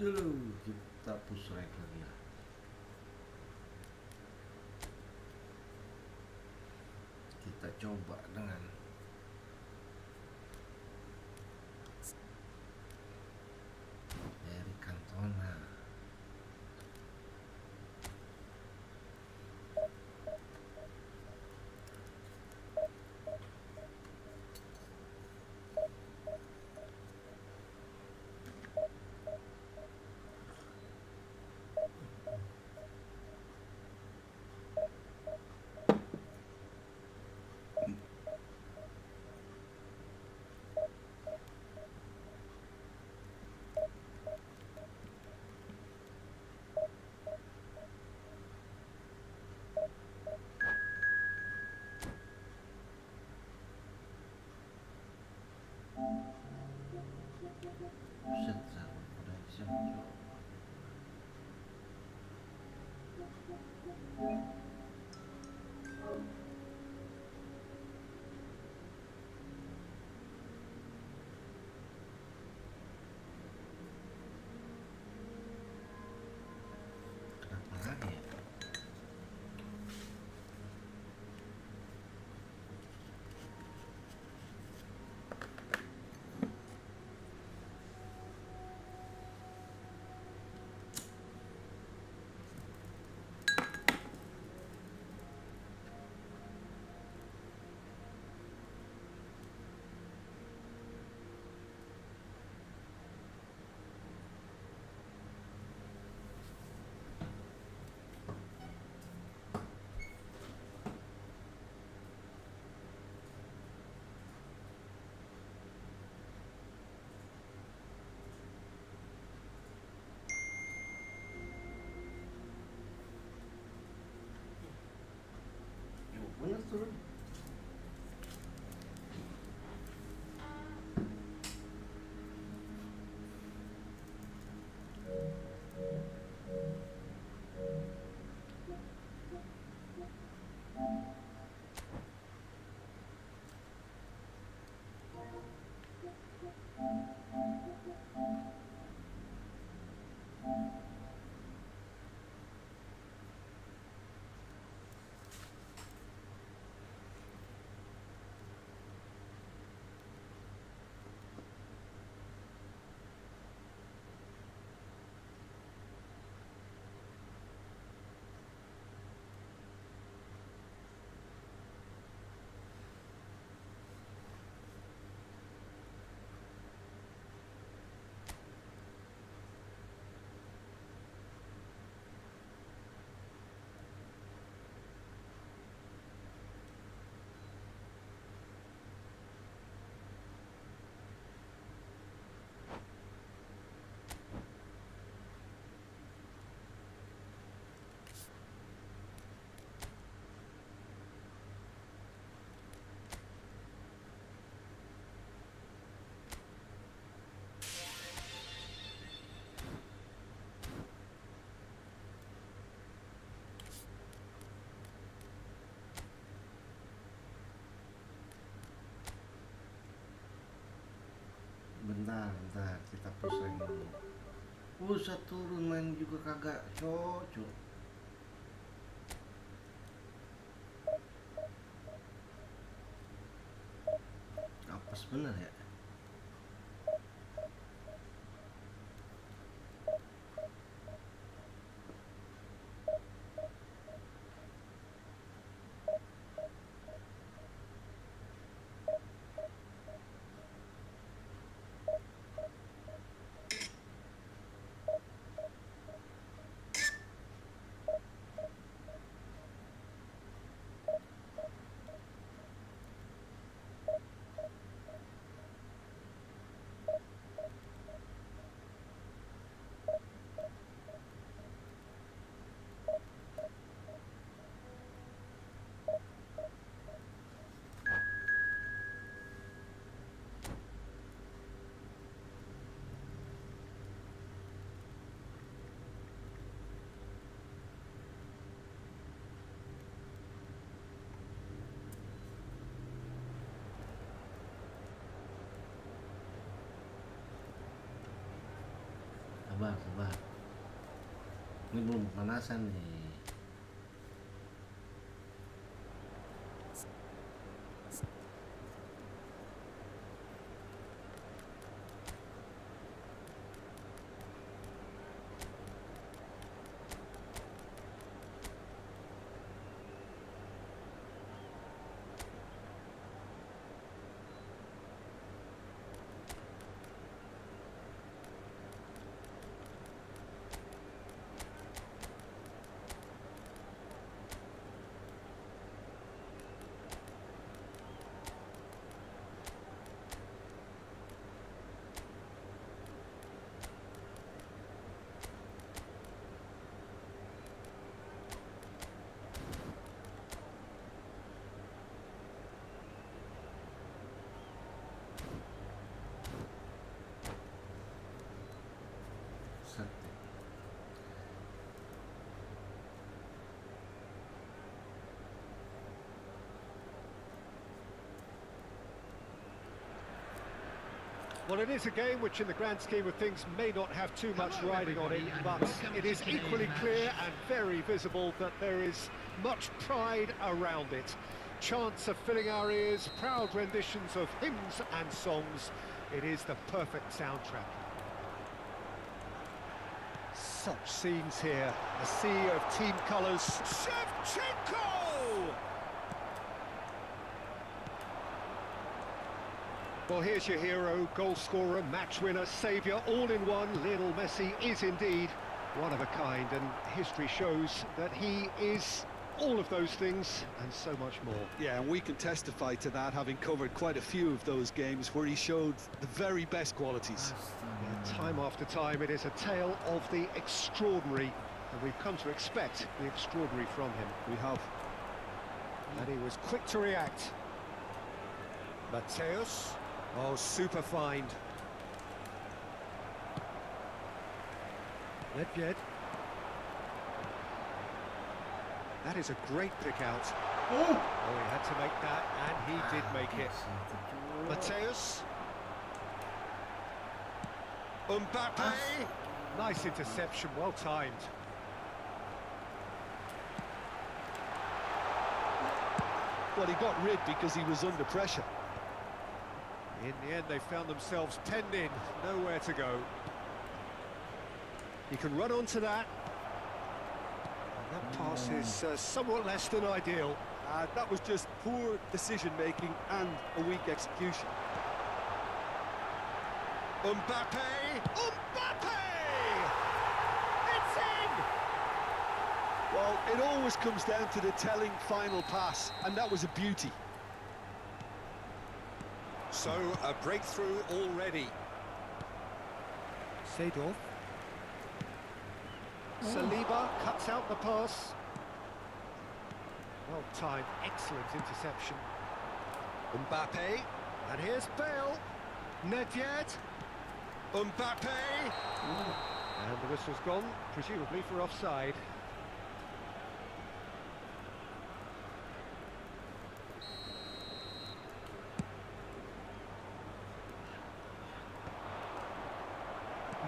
Dulu kita push rek lagi ya. Kita coba dengan dari Cantona. Buset, udah bisa mencoba. Kenapa lagi ya? Bener turun. Bentar, kita pusing dulu. Pusat turun main juga kagak cocok. Apes bener ya. Sabar, sabar. Ini belum pemanasan nih. Set. Well, it is a game which in the grand scheme of things may not have too much riding on it, but it is equally clear and very visible that there is much pride around it. Chants are filling our ears, proud renditions of hymns and songs. It is the perfect soundtrack. Such scenes here, a sea of team colours. Shevchenko! Well, here's your hero, goal scorer, match winner, saviour, all in one. Lionel Messi is indeed one of a kind, and history shows that he is all of those things and so much more. Yeah, and we can testify to that, having covered quite a few of those games where he showed the very best qualities. Yeah, time after time, it is a tale of the extraordinary, and we've come to expect the extraordinary from him. We have. And he was quick to react. Mateus. Oh, super find. Nedved. That is a great pick out. Oh, he had to make that, and he did make it. Mateus. Mbappe. Nice interception, well timed. Well, he got rid because he was under pressure. In the end, they found themselves penned in, nowhere to go. He can run onto that. And that pass is somewhat less than ideal. That was just poor decision-making and a weak execution. Mbappe! Mbappe! It's in! Well, it always comes down to the telling final pass, and that was a beauty. So, a breakthrough already. Seedorf. Saliba cuts out the pass. Well timed, excellent interception. Mbappe. And here's Bale. Nedved. Mbappe. And the whistle's gone, presumably for offside.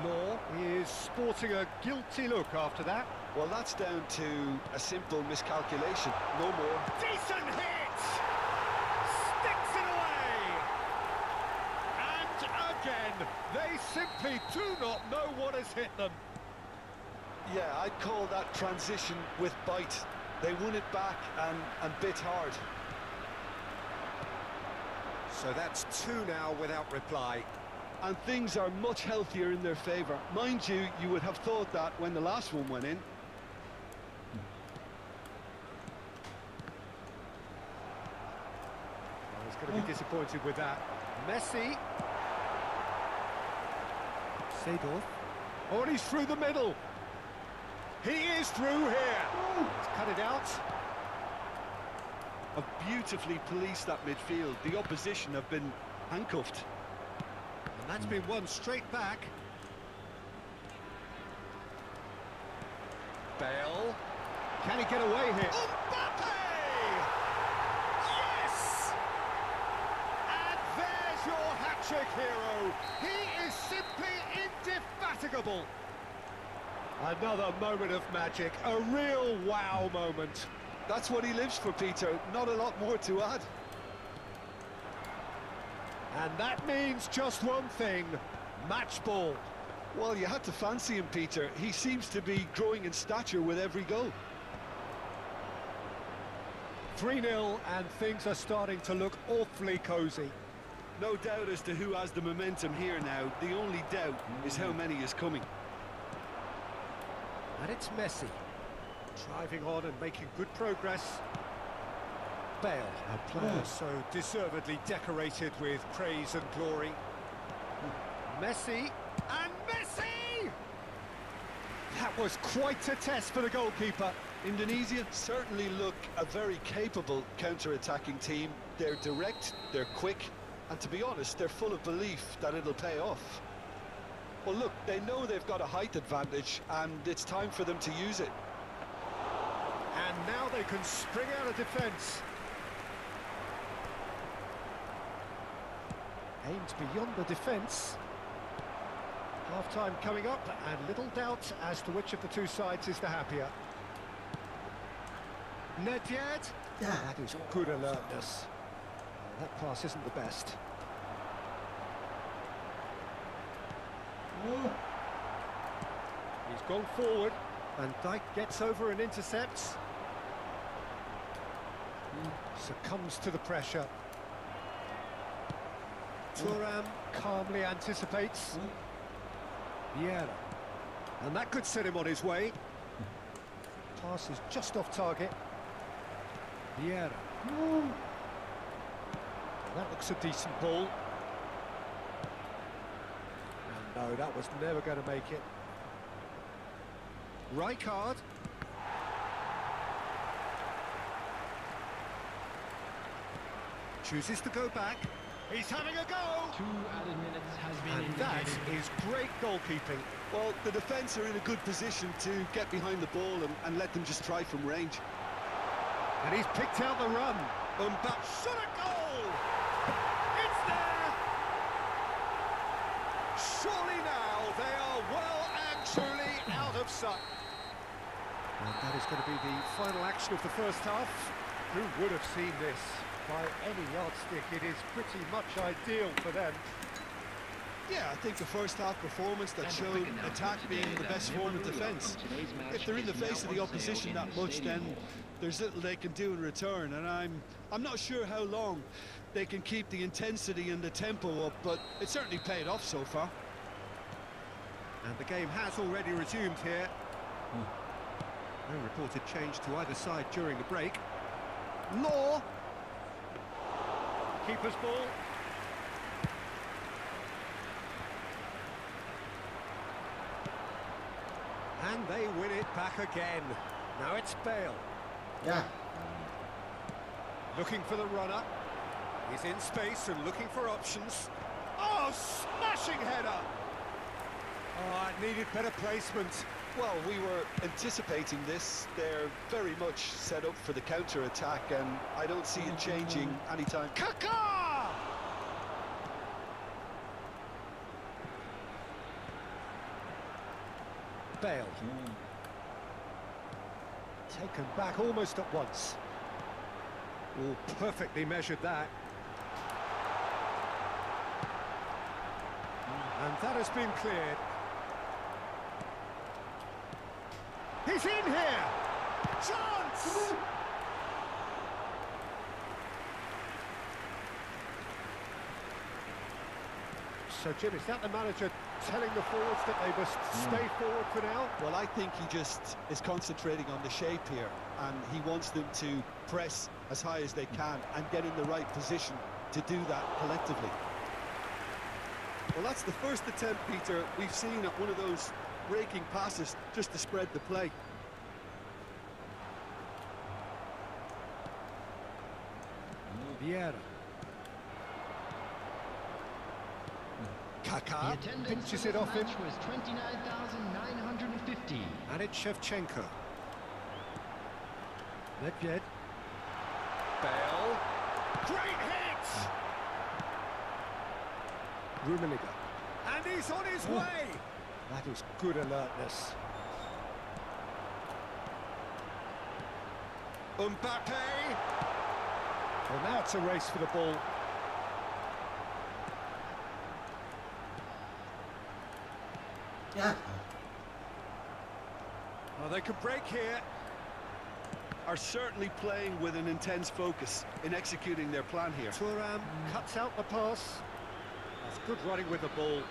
Law is sporting a guilty look after that. Well, that's down to a simple miscalculation, no more. Decent hit! Sticks it away! And again, they simply do not know what has hit them. Yeah, I'd call that transition with bite. They won it back and bit hard. So that's two now without reply. And things are much healthier in their favour. Mind you, you would have thought that when the last one went in. Well, he's going to be disappointed with that. Messi. Seedorf. Oh, and he's through the middle. He is through here. He's cut it out. Have beautifully policed that midfield. The opposition have been handcuffed. And that's been won straight back. Bale. Can he get away here? Mbappe! Yes! And there's your hat-trick hero. He is simply indefatigable. Another moment of magic, a real wow moment. That's what he lives for, Peter. Not a lot more to add. And that means just one thing, match ball. Well, you had to fancy him, Peter. He seems to be growing in stature with every goal. 3-0 and things are starting to look awfully cosy. No doubt as to who has the momentum here now. The only doubt is how many is coming. And it's Messi, driving on and making good progress. Bale, a player so deservedly decorated with praise and glory. Messi, and Messi! That was quite a test for the goalkeeper. Indonesia certainly look a very capable counter-attacking team. They're direct, they're quick, and to be honest, they're full of belief that it'll pay off. Well, look, they know they've got a height advantage, and it's time for them to use it. And now they can spring out of defence. Aimed beyond the defence. Half-time coming up, and little doubt as to which of the two sides is the happier. Nedved. That is good alertness. That pass isn't the best. He's gone forward, and Dijk gets over and intercepts. Succumbs to the pressure. Thuram calmly anticipates. Vieira. And that could set him on his way. Pass is just off target. Vieira. That looks a decent ball. And no, that was never going to make it. Rijkaard. Chooses to go back. He's having a go! 2 added minutes has been And that is great goalkeeping. Well, the defence are in a good position to get behind the ball and let them just try from range. And he's picked out the run. Mbappe shot a goal! It's there! Surely now they are well and truly out of sight. And that is going to be the final action of the first half. Who would have seen this? By any yardstick, it is pretty much ideal for them. Yeah, I think the first half performance that showed attack being the best form of defence. If they're in the face of the opposition that much, then there's little they can do in return, and I'm not sure how long they can keep the intensity and the tempo up, but it certainly paid off so far. And the game has already resumed here. No reported change to either side during the break. Law. Keeper's ball. And they win it back again. Now it's Bale. Yeah. Looking for the runner. He's in space and looking for options. Oh, smashing header! Oh, it needed better placement. Well, we were anticipating this. They're very much set up for the counter-attack, and I don't see it changing anytime. Kaká! Bale. Taken back almost at once. Oh, perfectly measured that. And that has been cleared. He's in here! Chance! So, Jim, is that the manager telling the forwards that they must stay forward for now? Well, I think he just is concentrating on the shape here, and he wants them to press as high as they can and get in the right position to do that collectively. Well, that's the first attempt, Peter, we've seen at one of those raking passes just to spread the play. Vieira. Kaká pinches it off him. Was 29,950. And it's Shevchenko. Nedved. Bale. Great hit! Rummenigge. And he's on his way! That is good alertness. Mbappe! Well, now it's a race for the ball. Ya. Oh, they could break here. Are certainly playing with an intense focus in executing their plan here. Thuram cuts out the pass. That's good running with the ball.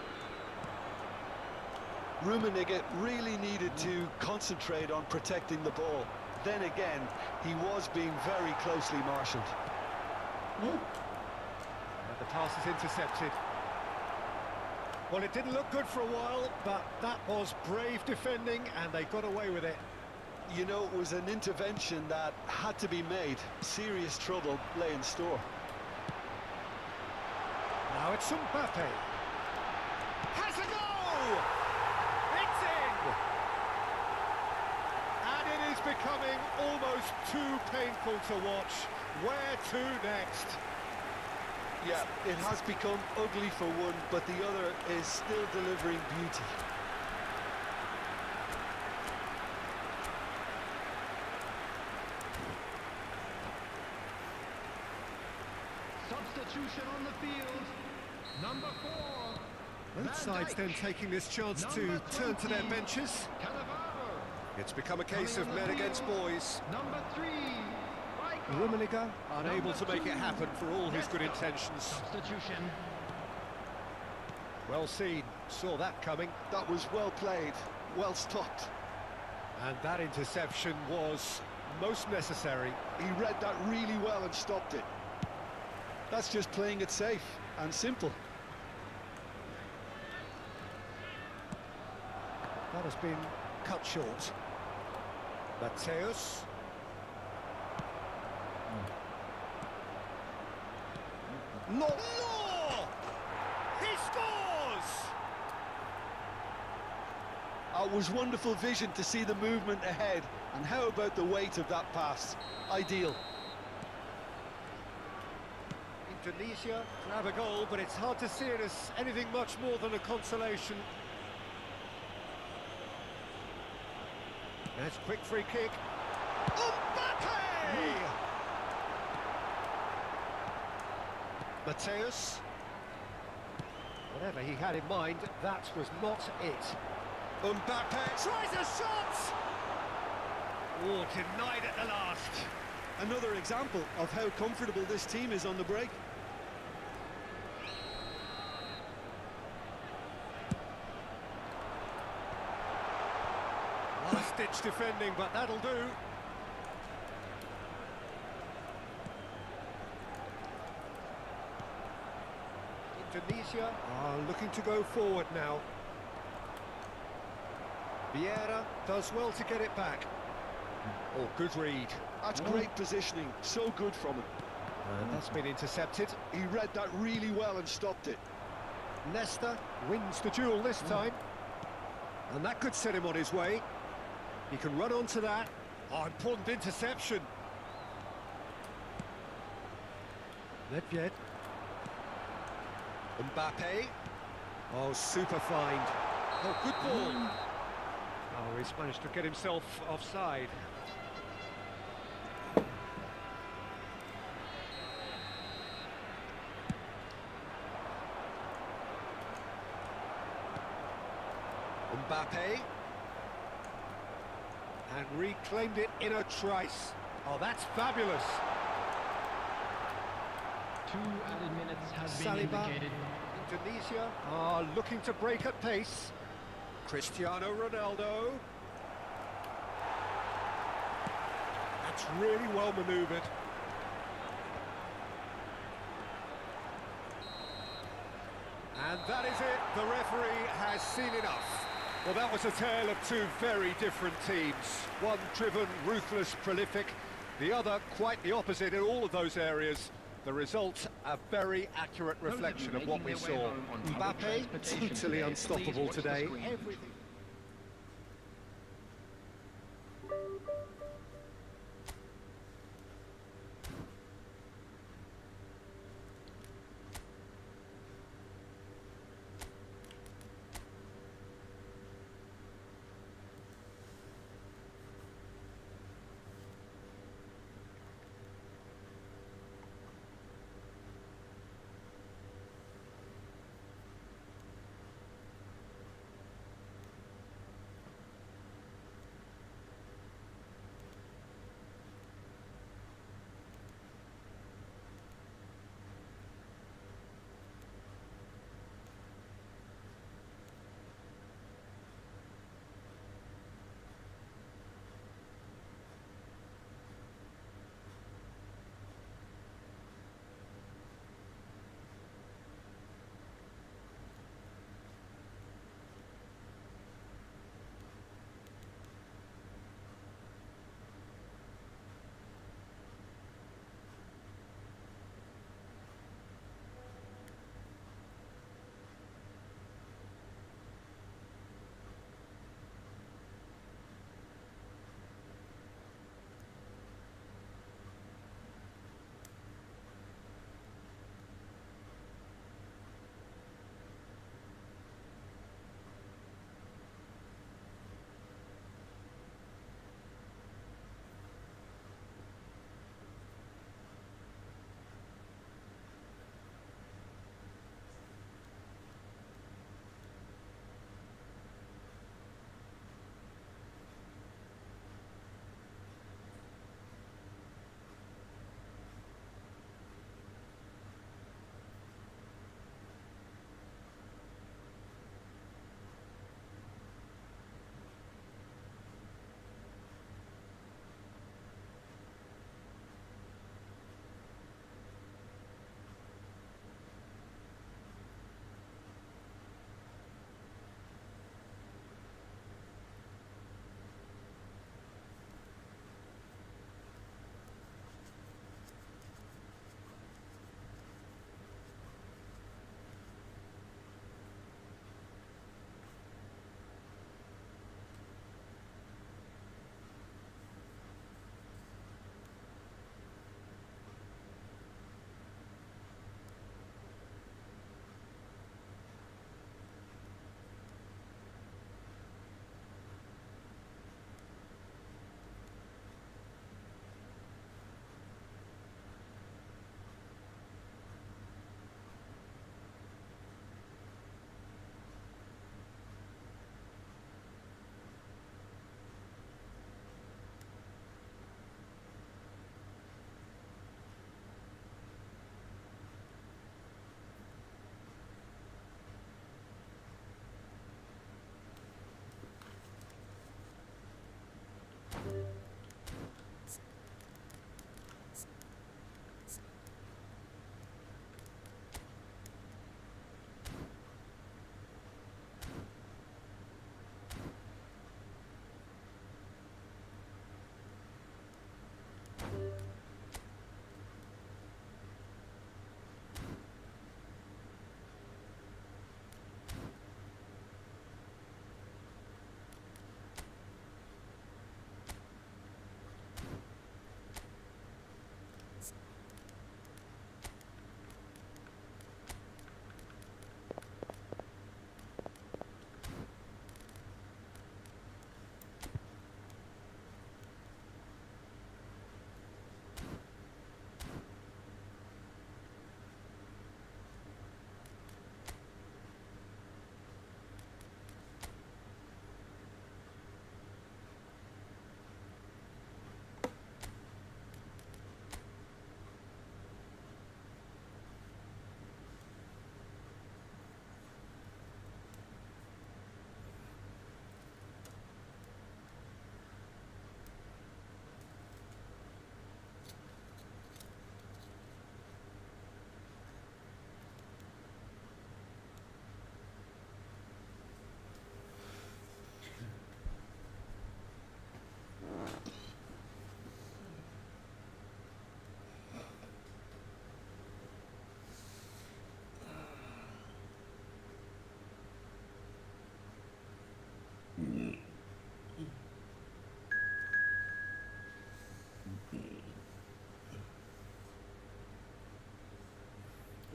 Rummenigge really needed to concentrate on protecting the ball. Then again, he was being very closely marshalled. And the pass is intercepted. Well, it didn't look good for a while, but that was brave defending, and they got away with it. You know, it was an intervention that had to be made. Serious trouble lay in store. Now it's Mbappe. Has a go! It's in! And it is becoming almost too painful to watch. Where to next? Yeah, it has become ugly for one, but the other is still delivering beauty. Substitution on the field. Number 4. Both sides then taking this chance to turn to their benches. It's become a case of men against boys. Number 3. Rummenigge unable to make it happen for all his good intentions. Substitution. Well seen, saw that coming. That was well played, well stopped. And that interception was most necessary. He read that really well and stopped it. That's just playing it safe and simple. That has been cut short. Mateus. No! He scores! It was wonderful vision to see the movement ahead. And how about the weight of that pass? Ideal. Indonesia can have a goal, but it's hard to see it as anything much more than a consolation. Nice quick free kick. Mbappe! Mateus. Whatever he had in mind, that was not it. Mbappe Tries a shot! Oh, denied at the last. Another example of how comfortable this team is on the break. Last-ditch defending, but that'll do. Indonesia are looking to go forward now. Vieira does well to get it back. Oh, good read. That's great positioning, so good from him. And that's been intercepted. He read that really well and stopped it. Nesta wins the duel this time. And that could set him on his way. He can run onto that. Oh, important interception. Nedved. Mbappe. Oh, super find. Oh, good ball. Oh, he's managed to get himself offside. Mbappe. And reclaimed it in a trice. Oh, that's fabulous. 2 added minutes has been Saliba. indicated. Indonesia are looking to break at pace. Cristiano Ronaldo. That's really well manoeuvred. And that is it. The referee has seen enough. Well, that was a tale of two very different teams. One driven, ruthless, prolific. The other quite the opposite in all of those areas. The result, a very accurate reflection of what we saw. Mbappe, totally unstoppable today. Everything.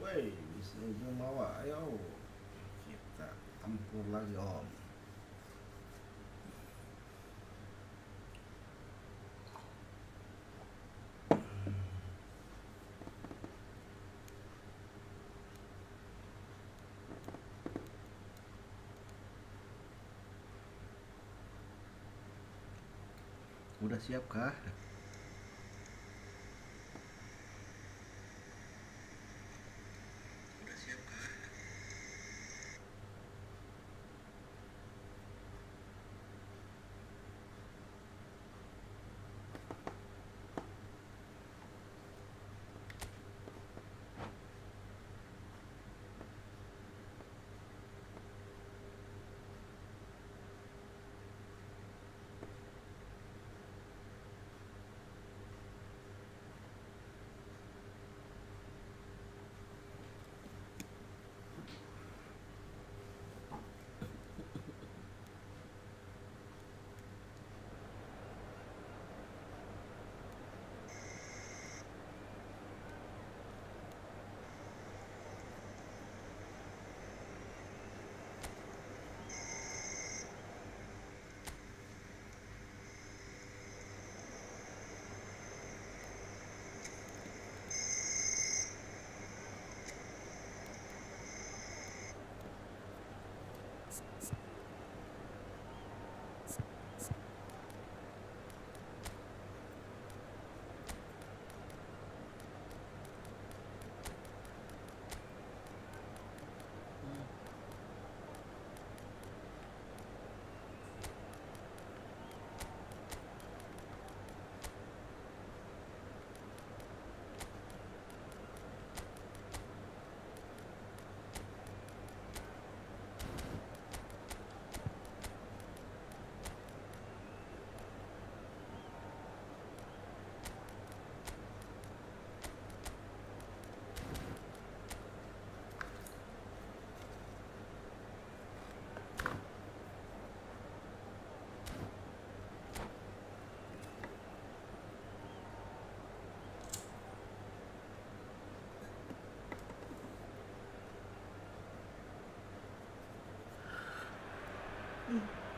Woi, Agung Jumawa, ayo kita tempur lagi om. Udah siap kah?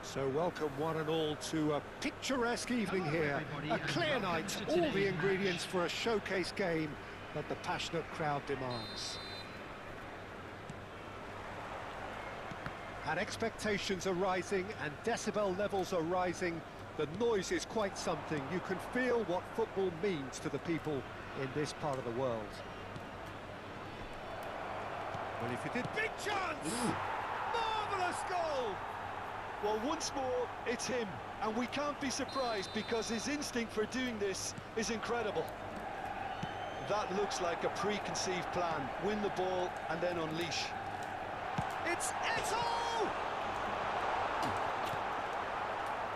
So welcome one and all to a picturesque evening here. A clear night, all the ingredients for a showcase game that the passionate crowd demands. And expectations are rising and decibel levels are rising. The noise is quite something. You can feel what football means to the people in this part of the world. Well, if you did, big chance! Marvellous goal! Well, once more, it's him, and we can't be surprised because his instinct for doing this is incredible. That looks like a preconceived plan. Win the ball and then unleash. It's Eto!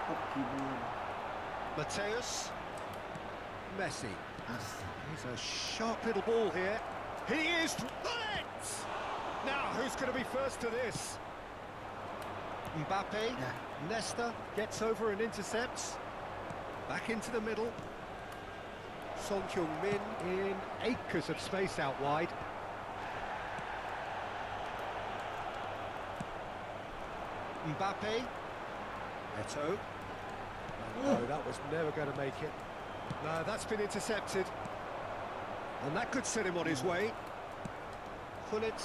HOKI dulu. Mateus. Messi. Asik. He's a sharp little ball here. He is it! Now, who's going to be first to this? Mbappe, Nesta gets over and intercepts. Back into the middle. Son Heung-min in acres of space out wide. Mbappe. Eto. No, that was never going to make it. No, that's been intercepted. And that could set him on his way. Gullit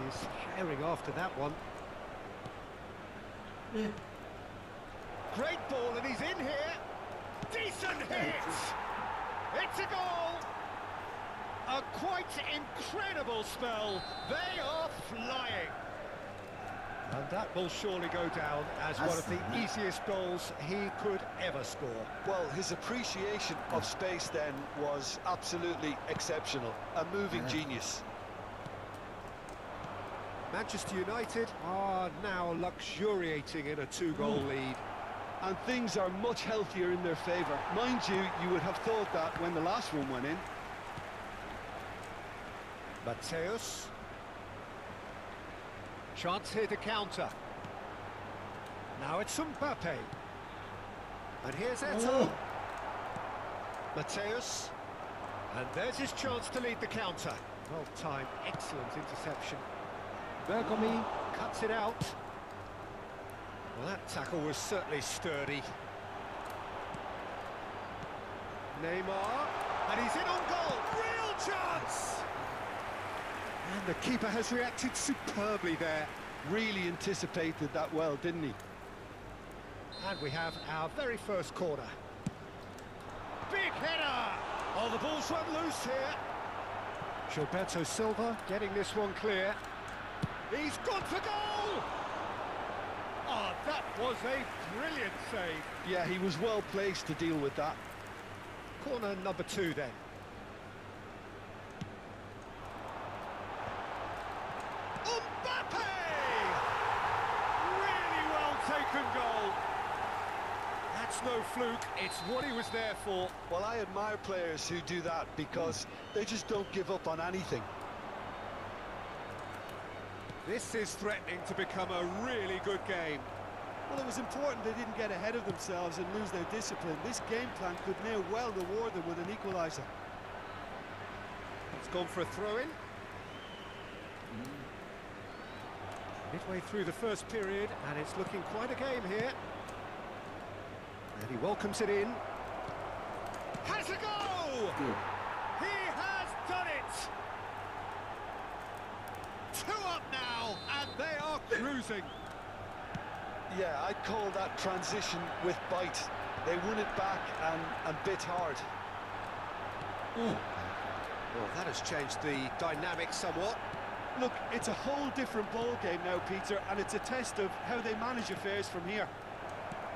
is herring after that one. Great ball, and he's in here. Decent hit! It's a goal! A quite incredible spell. They are flying. And that will surely go down as one of the easiest goals he could ever score. Well, his appreciation of space then was absolutely exceptional. A moving genius. Manchester United are now luxuriating in a two-goal lead. And things are much healthier in their favour. Mind you, you would have thought that when the last one went in. Mateus. Chance here to counter. Now it's Mbappe. And here's Eto. Mateus. And there's his chance to lead the counter. Well-timed, excellent interception. Bergomi cuts it out. Well, that tackle was certainly sturdy. Neymar, and he's in on goal. Real chance! And the keeper has reacted superbly there. Really anticipated that well, didn't he? And we have our very first corner. Big header! Oh, the ball's run loose here. Gilberto Silva getting this one clear. He's gone for goal! Oh, that was a brilliant save. Yeah, he was well placed to deal with that. Corner number 2 then. Mbappe! Really well taken goal. That's no fluke, it's what he was there for. Well, I admire players who do that because they just don't give up on anything. This is threatening to become a really good game. Well, it was important they didn't get ahead of themselves and lose their discipline. This game plan could now well reward them with an equaliser. It's gone for a throw-in. Midway through the first period, and it's looking quite a game here. And he welcomes it in. Has a go! Good. He has done it! 2 up now, and they are cruising. Yeah, I'd call that transition with bite. They won it back and bit hard. Well, that has changed the dynamic somewhat. Look, it's a whole different ball game now, Peter, and it's a test of how they manage affairs from here.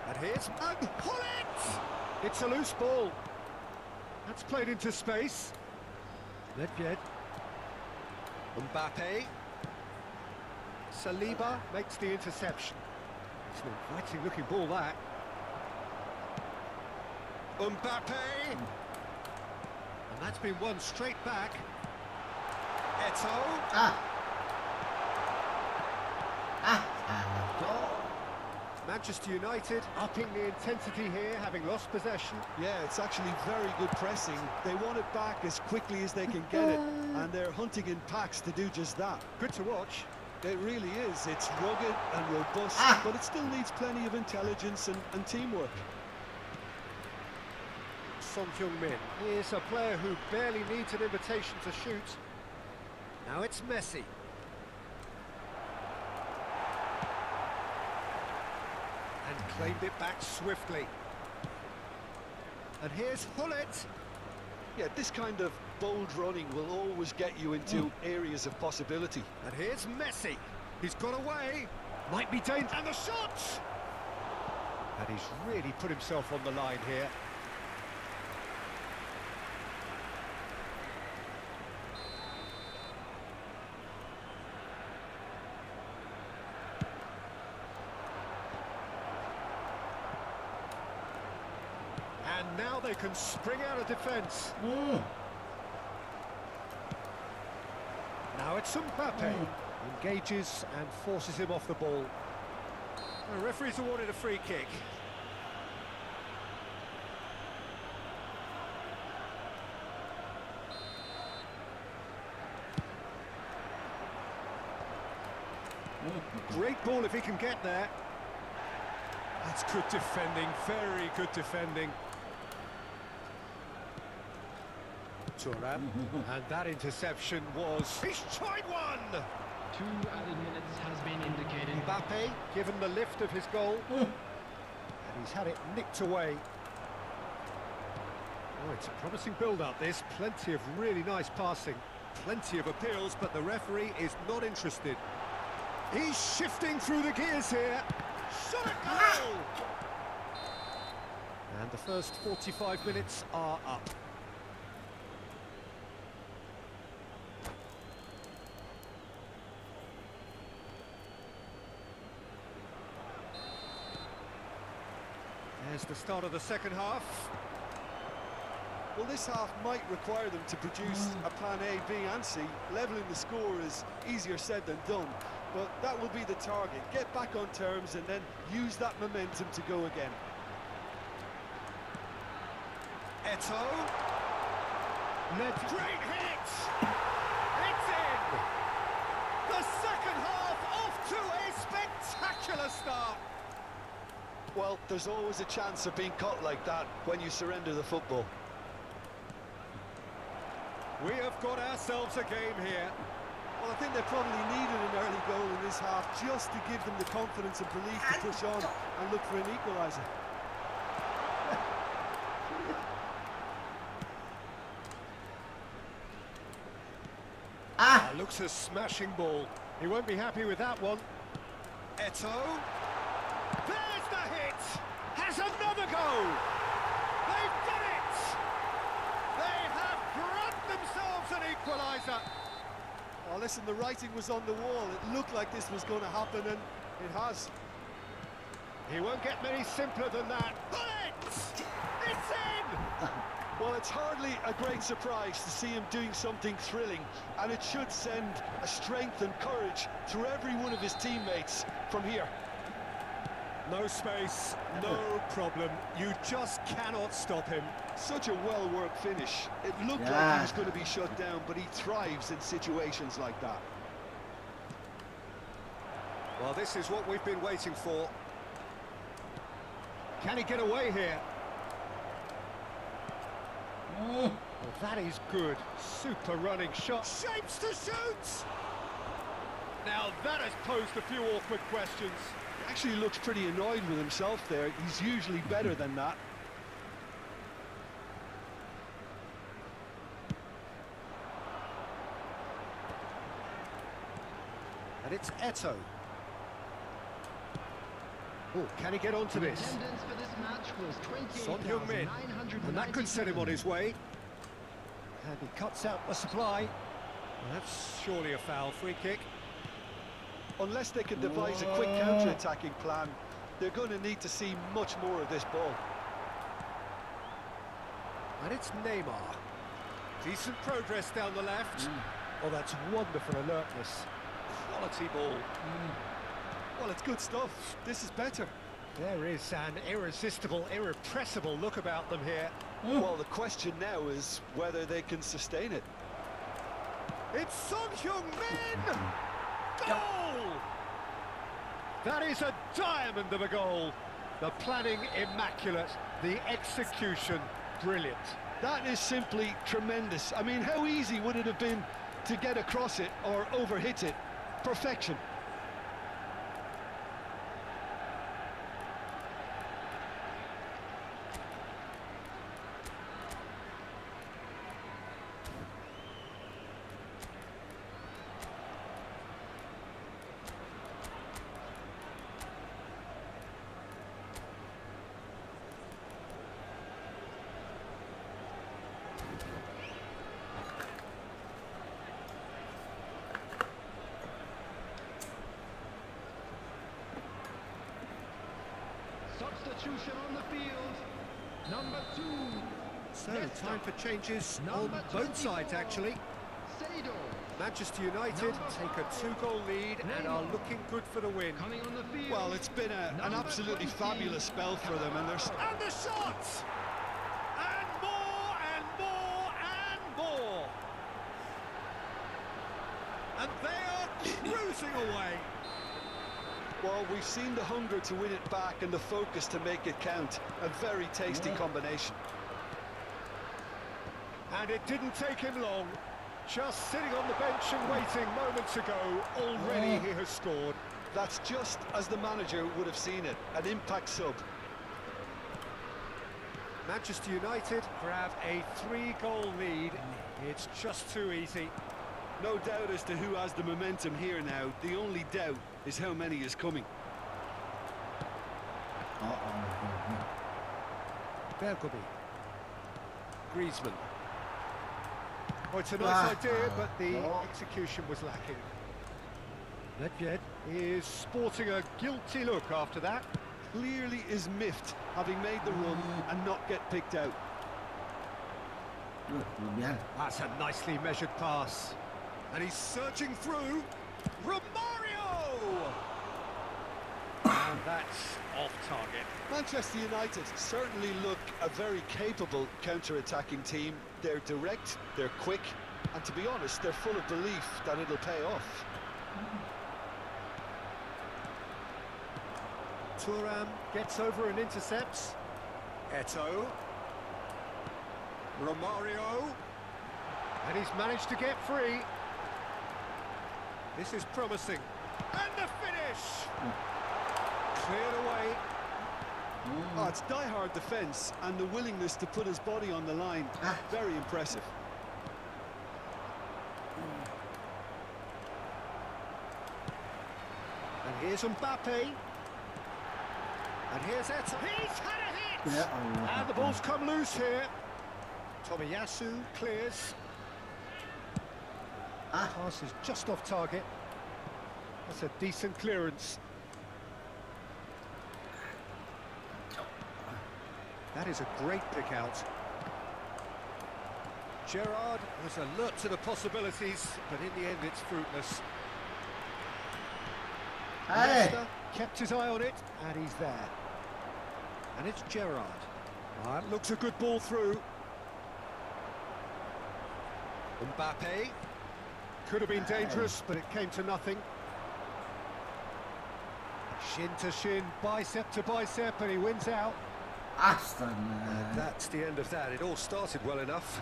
And here's Hullet! It's a loose ball. That's played into space. Nedved. Mbappe. Saliba makes the interception. It's an inviting looking ball, that. Mbappe! And that's been won straight back. Eto'o. Manchester United upping the intensity here, having lost possession. Yeah, it's actually very good pressing. They want it back as quickly as they can get it, and they're hunting in packs to do just that. Good to watch. It really is. It's rugged and robust, but it still needs plenty of intelligence and teamwork. Son Heung-min is a player who barely needs an invitation to shoot. Now it's Messi. And claimed it back swiftly. And here's Hullet. Yeah, this kind of bold running will always get you into areas of possibility. And here's Messi. He's got away. Might be dangerous. And the shot! And he's really put himself on the line here. And now they can spring out of defence. Now it's Mbappe. Engages and forces him off the ball. The referee's awarded a free kick. Great ball if he can get there. That's good defending, very good defending. Thuram, and that interception was... He's tried one! 2 added minutes has been indicated. Mbappe, given the lift of his goal. And he's had it nicked away. Oh, it's a promising build-up, this. Plenty of really nice passing. Plenty of appeals, but the referee is not interested. He's shifting through the gears here. Shot a goal! And the first 45 minutes are up. There's the start of the second half. Well, this half might require them to produce a plan A, B and C. Levelling the score is easier said than done, but that will be the target. Get back on terms and then use that momentum to go again. Eto'o. Great hit! start. Well, there's always a chance of being caught like that when you surrender the football. We have got ourselves a game here. Well, I think they probably needed an early goal in this half just to give them the confidence and belief to push on and look for an equaliser. Looks a smashing ball. He won't be happy with that one. Eto. There's the hit! Has another go! They've done it! They have grabbed themselves an equaliser! Oh, listen, the writing was on the wall. It looked like this was going to happen, and it has. He won't get many simpler than that. It's in! Well, it's hardly a great surprise to see him doing something thrilling, and it should send a strength and courage through every one of his teammates from here. No space, no problem. You just cannot stop him. Such a well-worked finish. It looked like he was going to be shut down, but he thrives in situations like that. Well, this is what we've been waiting for. Can he get away here? Well, that is good. Super running shot. Shapes to shoot! Now that has posed a few awkward questions. He actually looks pretty annoyed with himself there. He's usually better than that. And it's Eto. Oh, can he get onto this? Attendance for this match was Son Heung-min, and that could set him on his way. And he cuts out the supply. Well, that's surely a foul. Free kick. Unless they can devise a quick counter-attacking plan, they're going to need to see much more of this ball. And it's Neymar. Decent progress down the left. Oh, that's wonderful alertness. Quality ball. Well, it's good stuff. This is better. There is an irresistible, irrepressible look about them here. Well, the question now is whether they can sustain it. It's Son Heung-min! Goal! That is a diamond of a goal. The planning immaculate, the execution brilliant. That is simply tremendous. I mean, how easy would it have been to get across it or overhit it? Perfection. Substitution on the field. Number 2. So, time for changes on both sides, actually. Sado. Manchester United take a 2-goal lead and are looking good for the win. Coming on the field. Well, it's been an absolutely fabulous spell for them, and there's... And the shot! And more, and more, and more! And they are cruising away. Well, we've seen the hunger to win it back and the focus to make it count. A very tasty combination. And it didn't take him long. Just sitting on the bench and waiting moments ago, already he has scored. That's just as the manager would have seen it, an impact sub. Manchester United grab a 3-goal lead. It's just too easy. No doubt as to who has the momentum here now. The only doubt is how many is coming. Bergobi. Griezmann. Oh, it's a nice idea, but the execution was lacking. Nedved is sporting a guilty look after that. Clearly is miffed, having made the run and not get picked out. That's a nicely measured pass. And he's searching through. Romario! And that's off target. Manchester United certainly look a very capable counter-attacking team. They're direct, they're quick, and to be honest, they're full of belief that it'll pay off. Thuram gets over and intercepts. Eto'o. Romario. And he's managed to get free. This is promising. And the finish! Cleared away. Oh, it's die-hard defence and the willingness to put his body on the line. Very impressive. And here's Mbappe. And here's Eto'o. He's had a hit! Yeah, And the ball's come loose here. Tomiyasu clears. Pass is just off target. That's a decent clearance. That is a great pick out. Gerrard was alert to the possibilities, but in the end it's fruitless. Hey! Leicester kept his eye on it, and he's there. And it's Gerrard. That looks a good ball through. Mbappe. Could have been dangerous, but it came to nothing. Shin to shin, bicep to bicep, and he wins out. Aston. And that's the end of that. It all started well enough.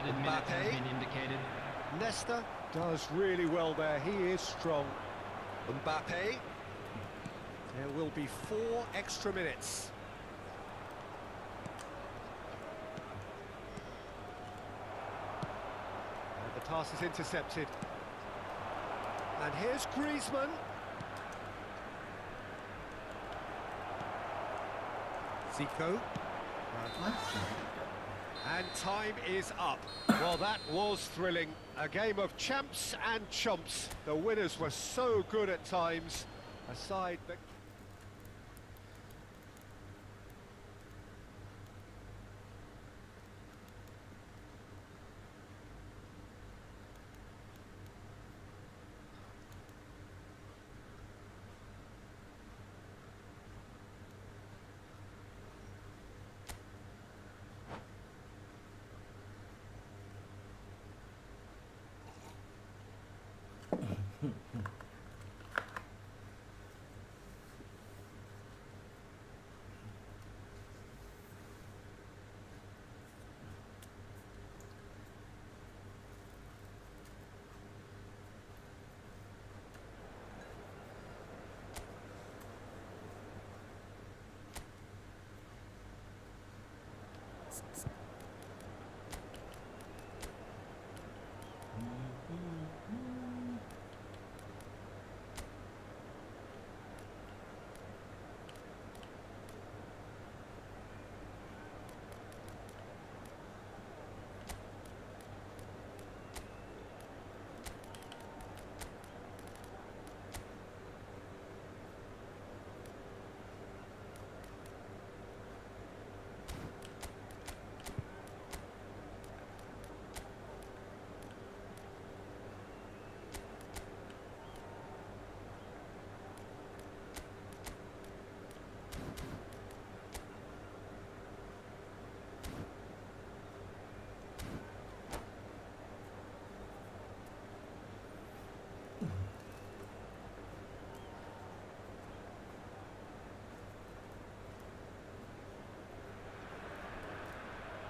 Mbappe. Nesta does really well there. He is strong. Mbappe. There will be 4 extra minutes. And the pass is intercepted. And here's Griezmann. Zico. And time is up. Well, that was thrilling. A game of champs and chumps. The winners were so good at times. A side that...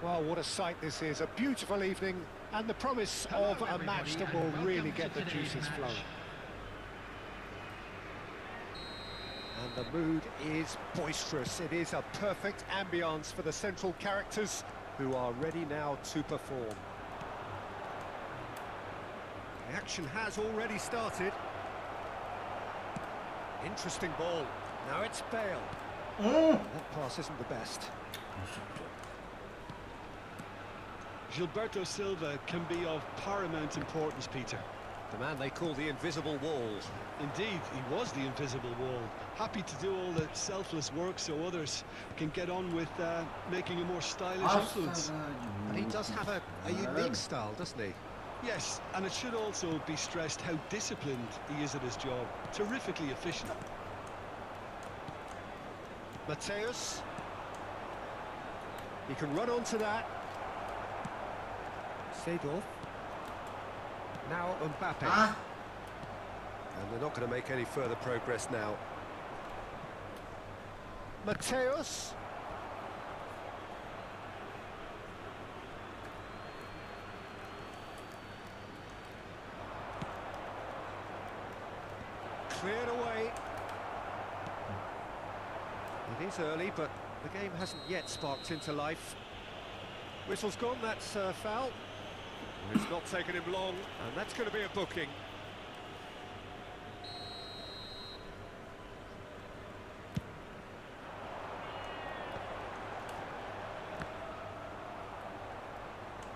Well, what a sight this is. A beautiful evening and the promise of a match that will really get the juices flowing. And the mood is boisterous. It is a perfect ambience for the central characters who are ready now to perform. The action has already started. Interesting ball. Now it's Bale. That pass isn't the best. Gilberto Silva can be of paramount importance, Peter. The man they call the invisible wall. Indeed, he was the invisible wall. Happy to do all the selfless work so others can get on with making a more stylish influence. And he does have a unique style, doesn't he? Yes, and it should also be stressed how disciplined he is at his job. Terrifically efficient. Mateus. He can run onto that. Seedorf. Now Mbappe. Ah, And they're not going to make any further progress now. Mateus. Cleared away. It is early, but the game hasn't yet sparked into life. Whistle's gone, that's a foul. It's not taken him long, and that's going to be a booking.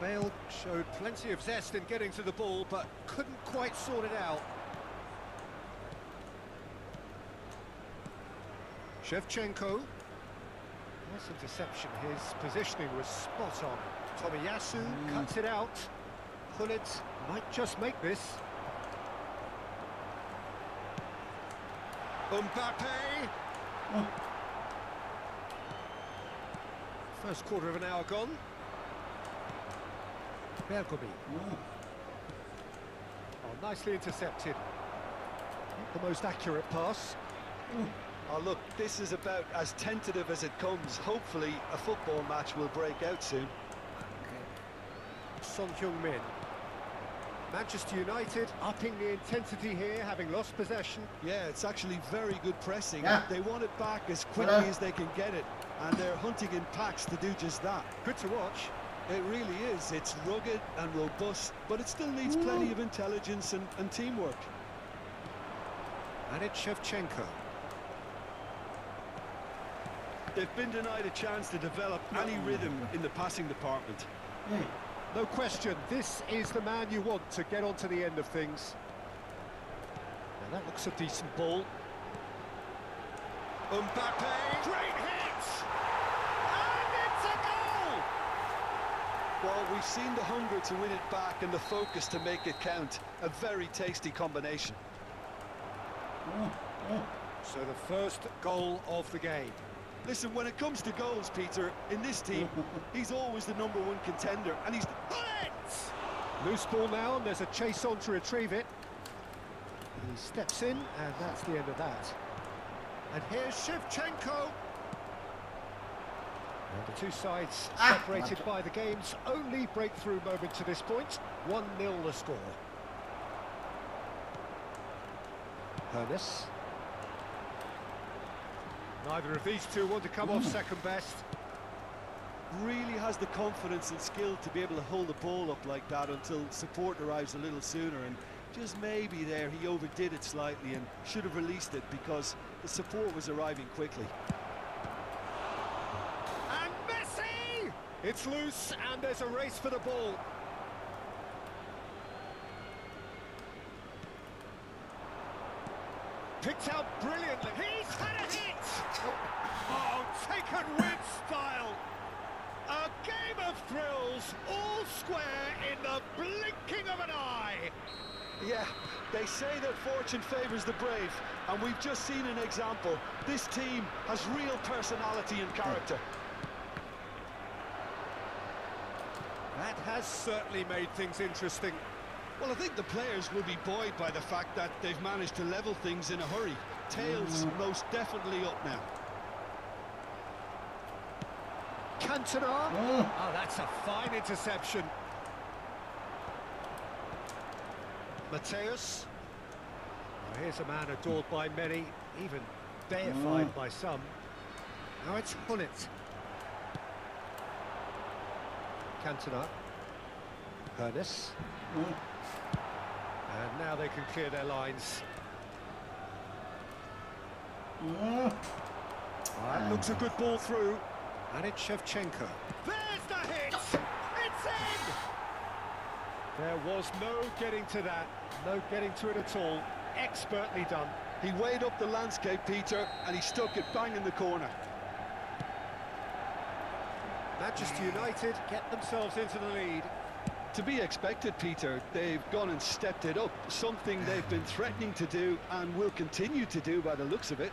Bale showed plenty of zest in getting to the ball, but couldn't quite sort it out. Shevchenko. Nice interception. His positioning was spot on. Tomiyasu cuts it out. Gullit might just make this. Mbappe. First quarter of an hour gone. Bergomi. Oh, nicely intercepted. Not the most accurate pass. Oh, look, this is about as tentative as it comes. Hopefully, a football match will break out soon. Son Heung-min. Manchester United upping the intensity here, having lost possession. Yeah, it's actually very good pressing. Yeah. They want it back as quickly as they can get it, and they're hunting in packs to do just that. Good to watch. It really is. It's rugged and robust, but it still needs plenty of intelligence and teamwork. And it's Shevchenko. They've been denied a chance to develop any rhythm in the passing department. No question, this is the man you want to get onto the end of things. Now that looks a decent ball. Mbappe! Great hit! And it's a goal! Well, we've seen the hunger to win it back and the focus to make it count. A very tasty combination. So the first goal of the game. Listen, when it comes to goals, Peter, in this team, he's always the #1 contender, and he's... Loose ball now, and there's a chase on to retrieve it. He steps in, and that's the end of that. And here's Shevchenko. And the two sides separated by the game's only breakthrough moment to this point. 1-0 the score. Hernes. Neither of these two want to come off second best. Really has the confidence and skill to be able to hold the ball up like that until support arrives a little sooner, and just maybe there he overdid it slightly and should have released it because the support was arriving quickly. And Messi! It's loose and there's a race for the ball. Picked out brilliantly. He's had a hit! Oh, taken with style. A game of thrills, all square in the blinking of an eye. Yeah, they say that fortune favours the brave, and we've just seen an example. This team has real personality and character. That has certainly made things interesting. Well, I think the players will be buoyed by the fact that they've managed to level things in a hurry. Tails most definitely up now. Cantona. Oh, that's a fine interception. Mateus. Well, here's a man adored by many, even deified by some. Now it's Gullit. Cantona. Hernes. And now they can clear their lines. That looks a good ball through. And it's Shevchenko. There's the hit! It's in! There was no getting to that, no getting to it at all. Expertly done. He weighed up the landscape, Peter, and he stuck it bang in the corner. Manchester United get themselves into the lead. To be expected, Peter. They've gone and stepped it up, something they've been threatening to do and will continue to do by the looks of it.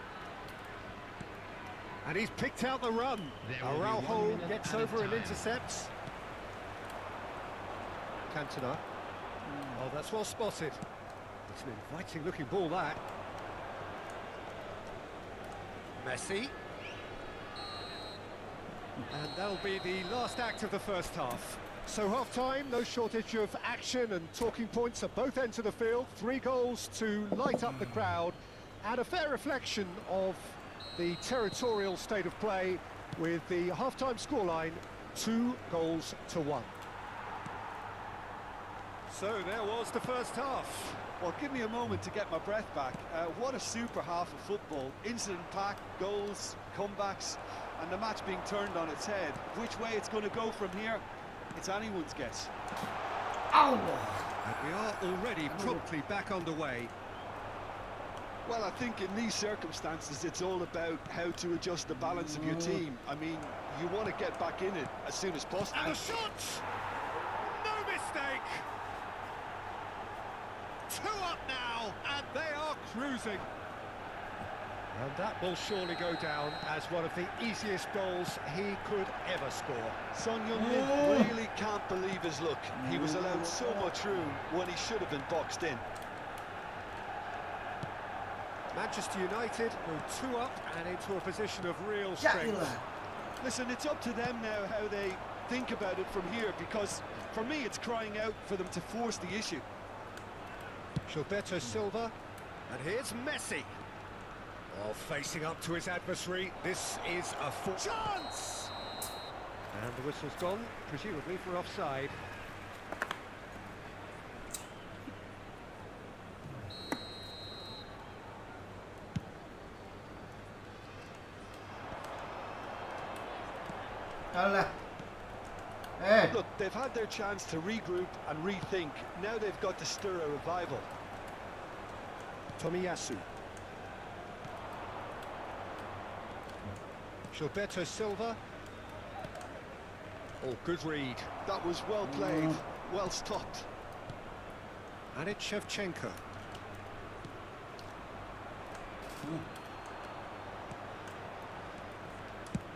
And he's picked out the run. Araujo gets over and intercepts. Cantona. Oh, that's well spotted. It's an inviting looking ball, that. Messi. And that'll be the last act of the first half. So half-time, no shortage of action and talking points at both ends of the field. 3 goals to light up the crowd, and a fair reflection of the territorial state of play, with the half-time scoreline 2-1. So there was the first half. Well, give me a moment to get my breath back. What a super half of football. Incident-packed, goals, comebacks, and the match being turned on its head. Which way it's going to go from here, it's anyone's guess. Ow! And we are already promptly back underway. Well, I think in these circumstances, it's all about how to adjust the balance of your team. I mean, you want to get back in it as soon as possible. And a shot! No mistake! 2 up now, and they are cruising. And that will surely go down as one of the easiest goals he could ever score. Son Heung-min really can't believe his luck. He was allowed so much room when he should have been boxed in. Manchester United go 2 up and into a position of real strength. Listen, it's up to them now how they think about it from here, because for me it's crying out for them to force the issue. Gilberto Silva, and here's Messi. While facing up to his adversary, this is a full chance! And the whistle's gone, presumably for offside. Hey. Look, they've had their chance to regroup and rethink. Now they've got to stir a revival. Tomiyasu. Gilberto Silva. Oh, good read. That was well played, well stopped. And it's Shevchenko.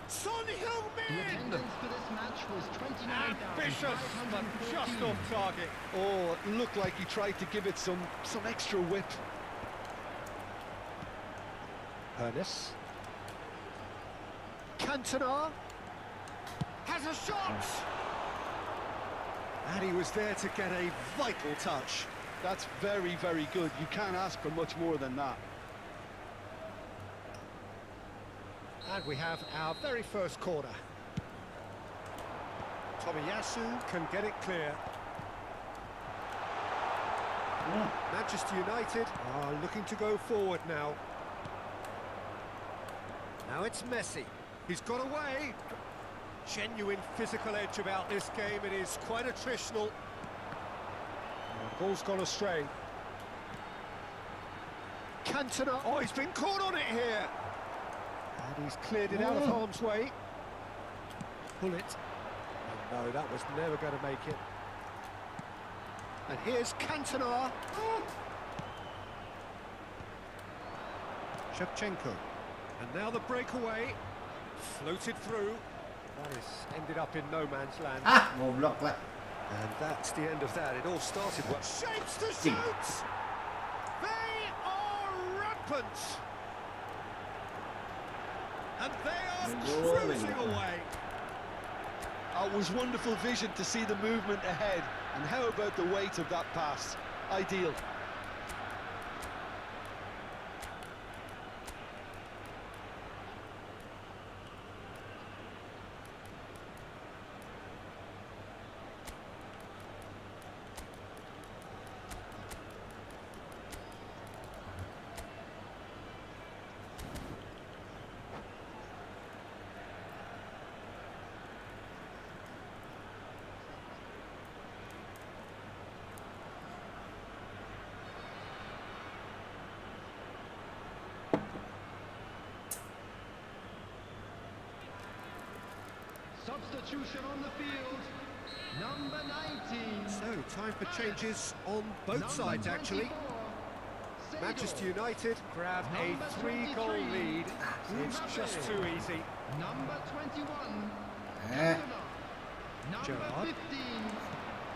Son Heung-min! Attendance for this match was 29,500. Ambitious, but just off target. Oh, it looked like he tried to give it some extra whip. Ernest. Cantona has a shot! And he was there to get a vital touch. That's very, very good. You can't ask for much more than that. And we have our very first corner. Tomiyasu can get it clear. Manchester United are looking to go forward now. Now it's Messi. He's got away. Genuine physical edge about this game. It is quite attritional. Ball's gone astray. Cantona. Oh, he's been caught on it here. And he's cleared it out of harm's way. Pull it. Oh, no, that was never going to make it. And here's Cantona. Shevchenko. And now the breakaway. Floated through. That has ended up in no man's land. Goblok lah. And that's the end of that. It all started well. Shapes to shoot! They are rampant! And they are cruising away. It was wonderful vision to see the movement ahead. And how about the weight of that pass? Ideal. Substitution on the field, number 19. So, time for changes on both sides, actually. Manchester United grab Number a 3-goal 23. lead. It's just too easy. Number 21. Eh. Number Gerrard. 15.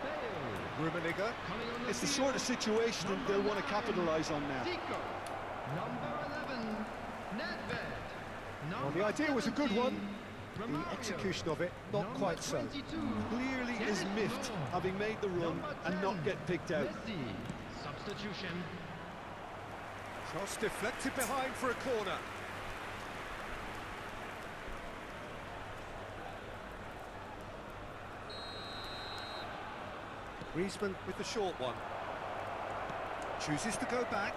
Bale. Rummenigge. Coming on It's the field, sort of situation number they'll want to 9, capitalise on now. Zico. Number 11. Nedved. Well, the idea was a good one. The Romario. execution of it, not Number quite so. 22. Clearly is miffed, having made the run Number and 10. not get picked out. Messi. Substitution. Cross deflected behind for a corner. Griezmann with the short one. Chooses to go back.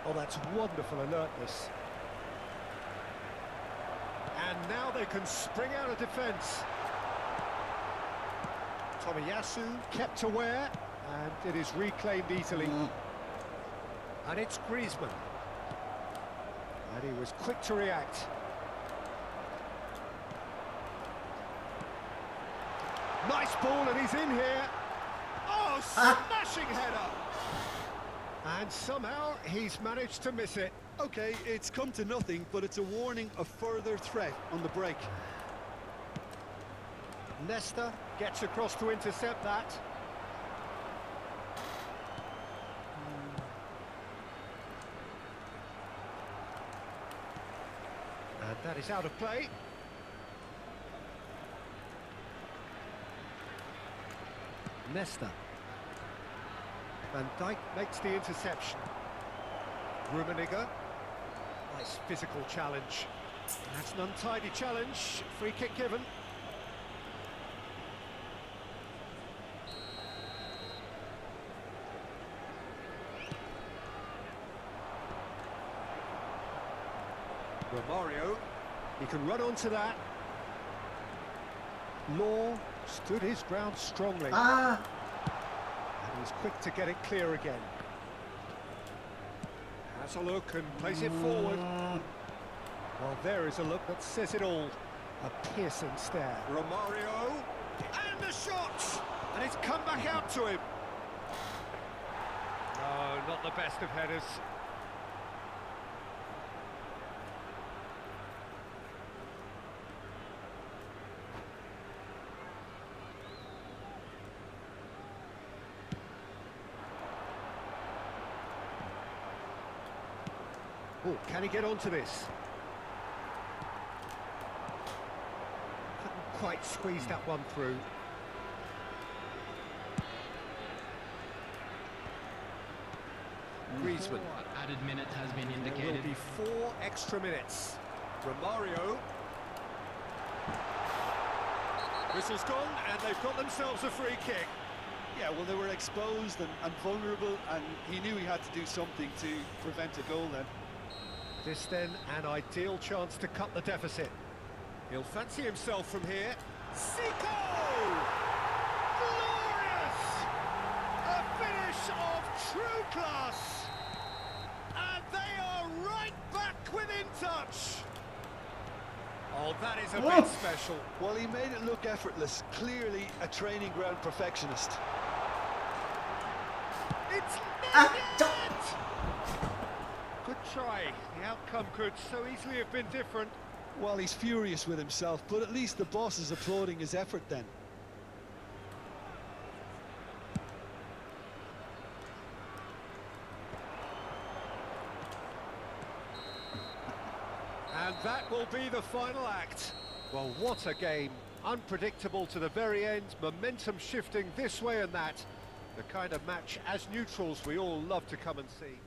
Oh, that's wonderful alertness. And now they can spring out of defence. Tomiyasu kept aware, and it is reclaimed easily. And it's Griezmann. And he was quick to react. Nice ball, and he's in here. Oh, smashing header! And somehow he's managed to miss it. Okay, it's come to nothing, but it's a warning of further threat on the break. Nesta gets across to intercept that. And that is out of play. Nesta. Van Dijk makes the interception. Rummenigge. Nice physical challenge. That's an untidy challenge. Free kick given. Romario. He can run onto that. Law stood his ground strongly. Ah. And he's quick to get it clear again. Has a look and plays it forward. Well, there is a look that says it all. A piercing stare. Romario. And the shot! And it's come back out to him. No, not the best of headers. Oh, can he get onto this? Couldn't quite squeeze that one through. Griezmann. Added minute has been There will indicated. be 4 extra minutes. Romario. Whistle's gone, and they've got themselves a free kick. Yeah, well, they were exposed and vulnerable, and he knew he had to do something to prevent a goal then. This then, an ideal chance to cut the deficit. He'll fancy himself from here. Siikil! Glorious! A finish of true class! And they are right back within touch! Oh, that is a bit special. Well, he made it look effortless. Clearly a training ground perfectionist. It's net! Good try. The outcome could so easily have been different. Well, he's furious with himself, but at least the boss is applauding his effort then. And that will be the final act. Well, what a game. Unpredictable to the very end, momentum shifting this way and that. The kind of match, as neutrals, we all love to come and see.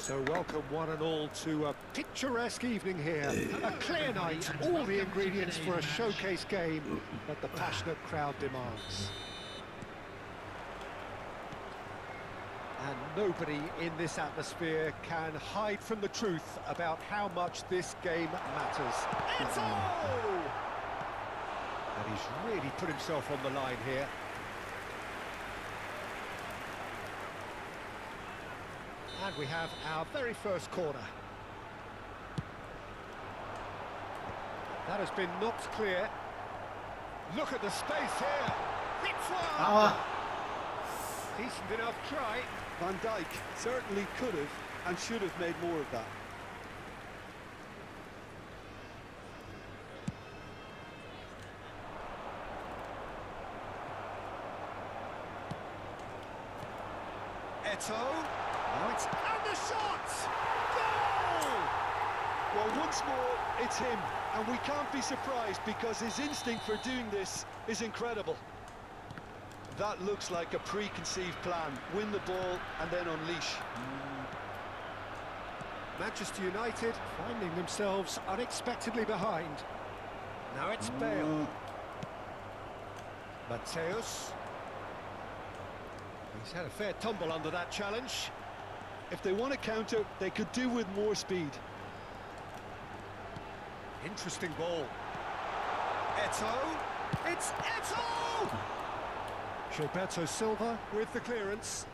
So welcome one and all to a picturesque evening here. A clear night, all the ingredients for a showcase game that the passionate crowd demands. And nobody in this atmosphere can hide from the truth about how much this game matters. It's all! And he's really put himself on the line here. And we have our very first corner. That has been knocked clear. Look at the space here. Hits one! Decent enough try. Van Dijk certainly could have and should have made more of that. Eto'o. Now it's and the shot! Goal! Well, once more, it's him, and we can't be surprised because his instinct for doing this is incredible. That looks like a preconceived plan. Win the ball and then unleash. Manchester United finding themselves unexpectedly behind. Now it's Bale. Mateus. He's had a fair tumble under that challenge. If they want to counter, they could do with more speed. Interesting ball. Eto'o. It's Eto'o! Gilberto Silva with the clearance.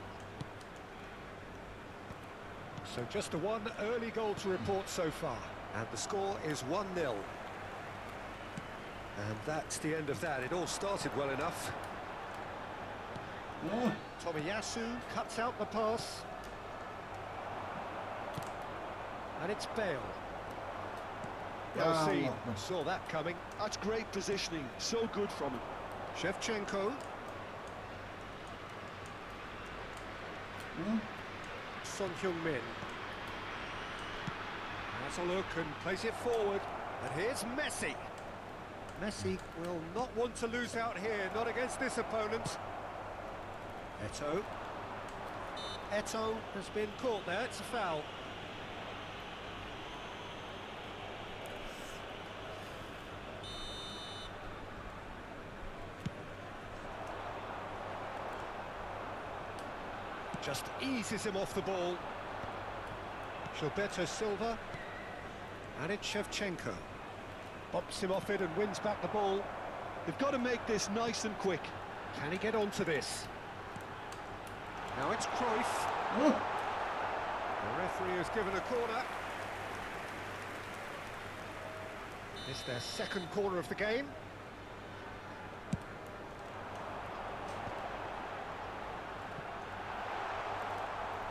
So just a one early goal to report so far. And the score is 1-0. And that's the end of that. It all started well enough. Tomiyasu cuts out the pass. And it's Bale. Well seen, saw that coming. That's great positioning, so good from him. Shevchenko. Son Heung-min. Has a look and plays it forward. And here's Messi. Messi will not want to lose out here, not against this opponent. Eto'o. Eto'o has been caught there, it's a foul. Just eases him off the ball. Gilberto Silva. And it's Shevchenko. Bumps him off it and wins back the ball. They've got to make this nice and quick. Can he get onto this? Now it's Cruyff. The referee has given a corner. It's their second corner of the game.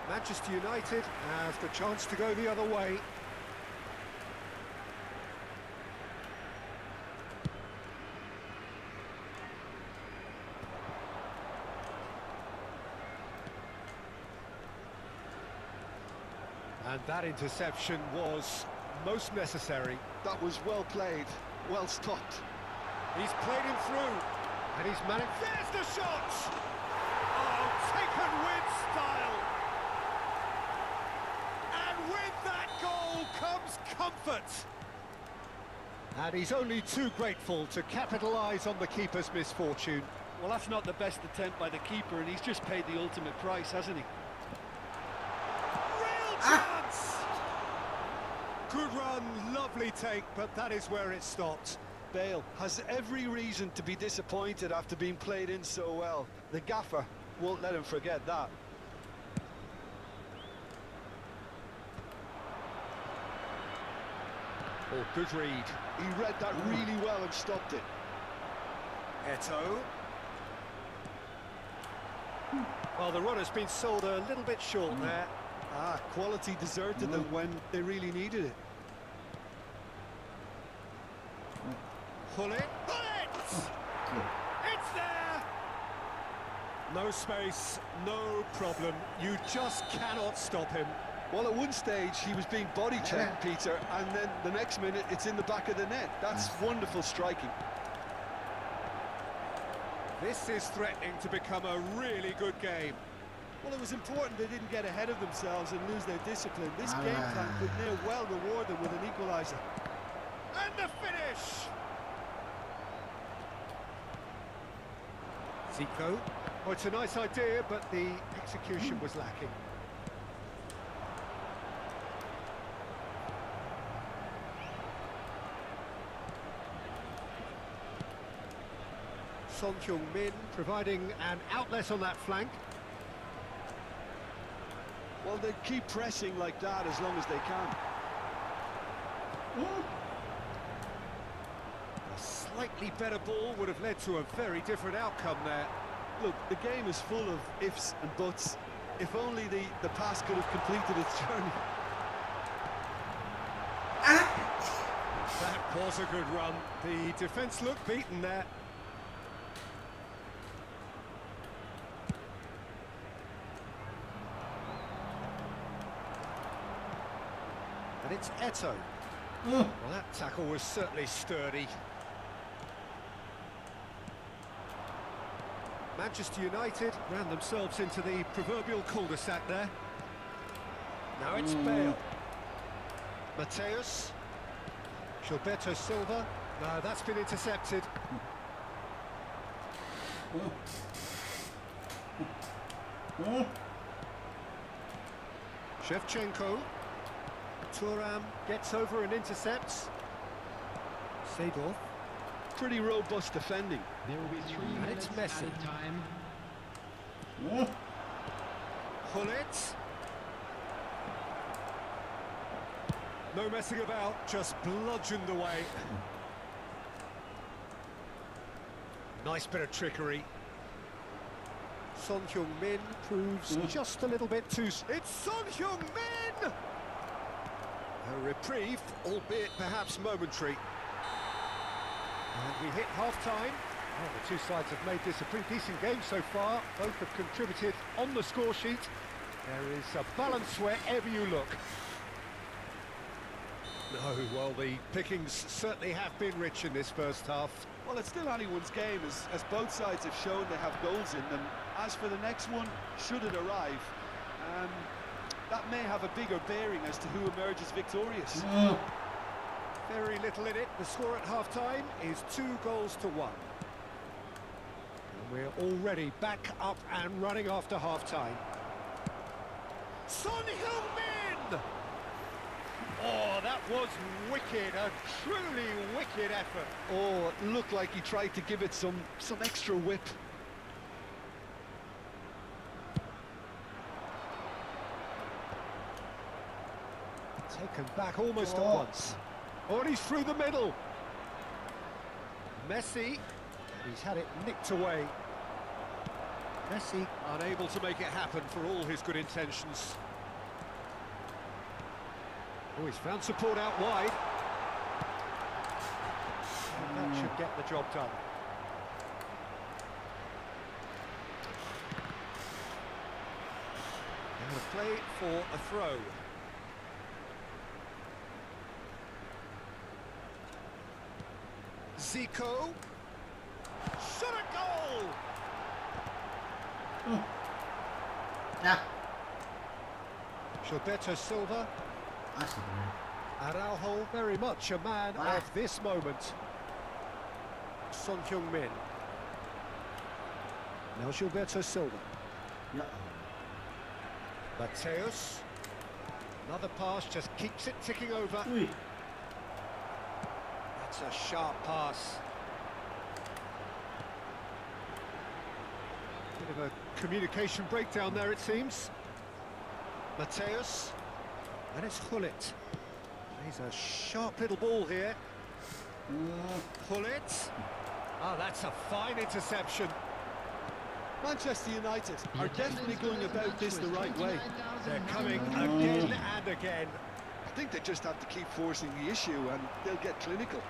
Manchester United have the chance to go the other way. And that interception was most necessary. That was well played, well stopped. He's played him through, and he's managed. There's the shot! Oh, taken with style! And with that goal comes comfort! And he's only too grateful to capitalise on the keeper's misfortune. Well, that's not the best attempt by the keeper, and he's just paid the ultimate price, hasn't he? Real chance! Good run, lovely take, but that is where it stopped. Bale has every reason to be disappointed after being played in so well. The gaffer won't let him forget that. Oh, good read. He read that really well and stopped it. Eto'o. Well, the runner's been sold a little bit short there. Ah, quality deserted them when they really needed it. Pull it. Pull it! It's there! No space, no problem. You just cannot stop him. Well, at one stage, he was being body checked, Peter, and then the next minute, it's in the back of the net. That's wonderful striking. This is threatening to become a really good game. Well, it was important they didn't get ahead of themselves and lose their discipline. This game plan could now well reward them with an equaliser. And the finish! Zico. Well, it's a nice idea, but the execution was lacking. Son Heung-min providing an outlet on that flank. Well, they keep pressing like that as long as they can. A slightly better ball would have led to a very different outcome there. Look, the game is full of ifs and buts. If only the pass could have completed its journey. That was a good run. The defence looked beaten there. And it's Eto'o. Well, that tackle was certainly sturdy. Manchester United ran themselves into the proverbial cul-de-sac there. Now it's Bale. Mateus. Gilberto Silva. No, that's been intercepted. Shevchenko. Thuram gets over and intercepts. Seedorf. Pretty robust defending. There will be 3 And minutes it's Messi. added time. Gullit. No messing about, just bludgeoned away. Nice bit of trickery. Son Heung-min proves just a little bit too... It's Son Heung-min! A reprieve, albeit perhaps momentary. And we hit half-time. Well, the two sides have made this a pretty decent game so far. Both have contributed on the score sheet. There is a balance wherever you look. No, well, the pickings certainly have been rich in this first half. Well, it's still anyone's game, as both sides have shown they have goals in them. As for the next one, should it arrive, that may have a bigger bearing as to who emerges victorious. Very little in it. The score at half-time is 2-1. And we're already back up and running after half-time. Son Heung-min! Oh, that was wicked, a truly wicked effort. Oh, it looked like he tried to give it some extra whip. Taken back almost at once. Oh, and he's through the middle. Messi, he's had it nicked away. Messi unable to make it happen for all his good intentions. Oh, he's found support out wide. And that should get the job done. And a play for a throw. Zico. Shot a goal! Yeah. Gilberto Silva. That's it, Araujo, very much a man of this moment. Son Heung-min. Now Gilberto Silva. yeah. Mateus. Another pass, just keeps it ticking over. Ui. That's a sharp pass. Bit of a communication breakdown there, it seems. Mateus. And it's Gullit. He's a sharp little ball here. Gullit. Oh, that's a fine interception. Manchester United are definitely going about this the right way. They're coming again and again. I think they just have to keep forcing the issue and they'll get clinical.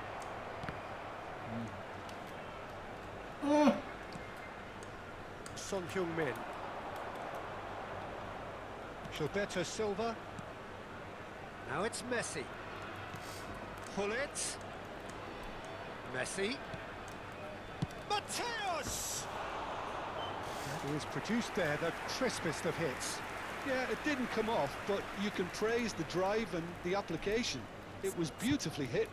Son Heung-min. Gilberto Silva. Now it's Messi. Gullit. Messi. Mateus! He has produced there the crispest of hits. Yeah, it didn't come off, but you can praise the drive and the application. It was beautifully hit.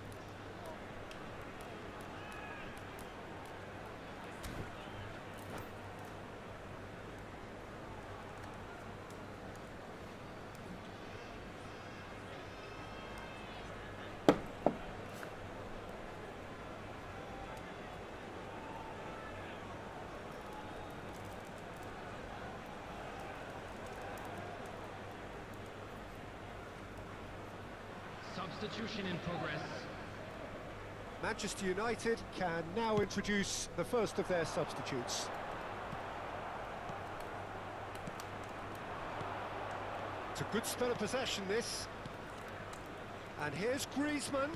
Substitution in progress. Manchester United can now introduce the first of their substitutes. It's a good spell of possession, this. And here's Griezmann.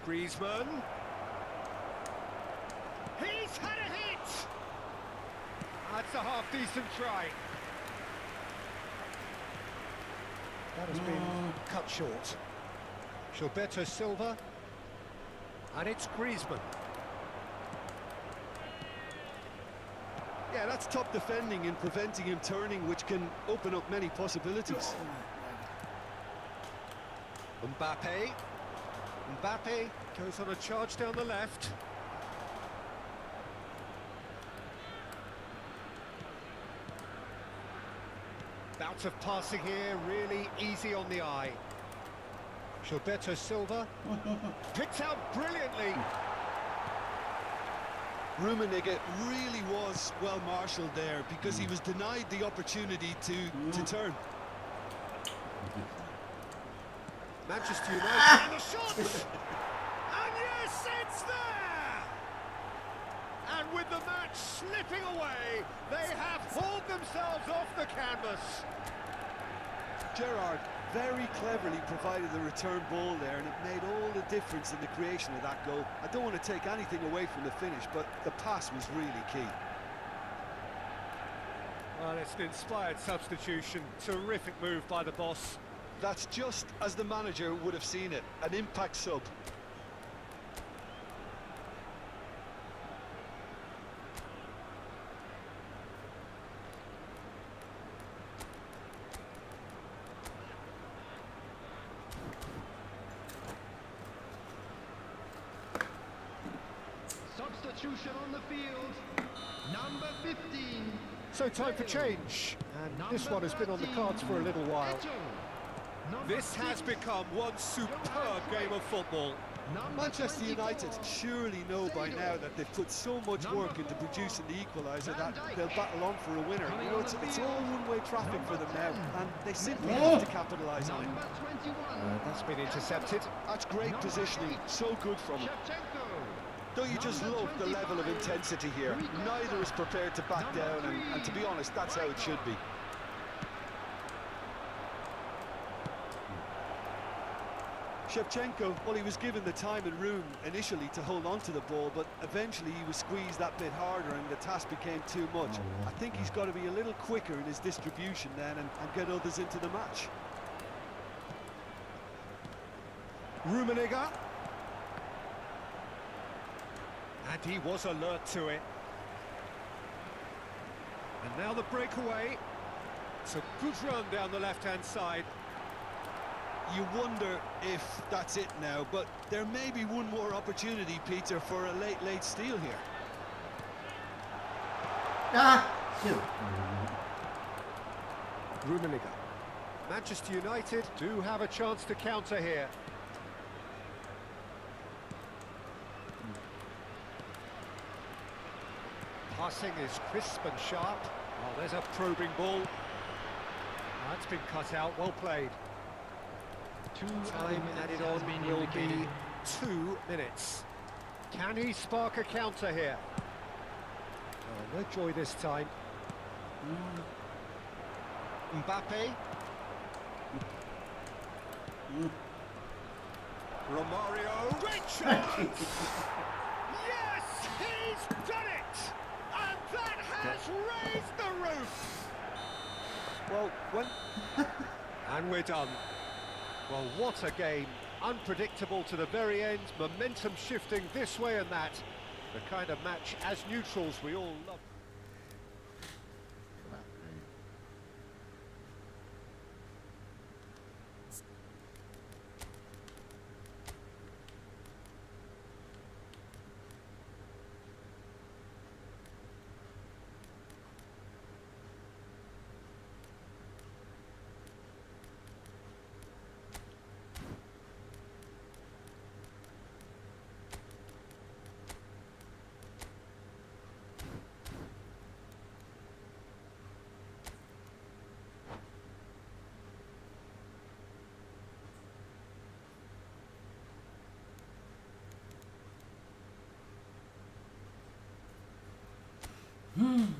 Griezmann. He's had a hit! That's a half-decent try. That has been cut short. Gilberto Silva, and it's Griezmann. Yeah, that's top defending and preventing him turning, which can open up many possibilities. Mbappe. Mbappe goes on a charge down the left. Bout of passing here, really easy on the eye. Gilberto Silva picked out brilliantly. Rummenigge really was well marshalled there because he was denied the opportunity to turn. Manchester United and the shot! And yes, it's there! And with the match slipping away, they have hauled themselves off the canvas. Gerrard very cleverly provided the return ball there, and it made all the difference in the creation of that goal. I don't want to take anything away from the finish, but the pass was really key. Well, it's an inspired substitution. Terrific move by the boss. That's just as the manager would have seen it, an impact sub. Substitution on the field. Number 15. So time for change. And this one has been on the cards for a little while. This has become one superb game of football. Manchester United surely know by now that they've put so much work into producing the equaliser that they'll battle on for a winner. You know, it's all one-way traffic for them now, and they simply have to capitalise on it. That's been intercepted. That's great positioning, so good from him. Don't you just love the level of intensity here? Neither is prepared to back down, and to be honest, that's how it should be. Shevchenko, well, he was given the time and room initially to hold on to the ball, but eventually he was squeezed that bit harder and the task became too much. I think he's got to be a little quicker in his distribution then and get others into the match. Rummenigge. And he was alert to it. And now the breakaway. It's a good run down the left-hand side. You wonder if that's it now, but there may be one more opportunity, Peter, for a late steal here. Rummenigge. Manchester United do have a chance to counter here. Passing is crisp and sharp. Oh, there's a probing ball. That's been cut out, well played. Time added on will be 2 minutes. Can he spark a counter here? Oh, no joy this time. Mbappe. Romario. Great shot! Yes, he's done it! And that has raised the roof! Well, and we're done. Well, what a game. Unpredictable to the very end, momentum shifting this way and that. The kind of match, as neutrals, we all love. Cocok.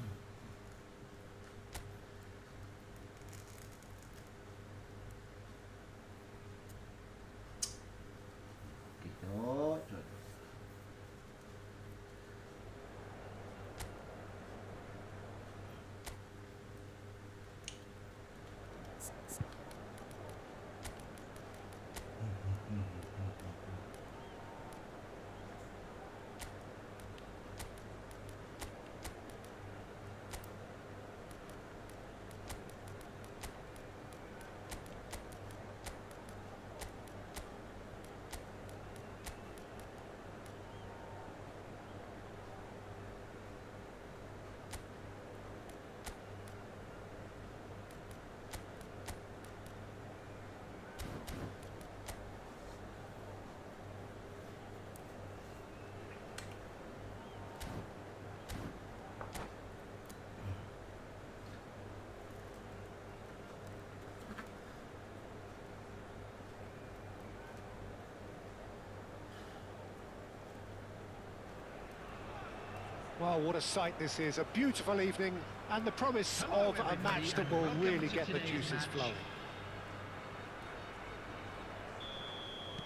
Well, what a sight this is. A beautiful evening and the promise of a match that will really get the juices flowing.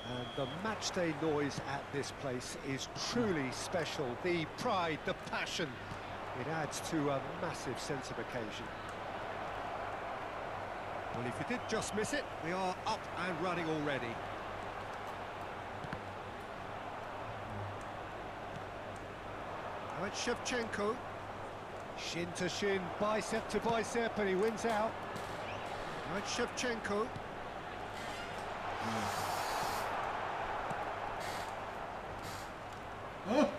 And the matchday noise at this place is truly special. The pride, the passion, it adds to a massive sense of occasion. Well, if you did just miss it, we are up and running already. Now it's Shevchenko. Shin to shin, bicep to bicep, and he wins out. Now it's Shevchenko. Oh.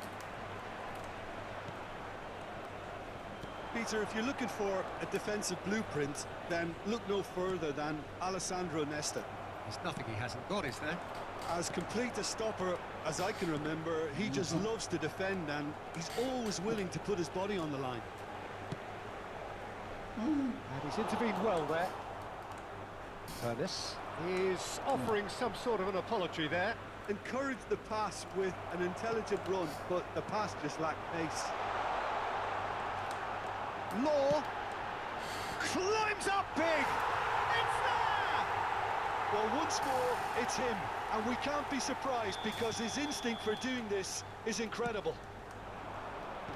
Peter, if you're looking for a defensive blueprint, then look no further than Alessandro Nesta. There's nothing he hasn't got, is there? As complete a stopper as I can remember, he just loves to defend and he's always willing to put his body on the line. And he's intervened well there. Ernest is offering some sort of an apology there. Encouraged the pass with an intelligent run, but the pass just lacked pace. Law climbs up big. It's there! Well, once more, it's him. And we can't be surprised because his instinct for doing this is incredible.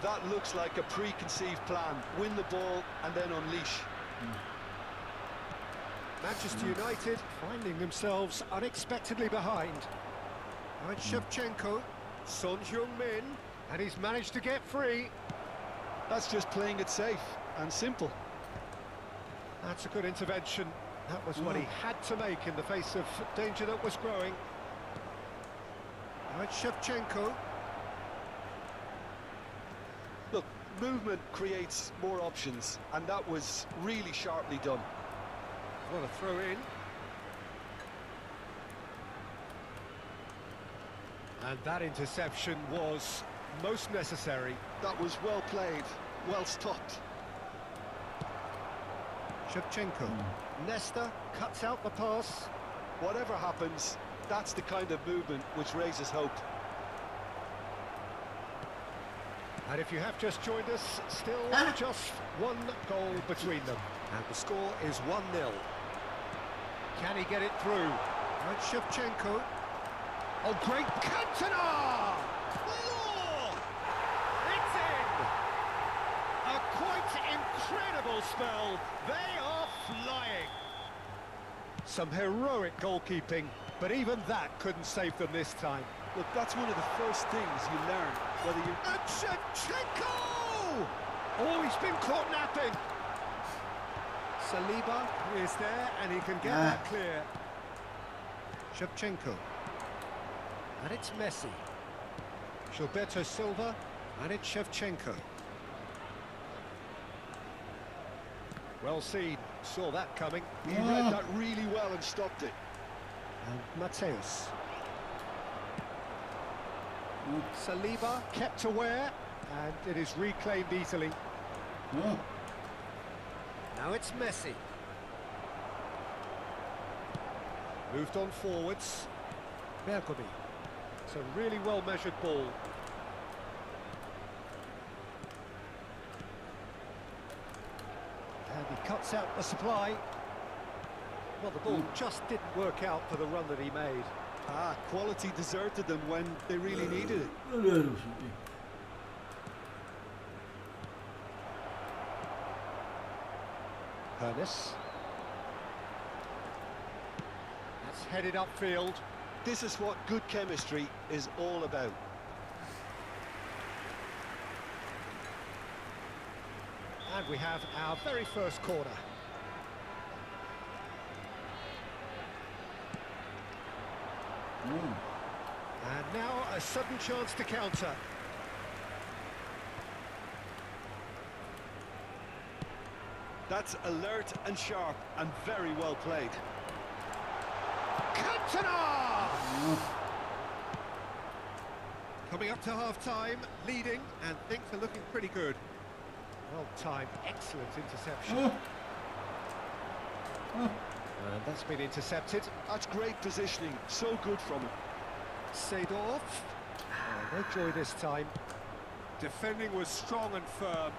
That looks like a preconceived plan. Win the ball and then unleash. Manchester United finding themselves unexpectedly behind. Now it's Shevchenko, Son Heung-min, and he's managed to get free. That's just playing it safe and simple. That's a good intervention. That was what he had to make in the face of danger that was growing. Now it's Shevchenko. Look, movement creates more options, and that was really sharply done. What a throw in. And that interception was most necessary. That was well played, well stopped. Shevchenko. Nesta cuts out the pass. Whatever happens, that's the kind of movement which raises hope. And if you have just joined us, still just one goal between them. And the score is 1-0. Can he get it through? Right, Shevchenko. Oh, great Cantona! Oh! It's in! A quite incredible spell. They are flying. Some heroic goalkeeping, but even that couldn't save them this time. Look, that's one of the first things you learn, whether you... And Shevchenko! Oh, he's been caught napping. Saliba is there, and he can get that clear. Shevchenko. And it's Messi. Gilberto Silva, and it's Shevchenko. Well seen, saw that coming. He read that really well and stopped it. And Mateus. Saliba kept aware, and it is reclaimed easily. Now it's Messi. Moved on forwards. Bergomi. It's a really well-measured ball. cuts out the supply. Well, the ball just didn't work out for the run that he made. Ah, quality deserted them when they really needed it. Pernis. That's headed upfield. This is what good chemistry is all about. And we have our very first corner. And now a sudden chance to counter. That's alert and sharp and very well played. Cantona! Coming up to half-time, leading, and things are looking pretty good. Well timed, excellent interception. And that's been intercepted. That's great positioning, so good from him. Seedorf. No joy this time. Defending was strong and firm.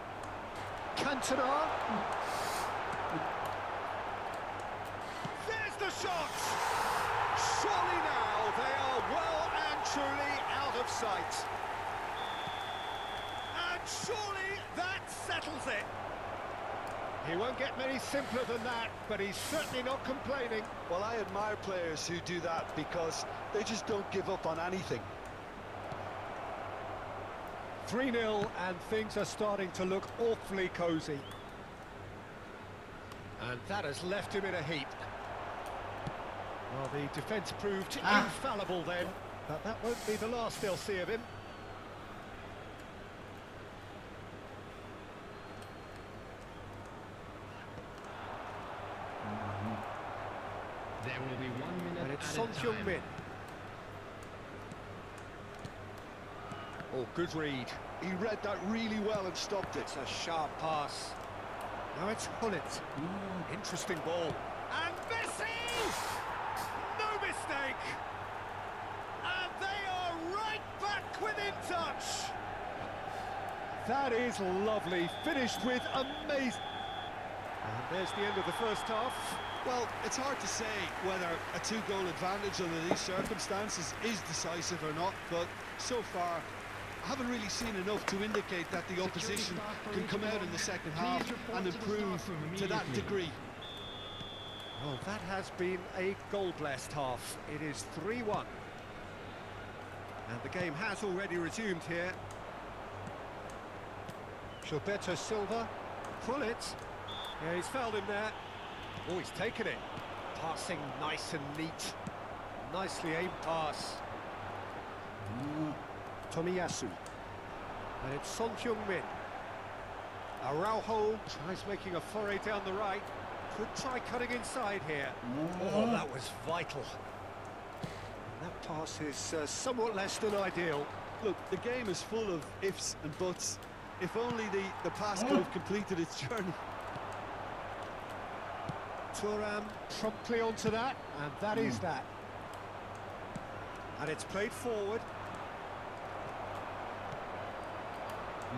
Cantona. There's the shot! Surely now they are well and truly out of sight. And surely that settles it. He won't get many simpler than that, but he's certainly not complaining. Well, I admire players who do that because they just don't give up on anything. 3-0, and things are starting to look awfully cosy. And that has left him in a heap. Well, the defence proved infallible then, but that won't be the last they'll see of him. There will be 1 minute And it's at Son a time. Heung-min. Oh, good read. He read that really well and stopped it. It's a sharp pass. Now it's Hullet. Interesting ball. And Messi! No mistake! And they are right back within touch! That is lovely. Finished with amazing. And there's the end of the first half. Well, it's hard to say whether a 2-goal advantage under these circumstances is decisive or not, but so far I haven't really seen enough to indicate that the opposition can come out in the second half and improve to that degree. Well, that has been a goal-blessed half. It is 3-1. And the game has already resumed here. Gilberto Silva. Hullet. Yeah, he's fouled him there. Oh, he's taken it. Passing nice and neat. Nicely aimed pass. Tomiyasu. And it's Son Heung-min. Araujo tries making a foray down the right. Could try cutting inside here. Oh, that was vital. That pass is somewhat less than ideal. Look, the game is full of ifs and buts. If only the pass could have completed its journey. Thuram promptly onto that, and that is that. And it's played forward.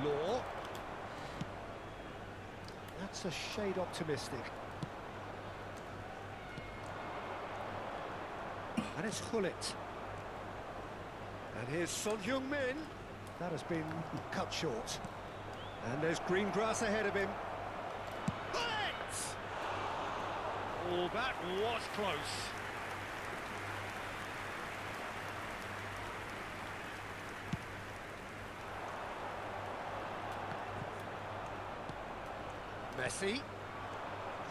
Law. That's a shade optimistic. And it's Hullet. And here's Son Heung-min. That has been cut short. And there's green grass ahead of him. Bullet! Oh, that was close. Messi.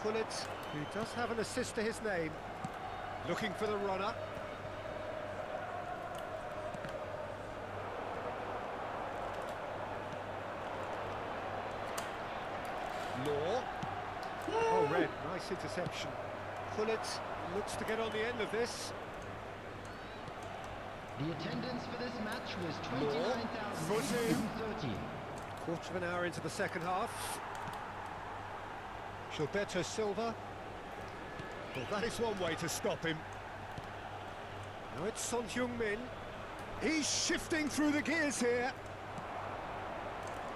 Hullet, who does have an assist to his name. Looking for the runner. Law. Oh, Red, nice interception. Hullet looks to get on the end of this. The attendance for this match was Law. 29,630. Quarter of an hour into the second half. Gilberto Silva. Well, that is one way to stop him. Now it's Son Heung-min. He's shifting through the gears here.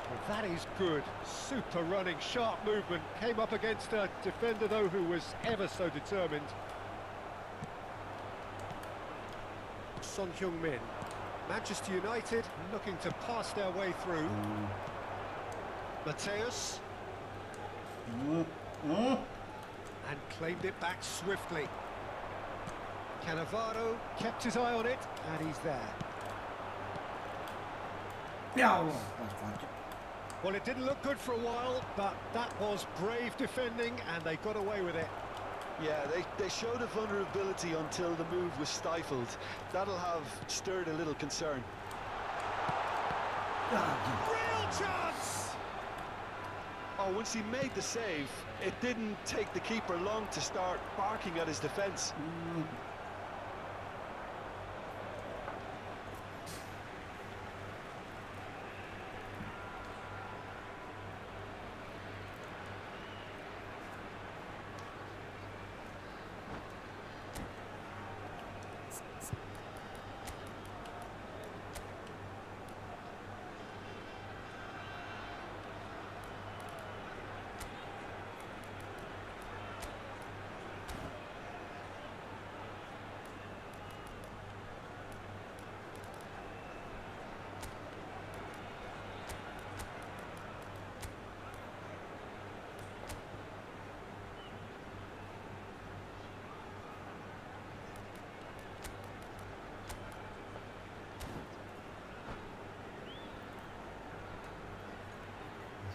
Well, that is good. Super running, sharp movement. Came up against a defender, though, who was ever so determined. Son Heung-min. Manchester United looking to pass their way through. Mateus. And claimed it back swiftly. Cannavaro kept his eye on it, and he's there. Ya Allah, pas kocok. Well, it didn't look good for a while, but that was brave defending, and they got away with it. Yeah, they showed a vulnerability until the move was stifled. That'll have stirred a little concern. Real chance! Oh, once he made the save, it didn't take the keeper long to start barking at his defence.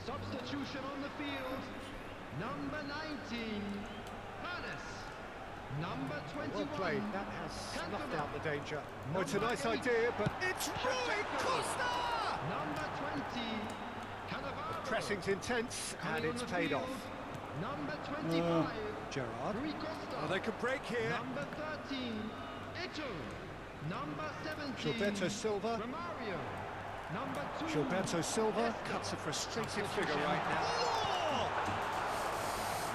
Substitution on the field. Number 19, Hannes. Number 21. Well played, that has snuffed out the danger. Oh, it's a nice idea, but it's Rui Costa! Number 20, Cannavaro. Pressing's intense, and Coming it's on the paid field, off. Number 25, Gerrard. Rui Costa. Oh, they can break here. Number 13, Eto. Number 17, Gilberto Silva. Romario. Number 2, Gilberto Silva cuts a frustrated figure right now.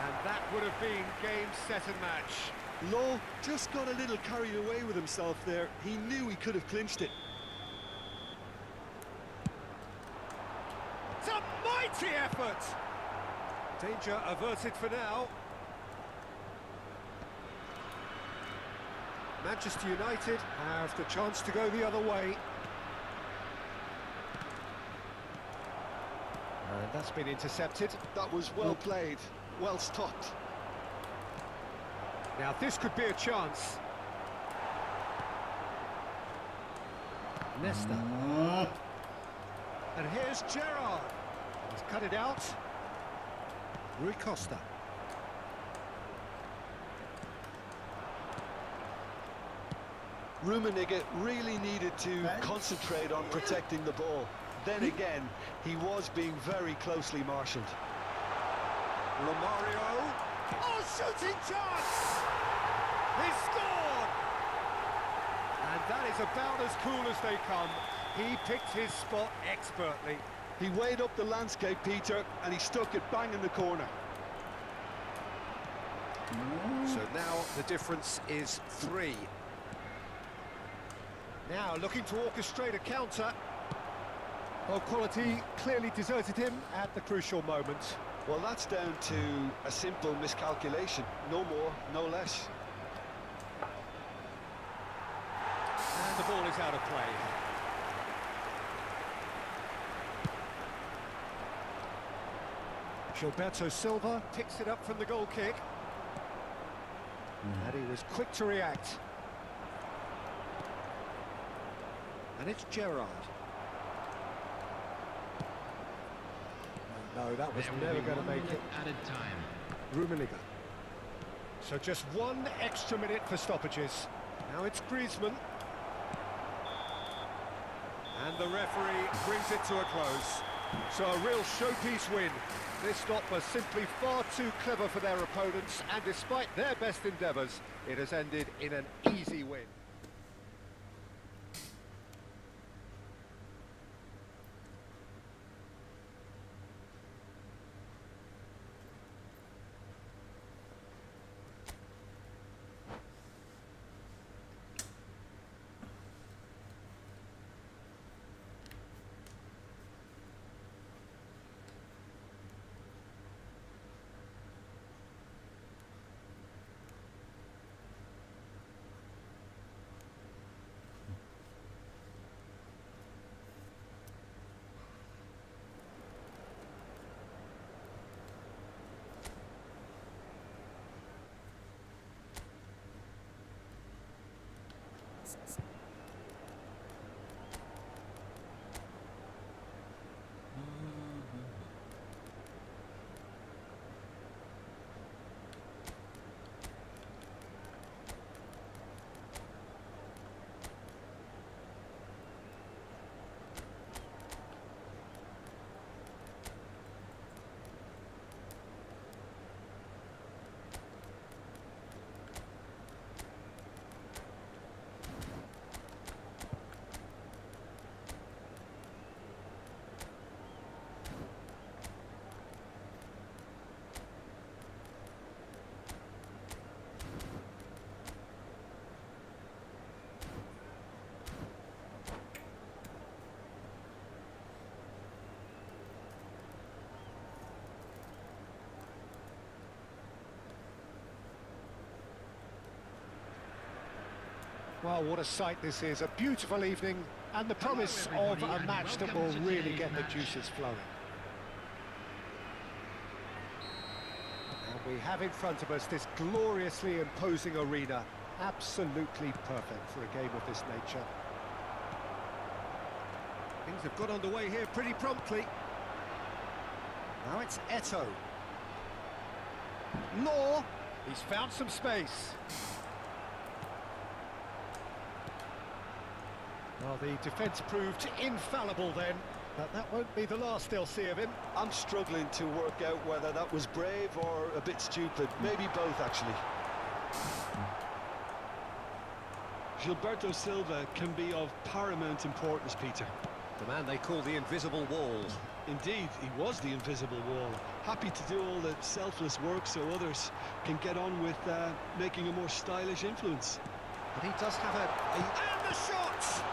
And that would have been game, set and match. Lowe just got a little carried away with himself there. He knew he could have clinched it. It's a mighty effort! Danger averted for now. Manchester United have the chance to go the other way. And that's been intercepted. That was well played, well stopped. Now this could be a chance. Nesta. And here's Gerrard. He's cut it out. Rui Costa. Rummenigge really needed to concentrate on protecting the ball. Then again, he was being very closely marshalled. Romario. Oh, shooting chance! He scored! And that is about as cool as they come. He picked his spot expertly. He weighed up the landscape, Peter, and he stuck it bang in the corner. So now the difference is 3. Now looking to orchestrate a counter. Well, quality clearly deserted him at the crucial moment. Well, that's down to a simple miscalculation. No more, no less. And the ball is out of play. Gilberto Silva picks it up from the goal kick. And he was quick to react. And it's Gerrard. No, that was never going to make it. Added time. Rummenigge. So just 1 extra minute for stoppages. Now it's Griezmann. And the referee brings it to a close. So a real showpiece win. This lot was simply far too clever for their opponents, and despite their best endeavours, it has ended in an easy win. Well, what a sight this is. A beautiful evening and the promise of a match that will really get the juices flowing. And we have in front of us this gloriously imposing arena. Absolutely perfect for a game of this nature. Things have got underway here pretty promptly. Now it's Eto. Law. He's found some space. Well, the defence proved infallible then, but that won't be the last they'll see of him. I'm struggling to work out whether that was brave or a bit stupid. Maybe both, actually. Gilberto Silva can be of paramount importance, Peter. The man they call the invisible wall. Indeed, he was the invisible wall. Happy to do all the selfless work so others can get on with making a more stylish influence. But he does have a... And the shot!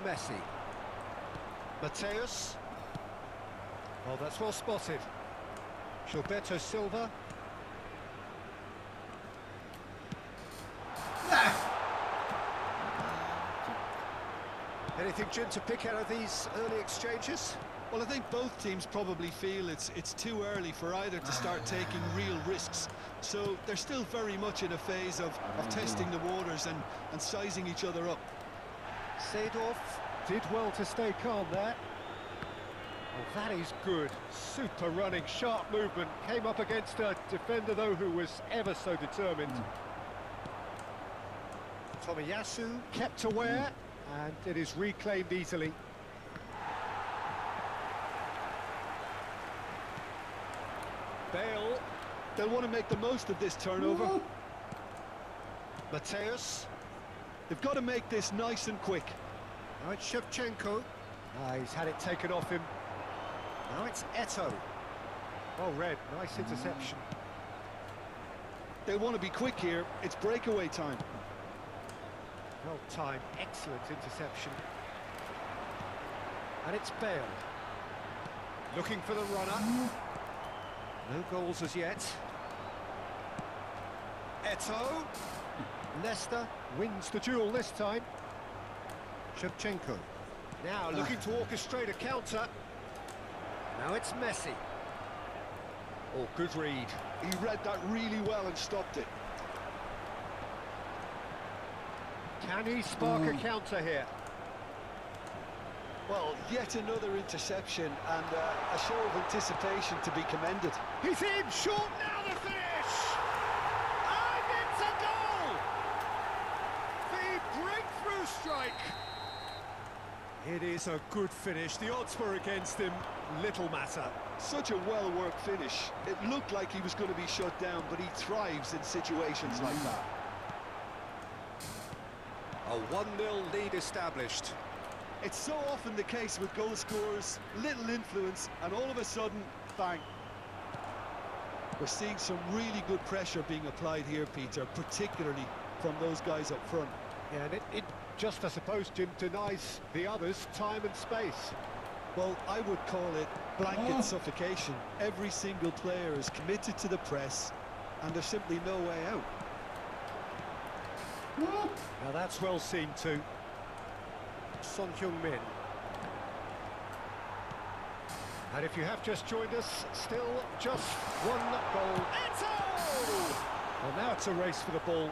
Messi. Mateus. Oh, that's well spotted. Gilberto Silva. Anything, Jim, to pick out of these early exchanges? Well, I think both teams probably feel it's too early for either to start taking real risks. So they're still very much in a phase of testing the waters and sizing each other up. Seedorf did well to stay calm there. Oh, that is good. Super running, sharp movement. Came up against a defender, though, who was ever so determined. Tomiyasu kept aware, and it is reclaimed easily. Bale. They'll want to make the most of this turnover. Mateus. They've got to make this nice and quick. Now it's Shevchenko. He's had it taken off him. Now it's Eto. Oh, Red, nice interception. They want to be quick here. It's breakaway time. Well timed, excellent interception. And it's Bale. Looking for the runner. No goals as yet. Eto. Leicester wins the duel this time. Shevchenko. Now looking to orchestrate a counter. Now it's Messi. Oh, good read. He read that really well and stopped it. Can he spark a counter here? Well, yet another interception and a show of anticipation to be commended. He's in, short, now the finish! And it's a goal! The breakthrough strike! It is a good finish. The odds were against him. Little matter. Such a well-worked finish. It looked like he was going to be shut down, but he thrives in situations like that. A 1-0 lead established. It's so often the case with goal scorers, little influence, and all of a sudden, bang. We're seeing some really good pressure being applied here, Peter, particularly from those guys up front. Yeah, and it just, I suppose, Jim, denies the others time and space. Well, I would call it blanket suffocation. Every single player is committed to the press, and there's simply no way out. Now that's well seen too. Son Heung-min. And if you have just joined us, still just one goal. Eto! Well, now it's a race for the ball.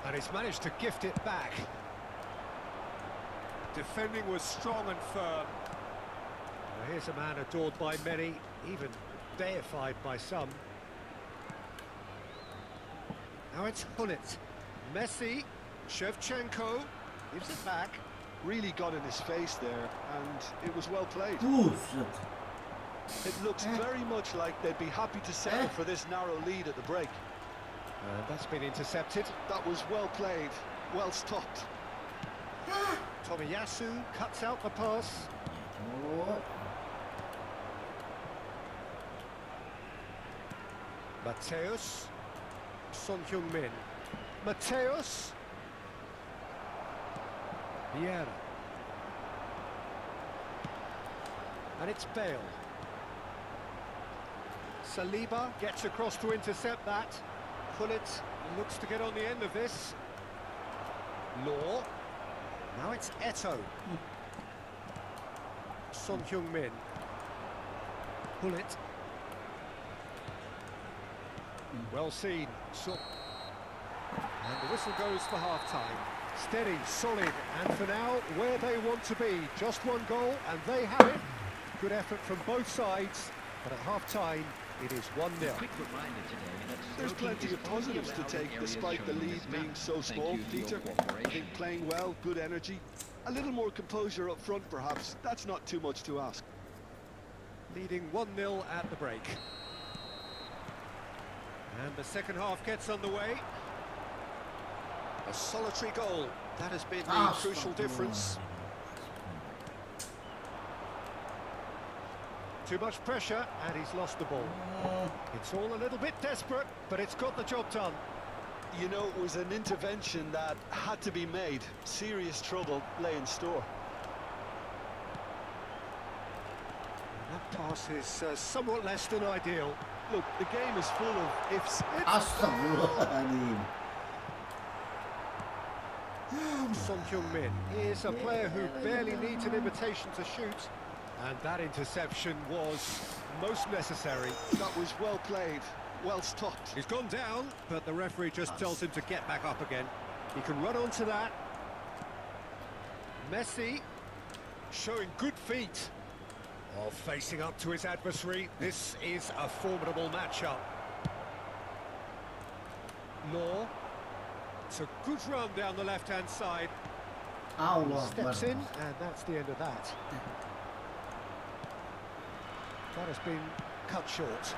And he's managed to gift it back. Defending was strong and firm. Well, here's a man adored by many, even deified by some. Now it's Hullet. Messi. Shevchenko. Gives it back. Really got in his face there, and it was well played. It looks very much like they'd be happy to settle for this narrow lead at the break. And that's been intercepted. That was well played, well stopped. Tomiyasu cuts out the pass. Mateus. Son Heung-min. Mateus. Vieira. And it's Bale. Saliba gets across to intercept that. Pullet looks to get on the end of this. Law. Now it's Eto'o. Son Heung-min. Pullet. Well seen. So, and the whistle goes for half-time. Steady, solid, and for now, where they want to be. Just one goal, and they have it. Good effort from both sides, but at half-time, it is 1-0. There's plenty of positives to take, despite the lead being so small, Peter. I think playing well, good energy. A little more composure up front, perhaps. That's not too much to ask. Leading 1-0 at the break. And the second half gets underway. A solitary goal. That has been the crucial difference. Too much pressure, and he's lost the ball. It's all a little bit desperate, but it's got the job done. You know, it was an intervention that had to be made. Serious trouble lay in store. That pass is somewhat less than ideal. Look, the game is full of ifs. Astagfirullahaladzim. Son Heung-min is a player who barely needs an invitation to shoot, and that interception was most necessary. That was well played, well stopped. He's gone down, but the referee just tells him to get back up again. He can run onto that. Messi showing good feet. While facing up to his adversary, this is a formidable matchup. Law. It's a good run down the left-hand side. Steps in, and that's the end of that. That has been cut short.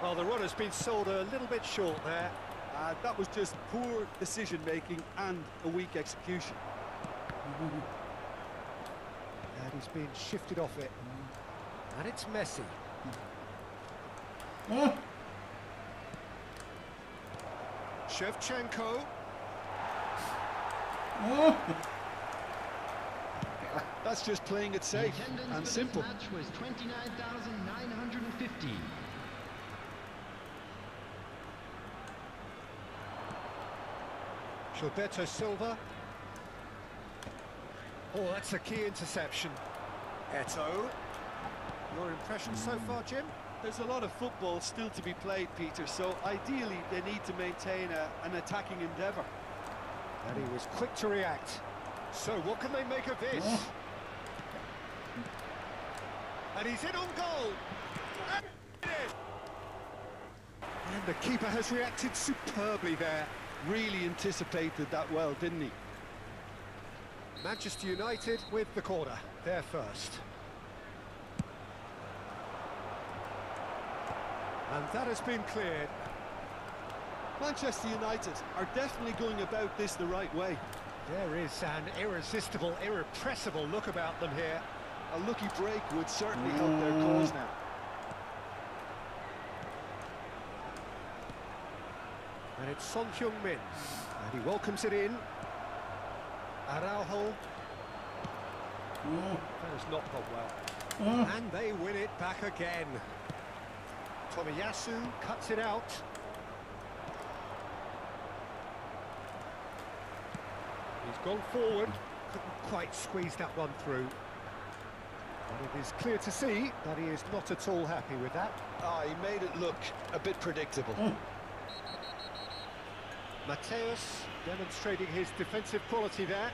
Well, the run has been sold a little bit short there. That was just poor decision-making and a weak execution. And he's been shifted off it. And it's Messi. Shevchenko. That's just playing it safe and simple. Match was 29,950. Gilberto Silva. Oh, that's a key interception. Eto'o. Your impression so far, Jim? There's a lot of football still to be played, Peter, so ideally they need to maintain an attacking endeavour. And he was quick to react. So what can they make of this? And he's in on goal. And the keeper has reacted superbly there. Really anticipated that well, didn't he? Manchester United with the corner. They're first. And that has been cleared. Manchester United are definitely going about this the right way. There is an irresistible, irrepressible look about them here. A lucky break would certainly help their cause now. And it's Son Heung-min. And he welcomes it in. Araujo. That has not gone well. And they win it back again. Tomiyasu cuts it out. He's gone forward. Couldn't quite squeeze that one through. But it is clear to see that he is not at all happy with that. He made it look a bit predictable. Mateus demonstrating his defensive quality there.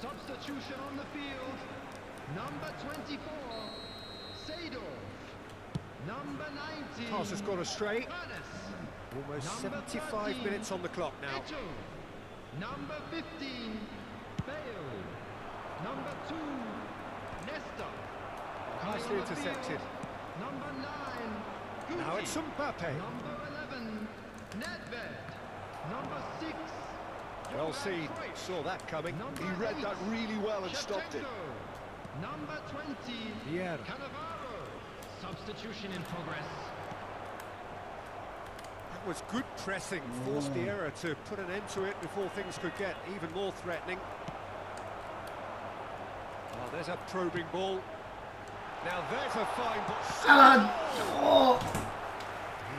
Substitution on the field. Number 24, Seydorf. Number 19, Pass has gone astray. Hannes. Almost Number 75 13, minutes on the clock now. Eto. Number 15, Bale. Number 2, Nesta. Coming Nicely on the intercepted. field. Number 9, Guti. Now it's Mbappe. Number 11, Nedved. Number 6, Well Johan seen. Cruyff. Saw that coming. Number He read 8, that really well and stopped it. Shevchenko. Number 20, Vieira. Cannavaro. Substitution in progress. That was good pressing. Forced the error to put an end to it before things could get even more threatening. Oh, there's a probing ball. Now there's a fine ball. Oh.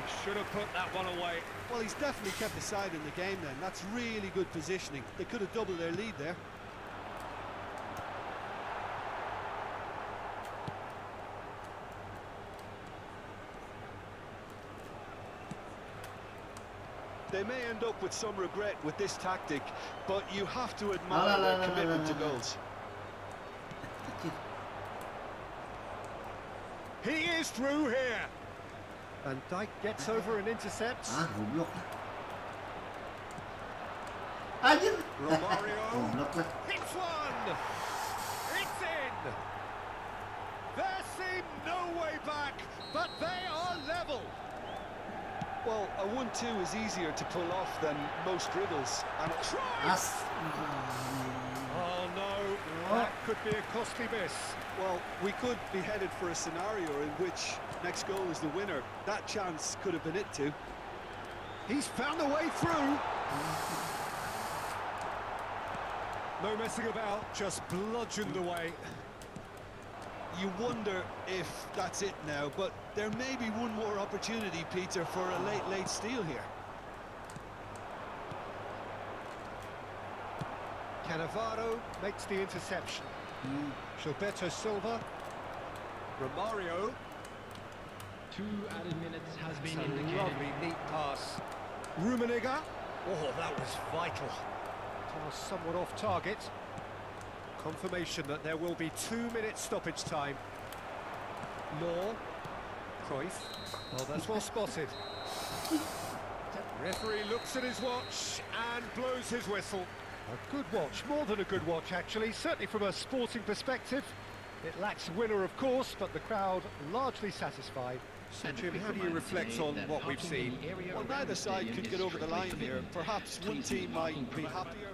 He should have put that one away. Well, he's definitely kept the side in the game then. That's really good positioning. They could have doubled their lead there. They may end up with some regret with this tactic, but you have to admire their commitment to goals. He is through here. Van Dijk gets over and intercepts. Ah, goblok lah. Anjir. Romario. Goblok lah. Hits one. It's in. There seemed no way back, but they are level. Well, a 1-2 is easier to pull off than most dribbles. And As. Oh no, that could be a costly miss. well, we could be headed for a scenario in which next goal is the winner. That chance could have been it too. He's found a way through. No messing about, just bludgeoned away. You wonder if that's it now, but there may be one more opportunity, Peter, for a late steal here. Cannavaro makes the interception. Gilberto Silva. Romario. 2 added minutes has been It's a indicated. lovely, neat pass. Rummenigge. Oh, that was vital. Pass somewhat off target. Confirmation that there will be 2 minutes stoppage time. Law. Cruyff. Oh, that's well spotted. Referee looks at his watch and blows his whistle. A good watch, more than a good watch actually, certainly from a sporting perspective. It lacks winner of course, but the crowd largely satisfied. So Jim, how do you reflect on what we've seen? Well, neither side could get over the line here. Perhaps one team might be happier.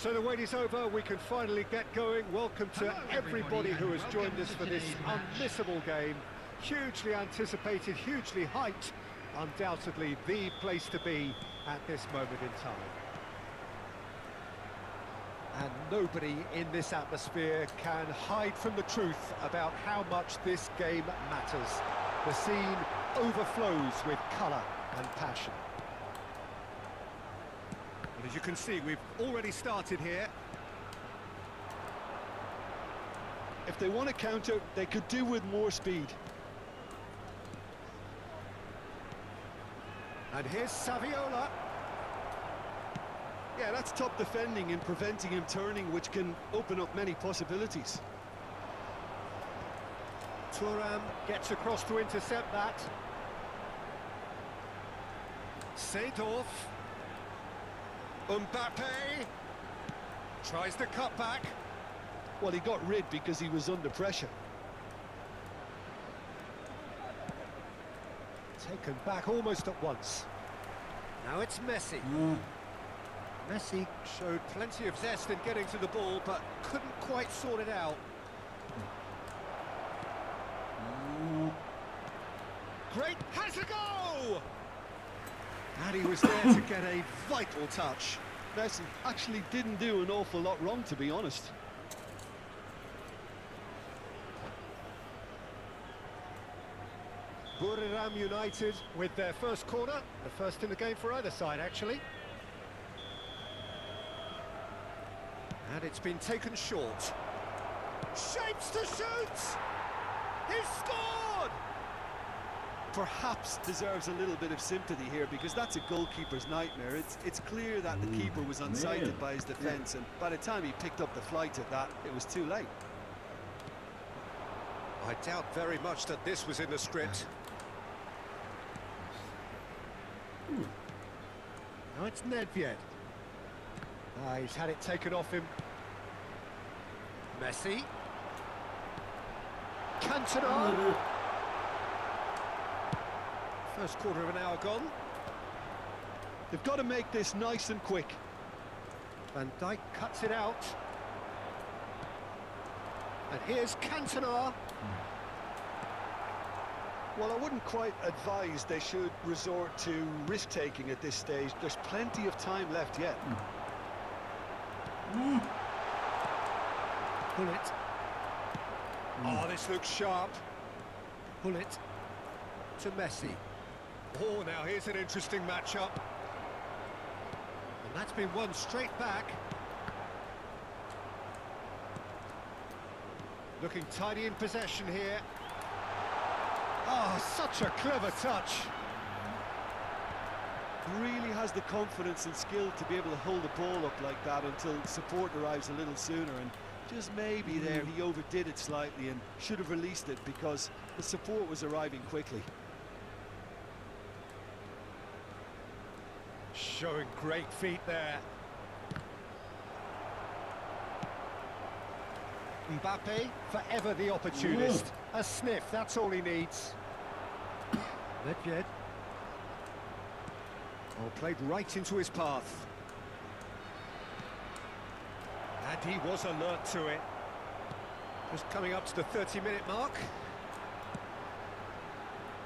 So the wait is over, we can finally get going. Welcome to everybody who has joined us for this unmissable game. Hugely anticipated, hugely hyped. Undoubtedly the place to be at this moment in time. And nobody in this atmosphere can hide from the truth about how much this game matters. The scene overflows with colour and passion. And as you can see, we've already started here. If they want to counter, they could do with more speed. And here's Saviola. Yeah, that's top defending and preventing him turning, which can open up many possibilities. Thuram gets across to intercept that. Seedorf. Mbappe tries the cut back. Well, he got rid because he was under pressure. Taken back almost at once. Now it's Messi. Messi showed plenty of zest in getting to the ball, but couldn't quite sort it out. Great, has a go! And he was there to get a vital touch. Messi actually didn't do an awful lot wrong, to be honest. Buriram United with their first corner, the first in the game for either side, actually. And it's been taken short. Shapes to shoot! He's scored! Perhaps deserves a little bit of sympathy here, because that's a goalkeeper's nightmare. It's clear that the keeper was unsighted by his defence, and by the time he picked up the flight of that, it was too late. I doubt very much that this was in the script. Now it's Nedved. He's had it taken off him. Messi. Cantona. First quarter of an hour gone. They've got to make this nice and quick. Van Dijk cuts it out. And here's Cantona. Well, I wouldn't quite advise they should resort to risk-taking at this stage. There's plenty of time left yet. Pull it. Oh, this looks sharp. Pull it to Messi. Oh, now here's an interesting matchup. And that's been won straight back. Looking tidy in possession here. Oh, such a clever touch. Really has the confidence and skill to be able to hold the ball up like that until support arrives a little sooner, and just maybe there he overdid it slightly and should have released it because the support was arriving quickly. Showing great feet there. Mbappe, forever the opportunist. A sniff, that's all he needs. Nedved. Oh, played right into his path. And he was alert to it. Just coming up to the 30-minute mark.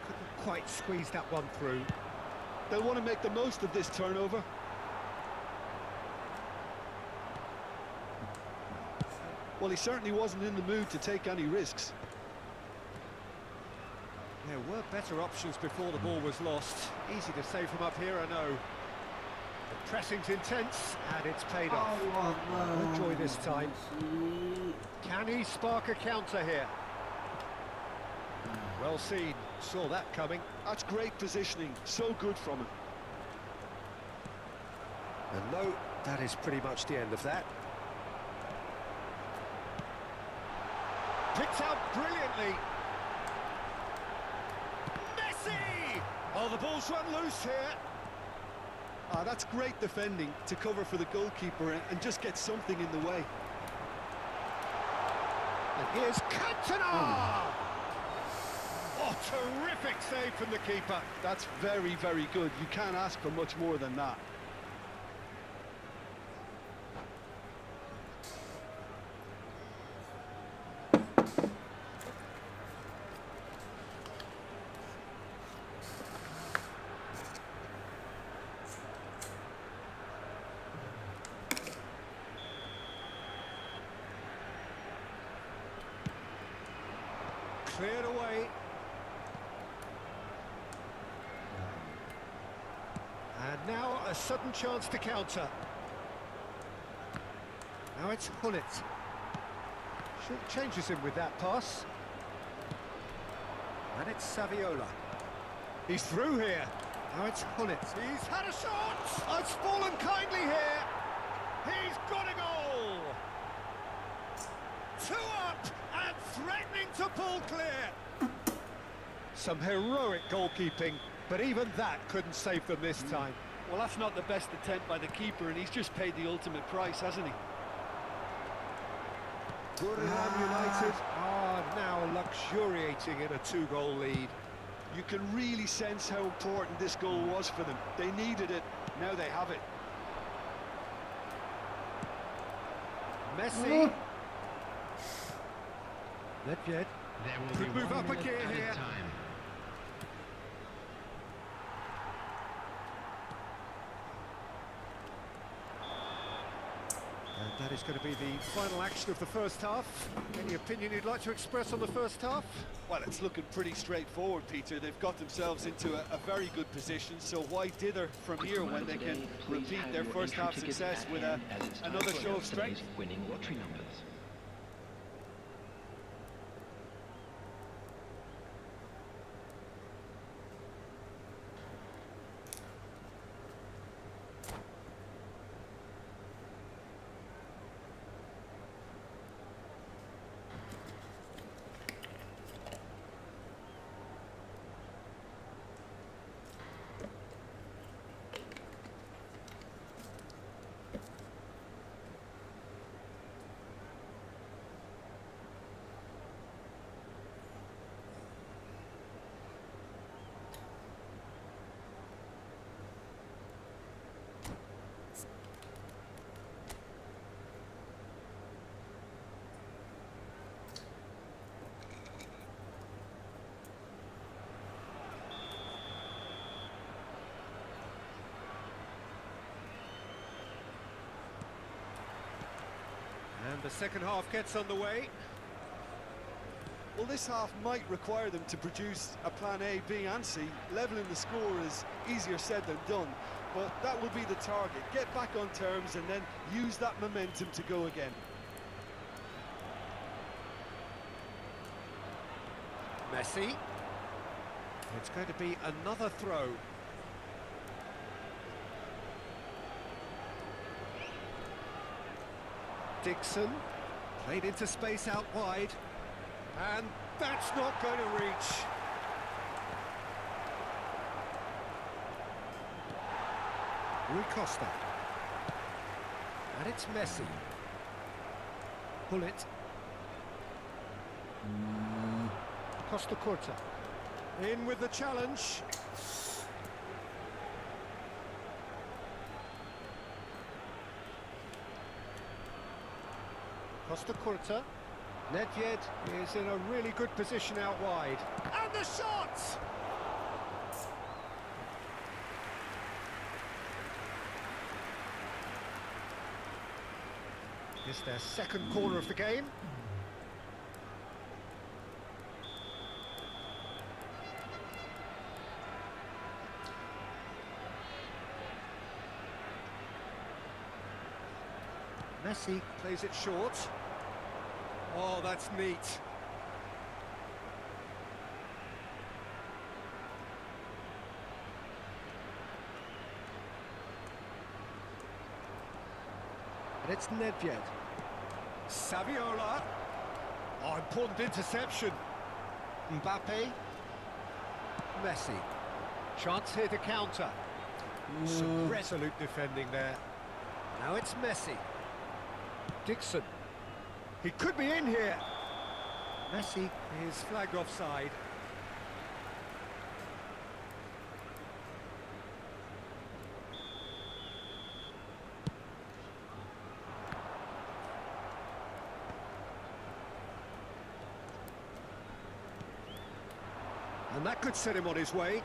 Couldn't quite squeeze that one through. They'll want to make the most of this turnover. Well, he certainly wasn't in the mood to take any risks. There were better options before the ball was lost. Easy to save from up here, I know. The pressing's intense, and it's paid off. No joy this time. Can he spark a counter here? Well seen, saw that coming. That's great positioning, so good from him. And no, that is pretty much the end of that. Picked out brilliantly. Messi! Oh, the ball's run loose here. That's great defending to cover for the goalkeeper and just get something in the way. And here's Cantona! Oh, terrific save from the keeper. That's very, very good. You can't ask for much more than that. Cleared away. And now a sudden chance to counter. Now it's Hullet. Short changes him with that pass. And it's Saviola. He's through here. Now it's Hullet. He's had a shot! Oh, it's fallen kindly here. He's got a goal! 2 up and threatening to pull clear. Some heroic goalkeeping, but even that couldn't save them this time. Well, that's not the best attempt by the keeper, and he's just paid the ultimate price, hasn't he? Gurrihan United are now luxuriating in a 2-goal lead. You can really sense how important this goal was for them. They needed it, now they have it. Messi. Nedved. There will Could be move 1 up a minute gear added here. time. And that is going to be the final action of the first half. Any opinion you'd like to express on the first half? Well, it's looking pretty straightforward, Peter. They've got themselves into a very good position, so why dither from here when they can repeat their first half success with another show of strength? Winning lottery numbers. And the second half gets underway. Well, this half might require them to produce a plan A, B and C. Levelling the score is easier said than done, but that will be the target. Get back on terms and then use that momentum to go again. Messi. It's going to be another throw. Dixon, played into space out wide, and that's not going to reach. Rui Costa, and it's Messi. Hullet. Costa Curta, in with the challenge. Costa Curta. Nedved is in a really good position out wide. And the shot! It's their second corner of the game. Messi plays it short. Oh, that's neat. And it's Nedved. Saviola. Oh, important interception. Mbappe. Messi. Chance here to counter. Some resolute defending there. Now it's Messi. Dixon. He could be in here. Messi is flagged offside. And that could set him on his way.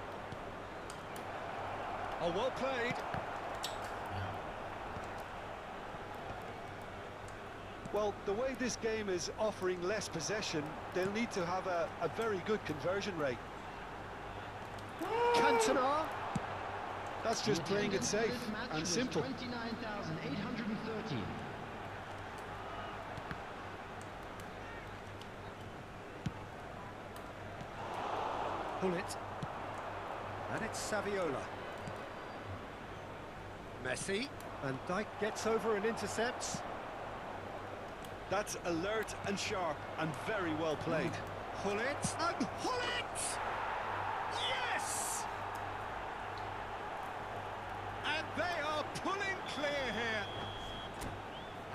Oh, well played. Well, the way this game is offering less possession, they'll need to have a very good conversion rate. Cantona. That's just playing it safe and simple. 29,813. Pull it. And it's Saviola. Messi. Van Dijk gets over and intercepts. That's alert and sharp and very well played. Pull it. And pull it! Yes! And they are pulling clear here.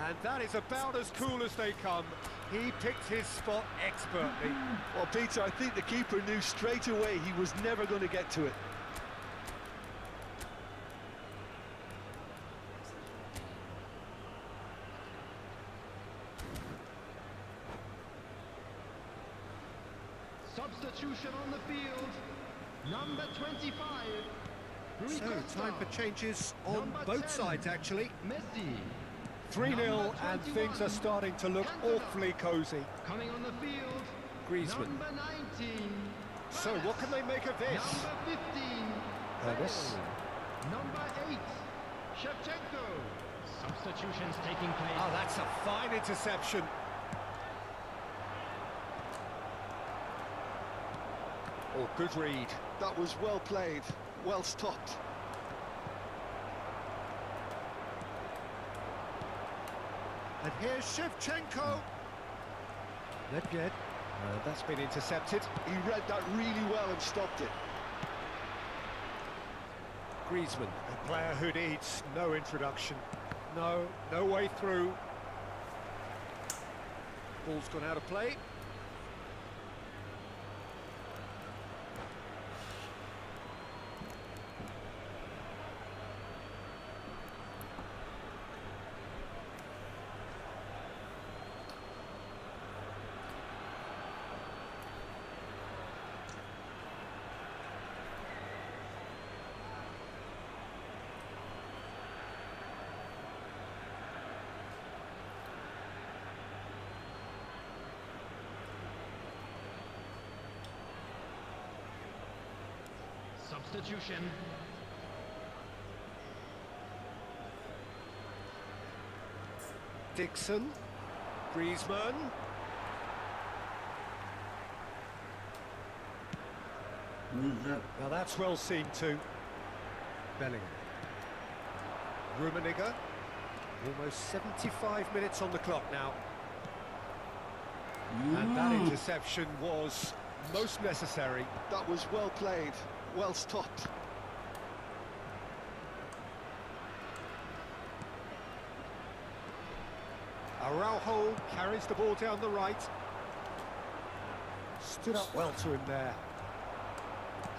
And that is about as cool as they come. He picked his spot expertly. Well, Peter, I think the keeper knew straight away he was never going to get to it. Substitution on the field. Number 25. So, time for changes on Number both 10. sides, actually. Messi. 3-0 Number and 21. things are starting to look Cantona. awfully cosy. Coming on the field. Griezmann. Number 19. So what can they make of this? Number 15. Ernest. Number 8. Shevchenko. Substitutions taking place. Oh, that's a fine interception. Oh, good read. That was well played, well stopped. And here's Shevchenko. Nedved. That's been intercepted. He read that really well and stopped it. Griezmann. A player who needs no introduction. No way through. Ball's gone out of play. Substitution. Dixon. Griezmann. Who's that? Now that's well seen too. Bellingham. Rummenigge. Almost 75 minutes on the clock now. And that interception was most necessary. That was well played, well stopped. Araujo carries the ball down the right. Stood up well to him there.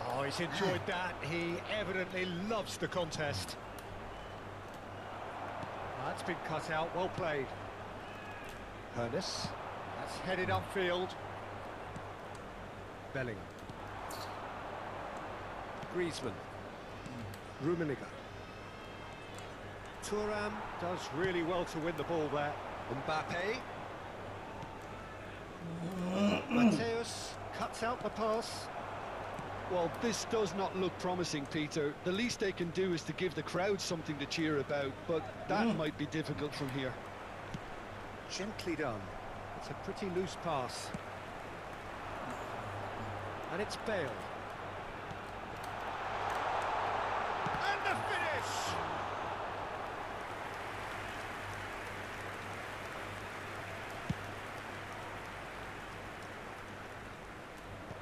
Oh, he's enjoyed that. He evidently loves the contest. That's been cut out, well played. Ernest. That's headed upfield. Bellingham. Griezmann. Rummenigge. Thuram does really well to win the ball there. Mbappe. Mateus cuts out the pass. Well, this does not look promising, Peter. The least they can do is to give the crowd something to cheer about, but that might be difficult from here. Gently done. It's a pretty loose pass. And it's Bale. And the finish!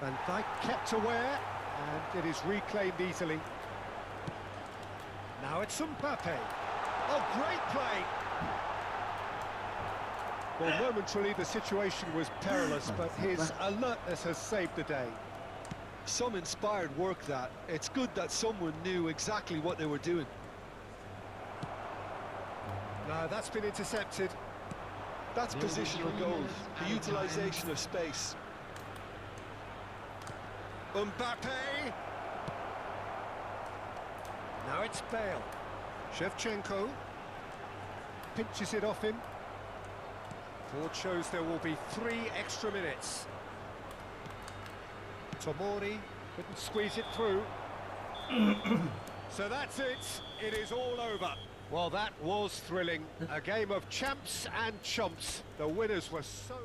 Van Dijk kept aware, and it is reclaimed easily. Now it's Mbappe. Oh, great play! Well, momentarily the situation was perilous, but his alertness has saved the day. Some inspired work that. It's good that someone knew exactly what they were doing. No, that's been intercepted. That's positional goals, the utilisation of space. Mbappe. Now it's Bale. Shevchenko pinches it off him. Board shows there will be 3 extra minutes. Tomori couldn't squeeze it through. So that's it. It is all over. Well, that was thrilling. A game of champs and chumps. The winners were so...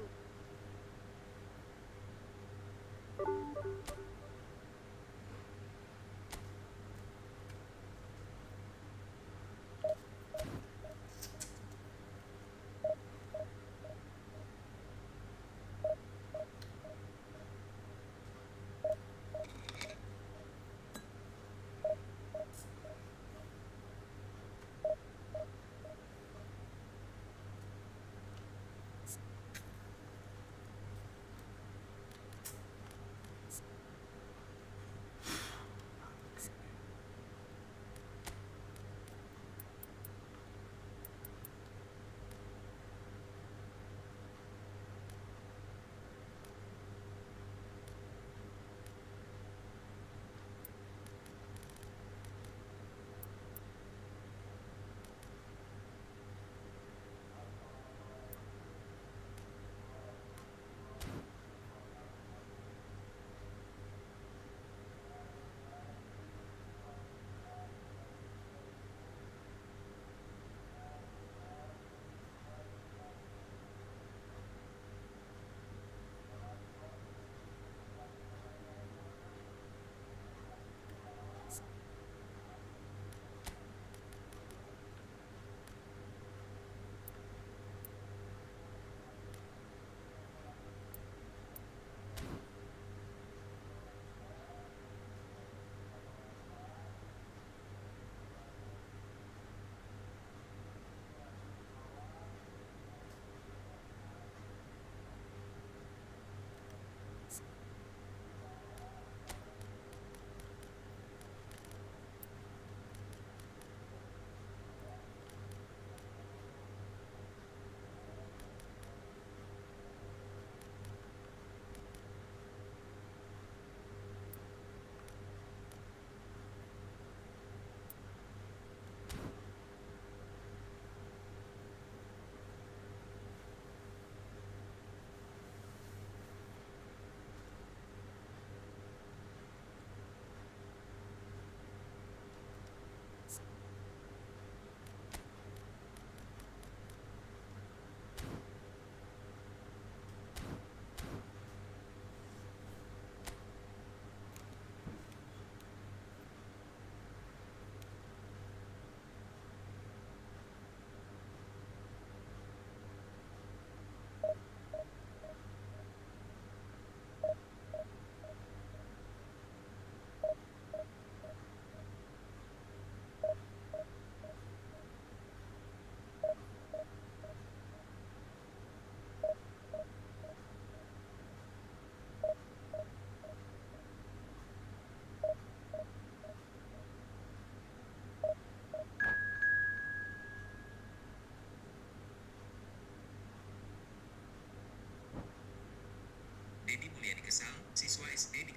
Siswa SD di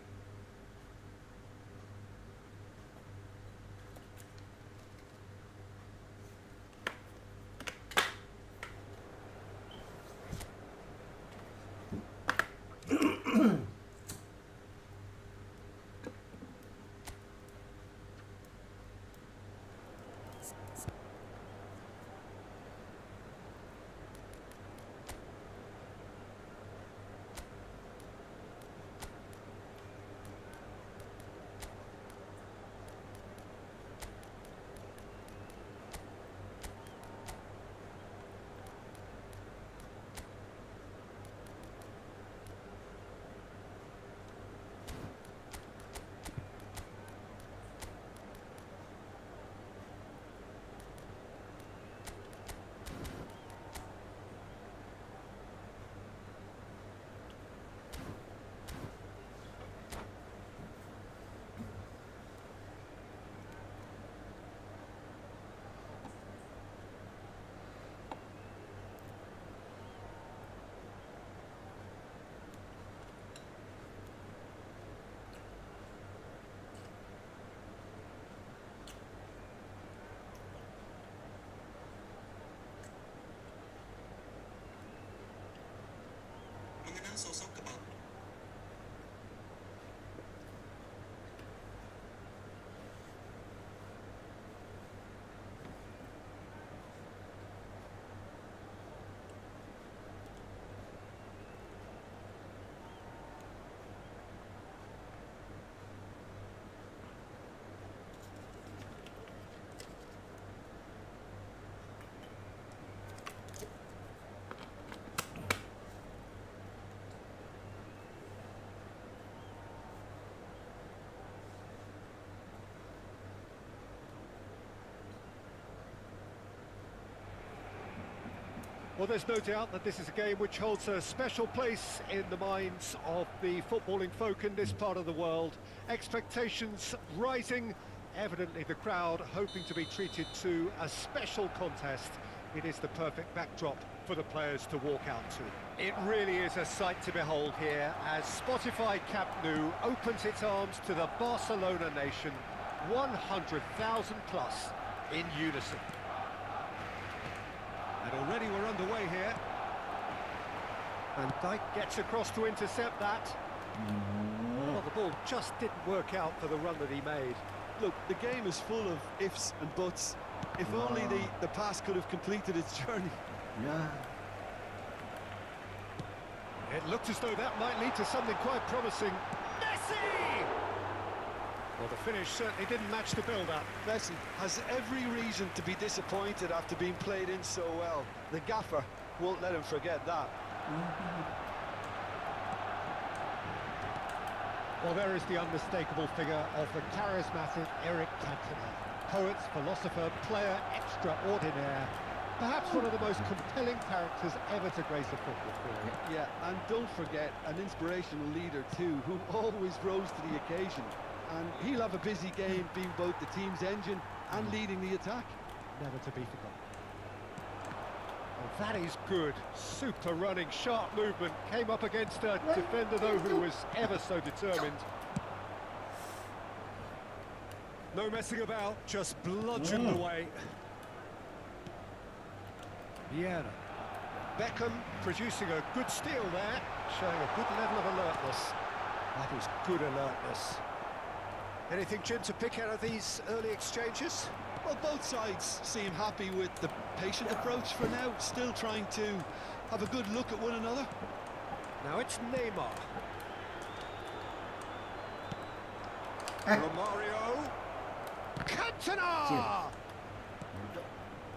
sosok kepala. Well, there's no doubt that this is a game which holds a special place in the minds of the footballing folk in this part of the world. Expectations rising, evidently the crowd hoping to be treated to a special contest. It is the perfect backdrop for the players to walk out to. It really is a sight to behold here as Spotify Camp Nou opens its arms to the Barcelona nation, 100,000 plus in unison. And already we're underway here. And Dyke gets across to intercept that. Well, the ball just didn't work out for the run that he made. Look, the game is full of ifs and buts. If only the pass could have completed its journey. Yeah. It looked as though that might lead to something quite promising. Messi! Well, the finish certainly didn't match the build-up. Messi has every reason to be disappointed after being played in so well. The gaffer won't let him forget that. Well, there is the unmistakable figure of the charismatic Eric Cantona. Poet, philosopher, player extraordinaire. Perhaps one of the most compelling characters ever to grace a football field. Yeah, and don't forget, an inspirational leader too, who always rose to the occasion. And he'll have a busy game being both the team's engine and leading the attack. Never to be forgotten. Oh, that is good. Super running, sharp movement. Came up against a defender, though, who was ever so determined. No messing about, just bludgeoned away. Vieira. Beckham producing a good steal there, showing a good level of alertness. That is good alertness. Anything, Jim, to pick out of these early exchanges? Well, both sides seem happy with the patient approach for now, still trying to have a good look at one another. Now it's Neymar. Romario. Cantona!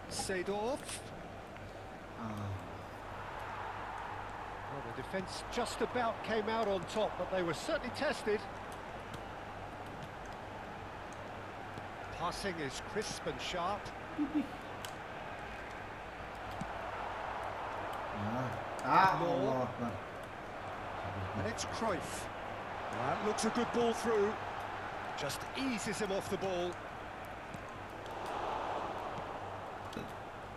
Seedorf. Well, the defence just about came out on top, but they were certainly tested. Passing is crisp and sharp. Allah. And it's Cruyff. That looks a good ball through. Just eases him off the ball.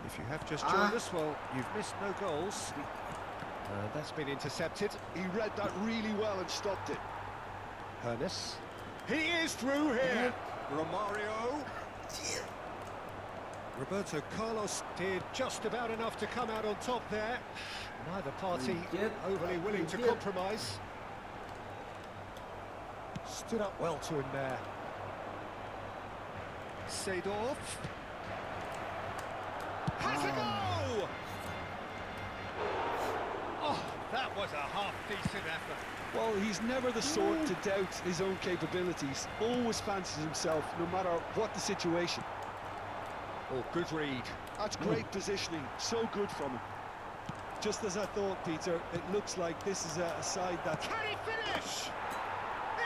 If you have just joined us, well, you've missed no goals. That's been intercepted. He read that really well and stopped it. Hernes. He is through here. Romario. Roberto Carlos did just about enough to come out on top there. Neither party overly willing to compromise. Stood up well to him there. Seedorf. Has a go! Oh, that was a half-decent effort. Well, he's never the sort to doubt his own capabilities. Always fancies himself, no matter what the situation. Oh, good read. That's great positioning. So good from him. Just as I thought, Peter, it looks like this is a side that... Can he finish?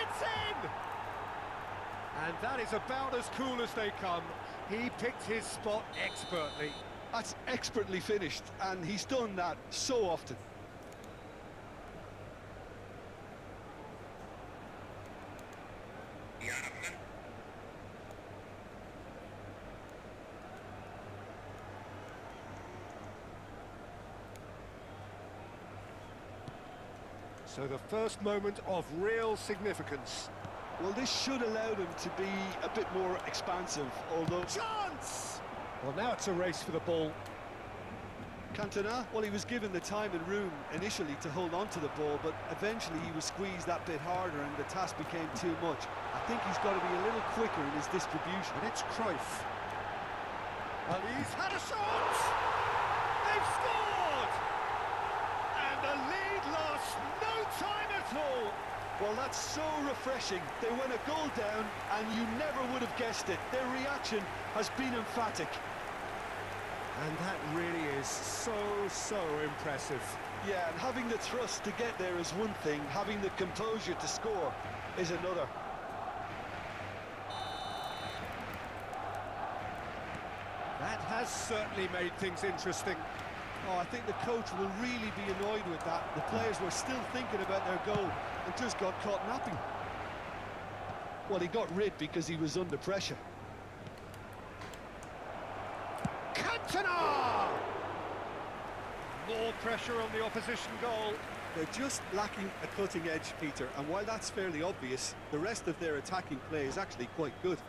It's in! And that is about as cool as they come. He picked his spot expertly. That's expertly finished, and he's done that so often. So the first moment of real significance. Well, this should allow them to be a bit more expansive, although... Chance! Well, now it's a race for the ball. Cantona, well, he was given the time and room initially to hold on to the ball, but eventually he was squeezed that bit harder and the task became too much. I think he's got to be a little quicker in his distribution. And it's Cruyff. Well, he's had a shot! They've scored! And the lead lost no time at all! Well, that's so refreshing. They went a goal down and you never would have guessed it. Their reaction has been emphatic. And that really is so impressive. Yeah, and having the thrust to get there is one thing, having the composure to score is another. That has certainly made things interesting. Oh, I think the coach will really be annoyed with that. The players were still thinking about their goal and just got caught napping. Well, he got rid because he was under pressure. Cantona! More pressure on the opposition goal. They're just lacking a cutting edge, Peter, and while that's fairly obvious, the rest of their attacking play is actually quite good.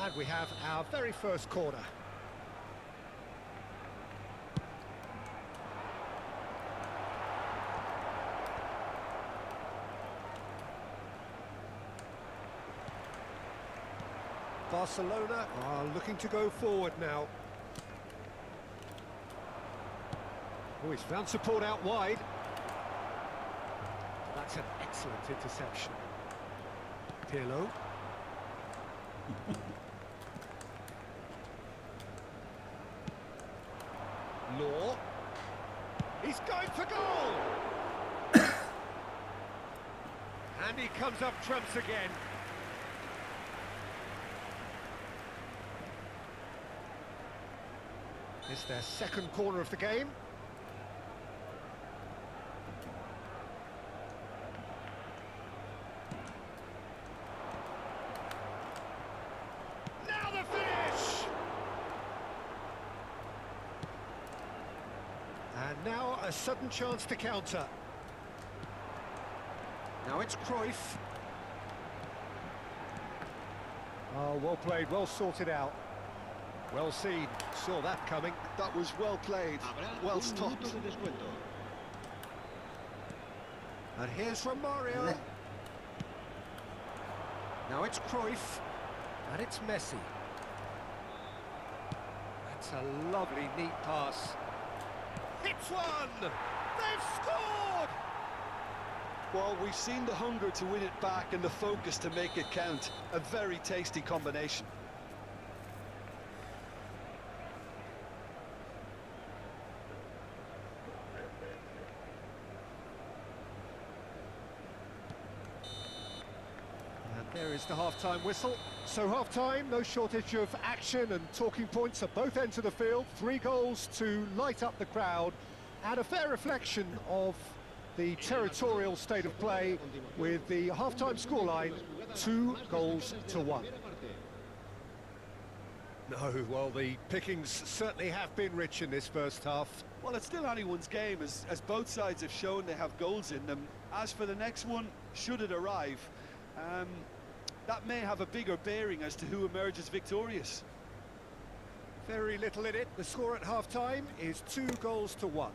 And we have our very first corner. Barcelona are looking to go forward now. Oh, he's found support out wide. That's an excellent interception. Pirlo. Law. He's going for goal! And he comes up trumps again. It's their second corner of the game. Now the finish! And now a sudden chance to counter. Now it's Cruyff. Oh, well played, well sorted out. Well seen, saw that coming. That was well played, well stopped. And here's from Mario. Now it's Cruyff. And it's Messi. That's a lovely, neat pass. It's one! They've scored! Well, we've seen the hunger to win it back and the focus to make it count. A very tasty combination. There is the half-time whistle. So half-time, no shortage of action and talking points at both ends of the field. 3 goals to light up the crowd, and a fair reflection of the territorial state of play with the half-time scoreline 2-1. No, well, the pickings certainly have been rich in this first half. Well, it's still anyone's game, as both sides have shown they have goals in them. As for the next one, should it arrive, that may have a bigger bearing as to who emerges victorious. Very little in it. The score at half-time is 2-1. Iyalah.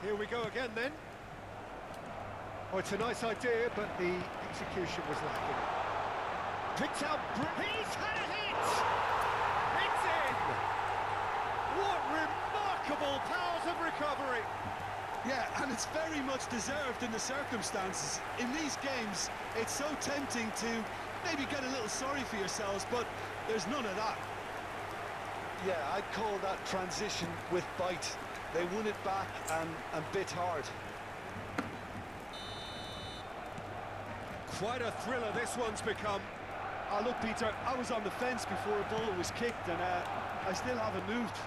Here we go again then. Oh, it's a nice idea, but the execution was lacking. Picked out, he's had a hit! It's in! What remarkable powers of recovery! Yeah, and it's very much deserved in the circumstances. In these games, it's so tempting to maybe get a little sorry for yourselves, but there's none of that. Yeah, I'd call that transition with bite. They won it back and bit hard. Quite a thriller this one's become. Oh, look, Peter, I was on the fence before a ball was kicked, and I still haven't moved.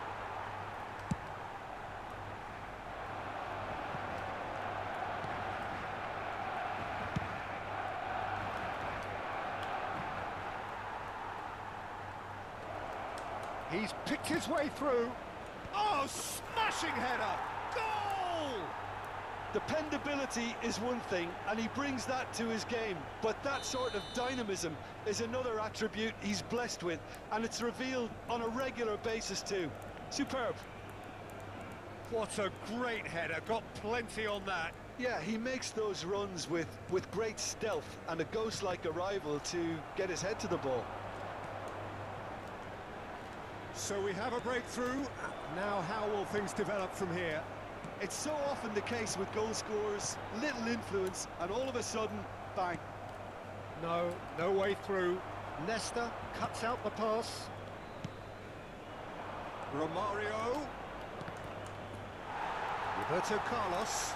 He's picked his way through. Oh, smashing header! Goal! Dependability is one thing, and he brings that to his game, but that sort of dynamism is another attribute he's blessed with, and it's revealed on a regular basis too. Superb. What a great header, got plenty on that. Yeah, he makes those runs with great stealth and a ghost-like arrival to get his head to the ball. So we have a breakthrough. Now how will things develop from here? It's so often the case with goal scorers, little influence, and all of a sudden, bang. No way through. Nesta cuts out the pass. Romario. Roberto Carlos.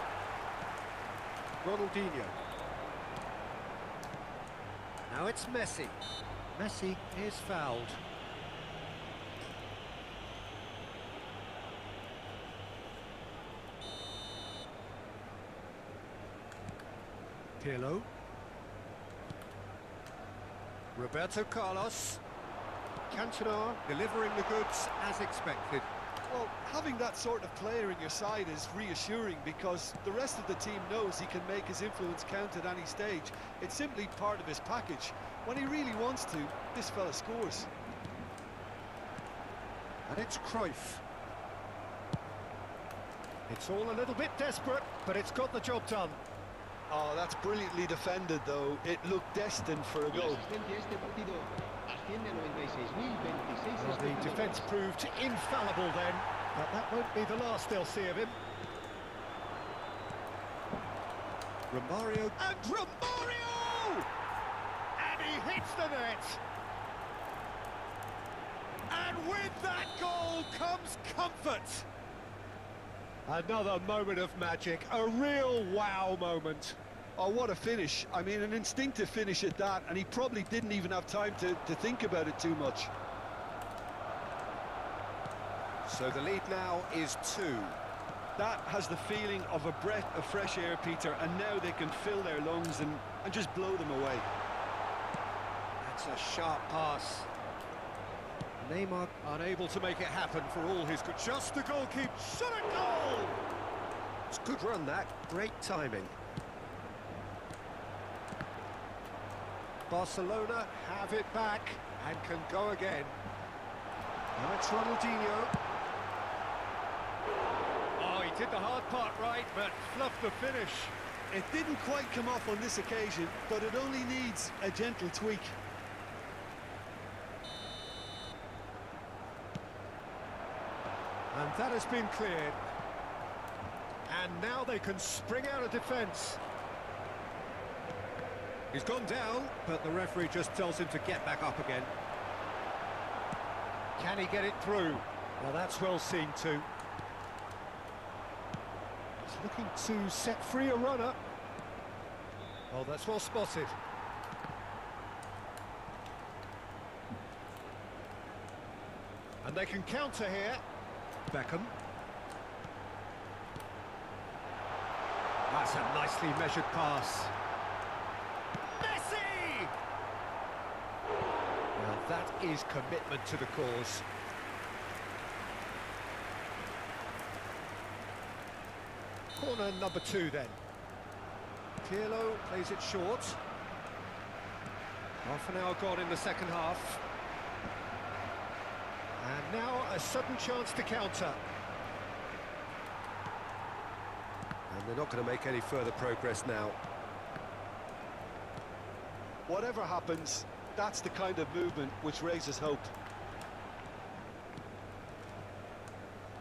Ronaldinho. Now it's Messi. Messi is fouled. Pirlo. Roberto Carlos. Cantona delivering the goods as expected. Well, having that sort of player in your side is reassuring because the rest of the team knows he can make his influence count at any stage. It's simply part of his package. When he really wants to, this fella scores. And it's Cruyff. It's all a little bit desperate, but it's got the job done. Oh, that's brilliantly defended, though. It looked destined for a goal. Well, the defence proved infallible then, but that won't be the last they'll see of him. Romario. And Romario! And he hits the net! And with that goal comes comfort! Another moment of magic, a real wow moment. Oh, what a finish. I mean, an instinctive finish at that, and he probably didn't even have time to think about it too much. So the lead now is 2. That has the feeling of a breath of fresh air, Peter, and now they can fill their lungs and just blow them away. That's a sharp pass. Neymar unable to make it happen for all his good. Just the goalkeeper. Shot a goal! It's a good run, that. Great timing. Barcelona have it back and can go again. Now it's Ronaldinho. Oh, he did the hard part right, but fluffed the finish. It didn't quite come off on this occasion, but it only needs a gentle tweak. And that has been cleared. And now they can spring out of defence. He's gone down, but the referee just tells him to get back up again. Can he get it through? Well, that's well seen too. He's looking to set free a runner. Oh, that's well spotted. And they can counter here. Beckham. That's a nicely measured pass. Messi! Well, that is commitment to the cause. Corner number 2 then. Pirlo plays it short. Half an hour gone in the second half. And now a sudden chance to counter. And they're not going to make any further progress now. Whatever happens, that's the kind of movement which raises hope.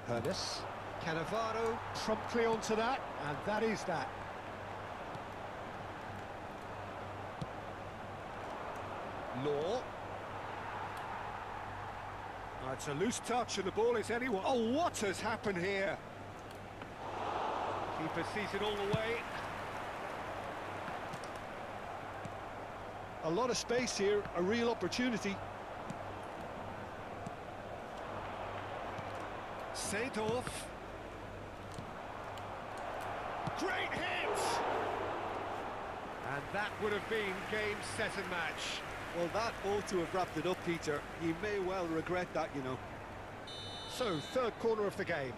Hernes. Cannavaro promptly onto that, and that is that. Law. Oh, it's a loose touch and the ball is anyone. Oh, what has happened here? Keeper sees it all the way. A lot of space here, a real opportunity. Seedorf. Great hit! And that would have been game, set and match. Well, that ought to have wrapped it up, Peter. He may well regret that, you know. So, third corner of the game.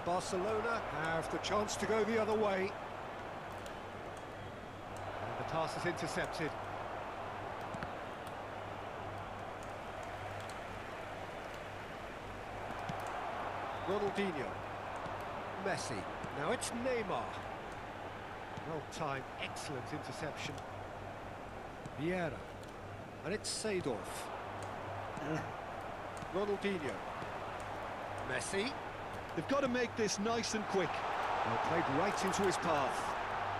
Barcelona have the chance to go the other way. And the pass is intercepted. Ronaldinho. Messi. Now it's Neymar. Well timed, excellent interception. Vieira. And it's Seedorf. Ronaldinho. Messi. They've got to make this nice and quick. Well, played right into his path.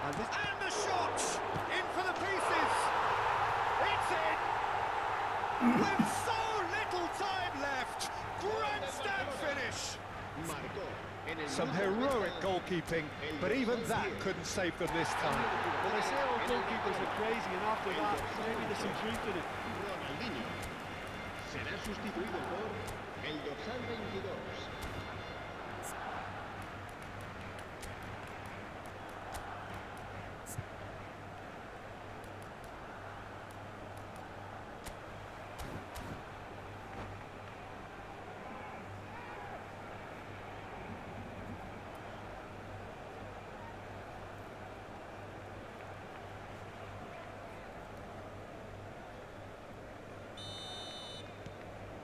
And the shot! In for the pieces! It's in! With so little time left! Grandstand finish! Some heroic goalkeeping, but even that couldn't save them this time. Well, they say all goalkeepers are crazy, and after that, maybe there's some truth in it. Ronaldinho será sustituido por el dorsal 22.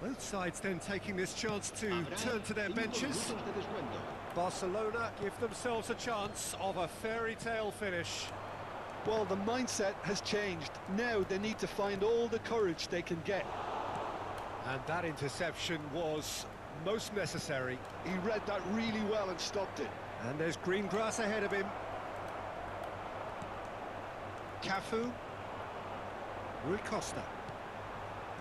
Both sides then taking this chance to turn to their benches. Barcelona give themselves a chance of a fairy tale finish. Well, the mindset has changed. Now they need to find all the courage they can get. And that interception was most necessary. He read that really well and stopped it. And there's green grass ahead of him. Cafu. Rui Costa.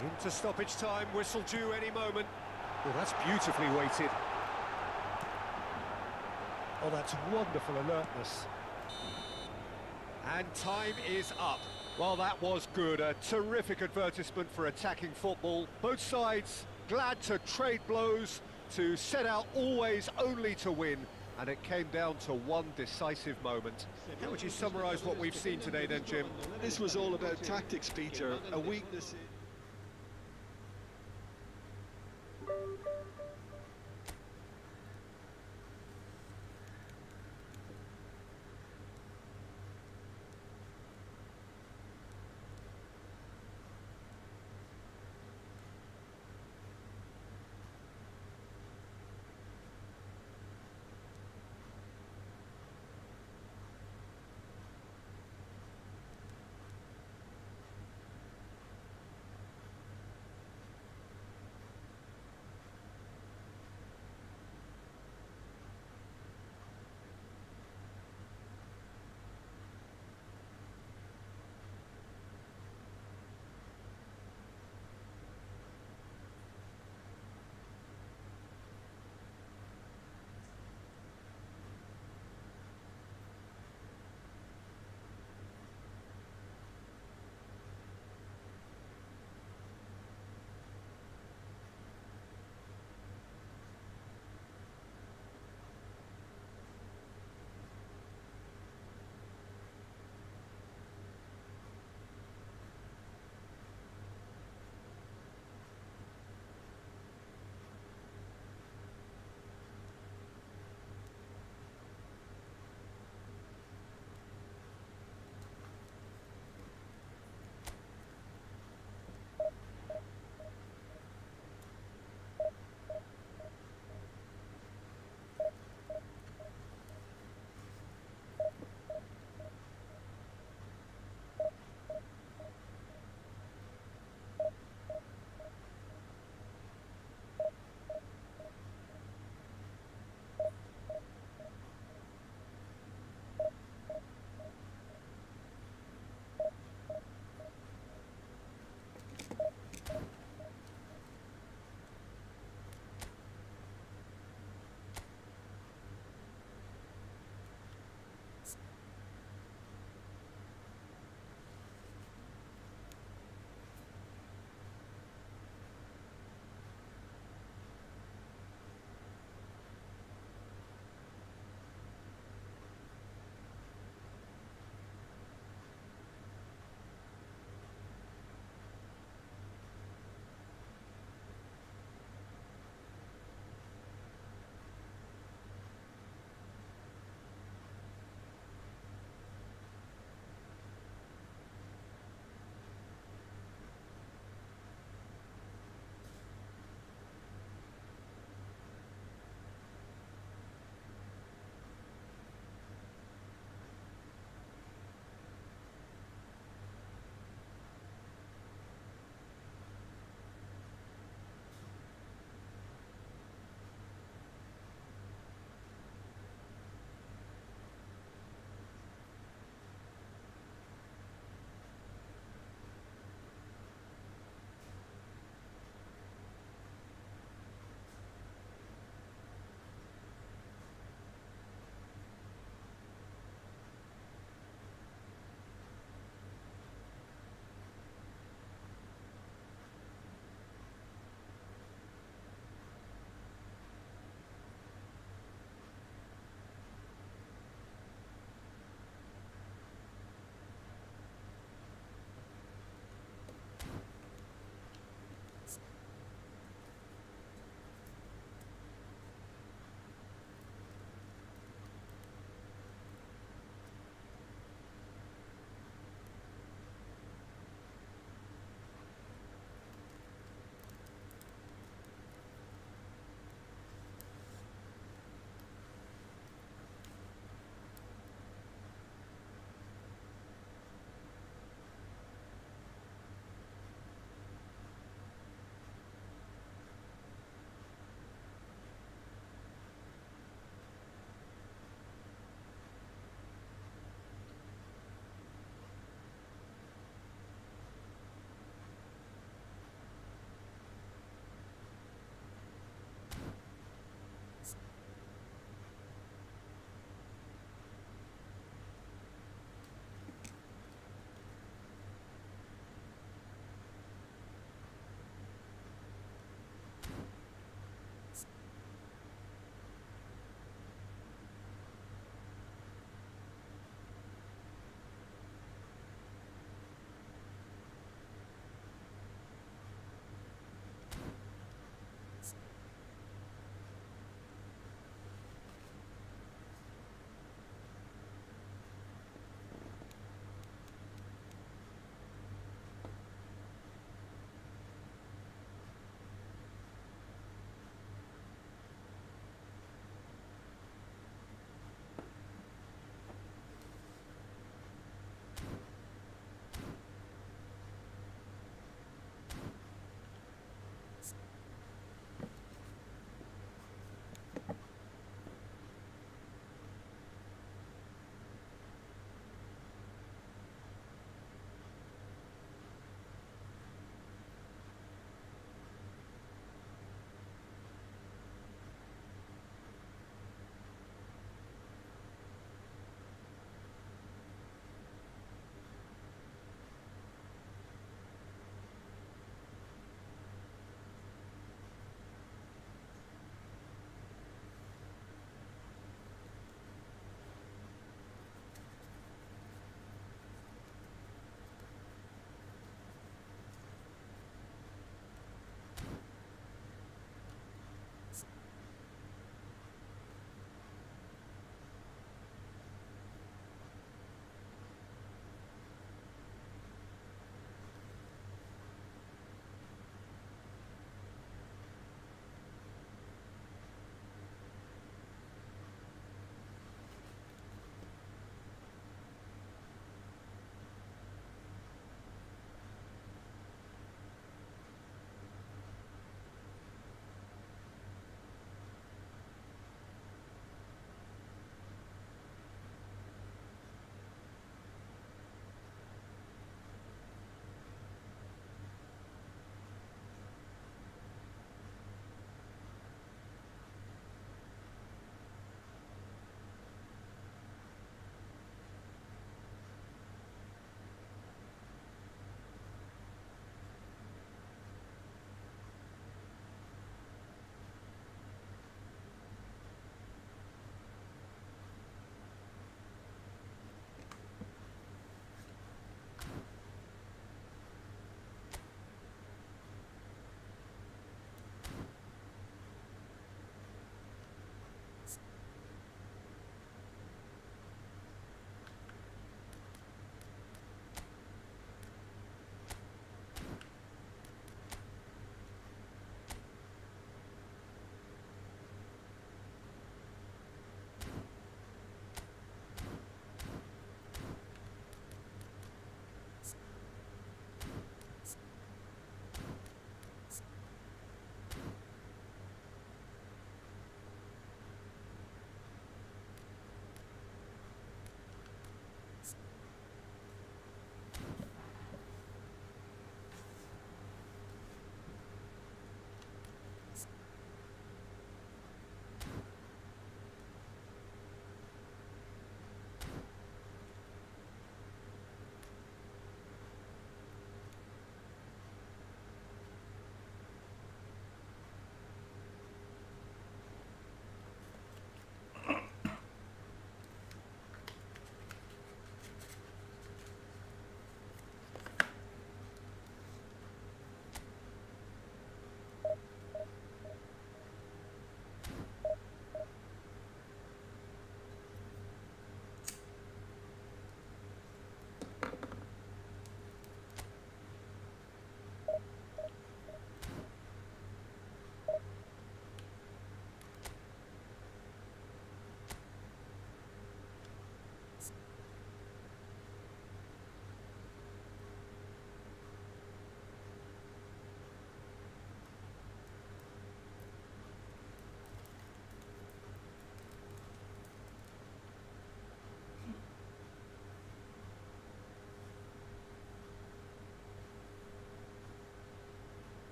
Into stoppage time, whistle due any moment. Well, that's beautifully weighted. Oh, that's wonderful alertness. And time is up. Well, that was good. A terrific advertisement for attacking football. Both sides glad to trade blows, to set out always only to win. And it came down to one decisive moment. How would you summarise what we've seen today then, Jim? This was all about tactics, Peter. A weakness.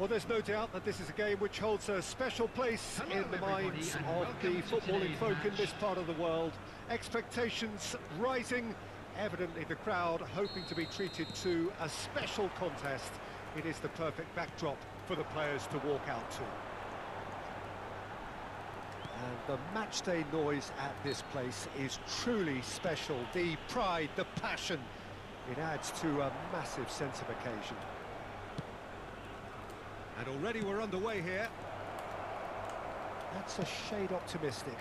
Well, there's no doubt that this is a game which holds a special place in the minds of the footballing folk in this part of the world. Expectations rising, evidently the crowd hoping to be treated to a special contest. It is the perfect backdrop for the players to walk out to. And the matchday noise at this place is truly special. The pride, the passion, it adds to a massive sense of occasion. And already we're underway here. That's a shade optimistic.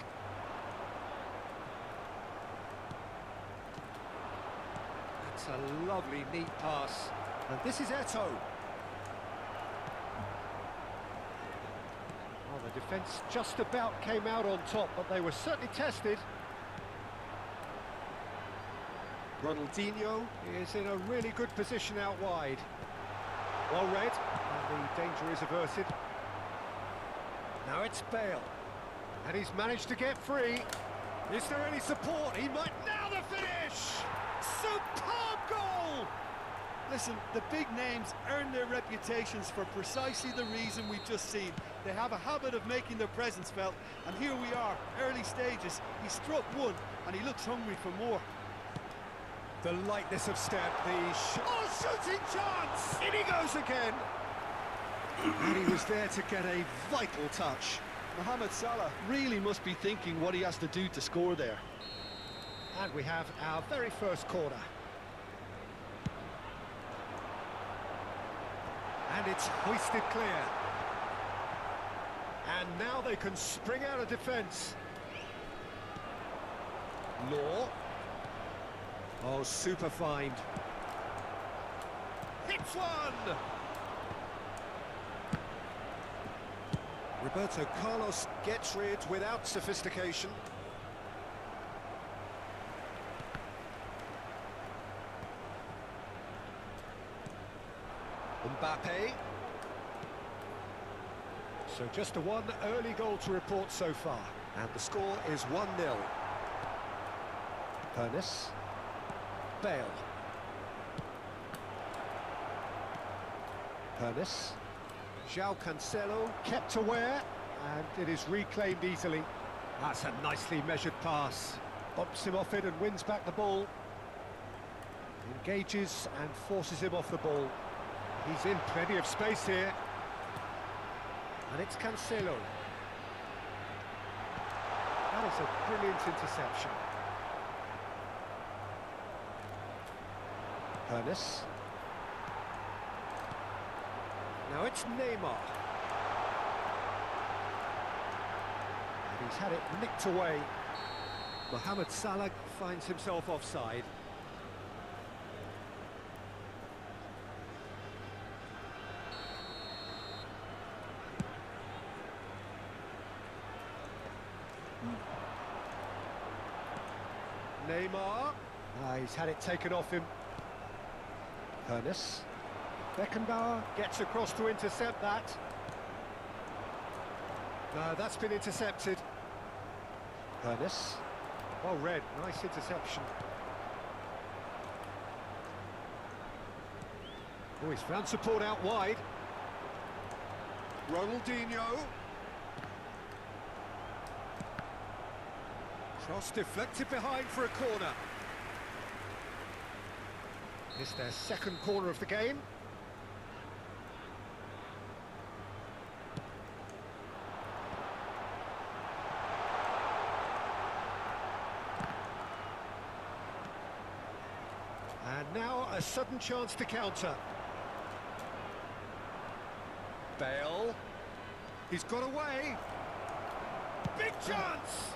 That's a lovely, neat pass. And this is Eto'o. Well, the defence just about came out on top, but they were certainly tested. Ronaldinho is in a really good position out wide. Well read, and the danger is averted. Now it's Bale, and he's managed to get free. Is there any support? He might... Now the finish! Superb goal! Listen, the big names earn their reputations for precisely the reason we've just seen. They have a habit of making their presence felt, and here we are, early stages. He struck one, and he looks hungry for more. The lightness of step, shooting chance! In he goes again! And he was there to get a vital touch. Mohamed Salah really must be thinking what he has to do to score there. And we have our very first corner. And it's hoisted clear. And now they can spring out of defence. Law. Oh, super find. Hits one! Roberto Carlos gets rid without sophistication. Mbappe. So just a one early goal to report so far. And the score is 1-0. Pernis. Bale. Pernis. João Cancelo kept aware, and it is reclaimed easily. That's a nicely measured pass. Bumps him off it and wins back the ball. Engages and forces him off the ball. He's in plenty of space here. And it's Cancelo. That is a brilliant interception. Pernis. Now it's Neymar. And he's had it nicked away. Mohamed Salah finds himself offside. Neymar. He's had it taken off him. Pernis. Beckenbauer gets across to intercept that. No, that's been intercepted. Pernis. Well read, nice interception. Oh, he's found support out wide. Ronaldinho. Cross deflected behind for a corner. It's their second corner of the game. And now a sudden chance to counter. Bale. He's got away. Big chance!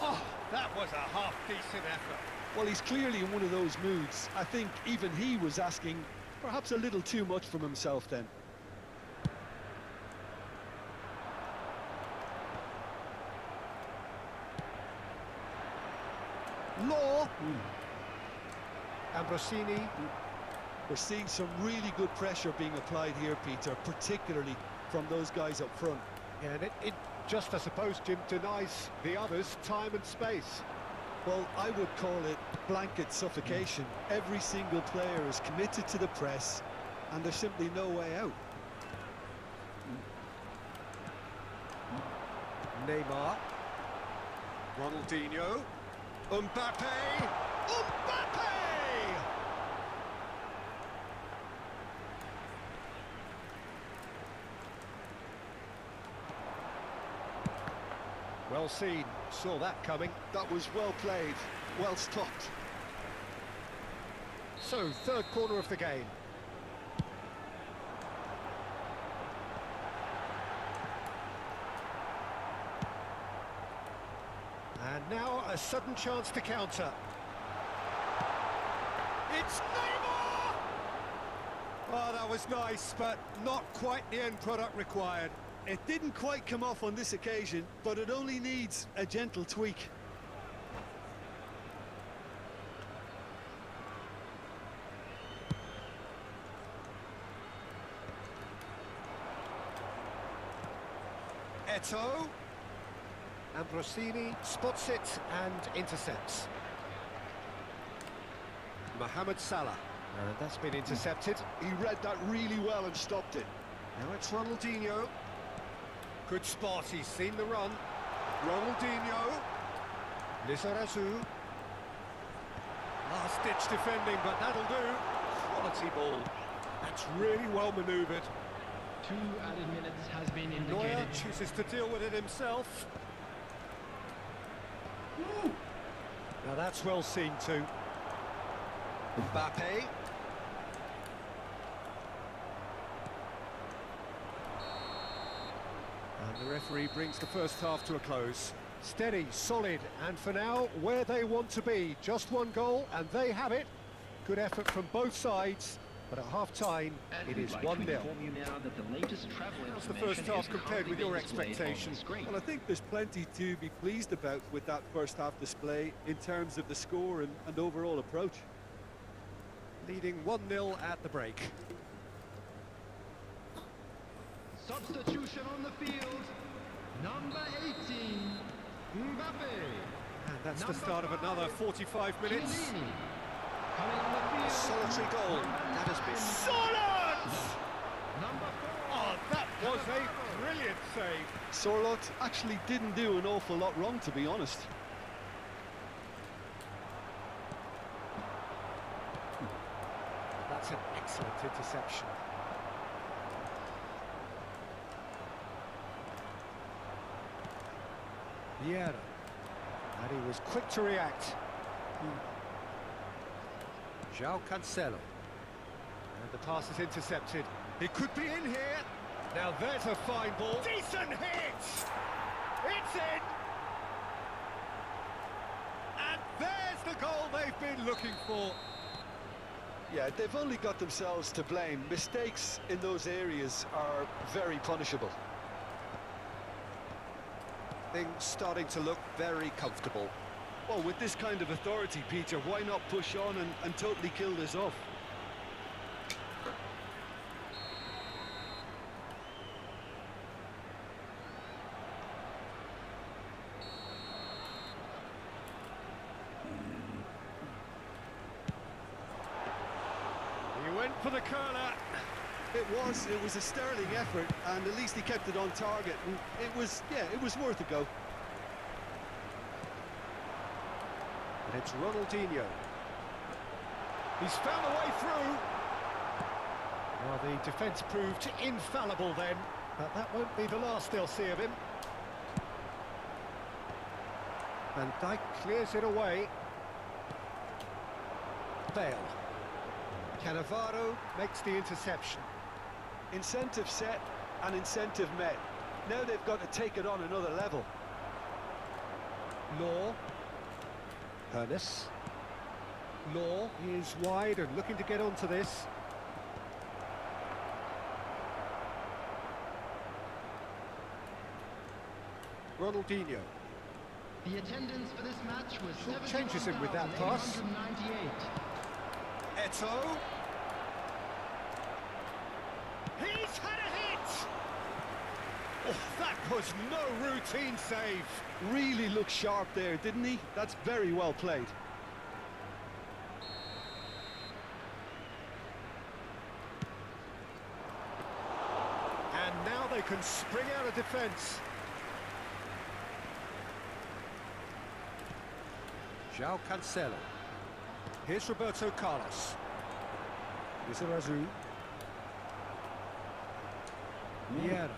Oh, that was a half-decent effort. Well, he's clearly in one of those moods. I think even he was asking perhaps a little too much from himself then. Law. Ambrosini. We're seeing some really good pressure being applied here, Peter, particularly from those guys up front. Yeah, and it just, I suppose, Jim, denies the others time and space. Well, I would call it blanket suffocation. Every single player is committed to the press, and there's simply no way out. Neymar. Ronaldinho. Mbappe! Mbappe! Well seen, saw that coming. That was well played, well stopped. So, third corner of the game. And now a sudden chance to counter. It's Neymar! Oh, that was nice, but not quite the end product required. It didn't quite come off on this occasion, but it only needs a gentle tweak. Eto'o. Ambrosini spots it and intercepts. Mohamed Salah. That's been intercepted. He read that really well and stopped it. Now it's Ronaldinho. Good spot, he's seen the run. Ronaldinho. Lizarazu. Last-ditch defending, but that'll do. Quality ball. That's really well manoeuvred. 2 added minutes has been Neuer indicated. chooses to deal with it himself. Now that's well seen too. Mbappe. And the referee brings the first half to a close. Steady, solid, and for now, where they want to be. Just one goal, and they have it. Good effort from both sides, but at half-time, it is 1-0. How's the first half compared with your expectations? Well, I think there's plenty to be pleased about with that first half display in terms of the score and overall approach. Leading 1-0 at the break. Substitution on the field. Number 18, Mbappe. And that's the start of another 45 minutes. Chiellini. Coming on the field. Solitary goal. That has been... Solot! Number 4. Oh, that was a brilliant save. Sorlot actually didn't do an awful lot wrong, to be honest. That's an excellent interception. Vieira. And he was quick to react. João Cancelo. And the pass is intercepted. He could be in here. Now there's a fine ball. Decent hit! It's in! And there's the goal they've been looking for. Yeah, they've only got themselves to blame. Mistakes in those areas are very punishable. Things starting to look very comfortable. Well, with this kind of authority, Peter, why not push on and totally kill this off? He went for the curler. It was a sterling effort, and at least he kept it on target. And it was worth a go. And it's Ronaldinho. He's found a way through. Well, the defence proved infallible then, but that won't be the last they'll see of him. Van Dijk clears it away. Bale. Cannavaro makes the interception. Incentive set and incentive met. Now they've got to take it on another level. Law. Ernest. Law is wide and looking to get onto this. Ronaldinho. The attendance for this match was Changes him with that pass. 71,898. Eto'o. He's had a hit! Oh, that was no routine save. Really looked sharp there, didn't he? That's very well played. And now they can spring out of defence. João Cancelo. Here's Roberto Carlos. Lizarazu. Vieira.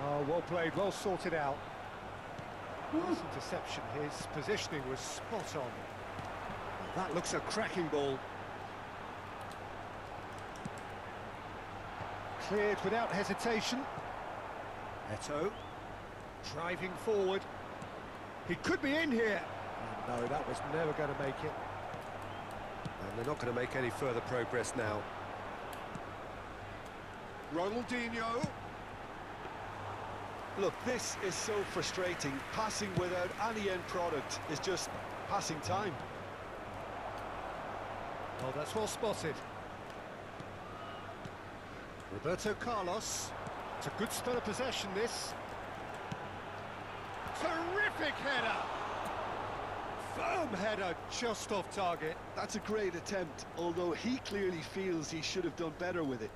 Oh, well played, well sorted out. Nice interception. His positioning was spot on. That looks a cracking ball. Cleared without hesitation. Eto. Driving forward. He could be in here. No, that was never going to make it. And they're not going to make any further progress now. Ronaldinho. Look, this is so frustrating. Passing without any end product is just passing time. Oh, that's well spotted. Roberto Carlos. It's a good spell of possession, this. Terrific header! Firm header, just off target. That's a great attempt, although he clearly feels he should have done better with it.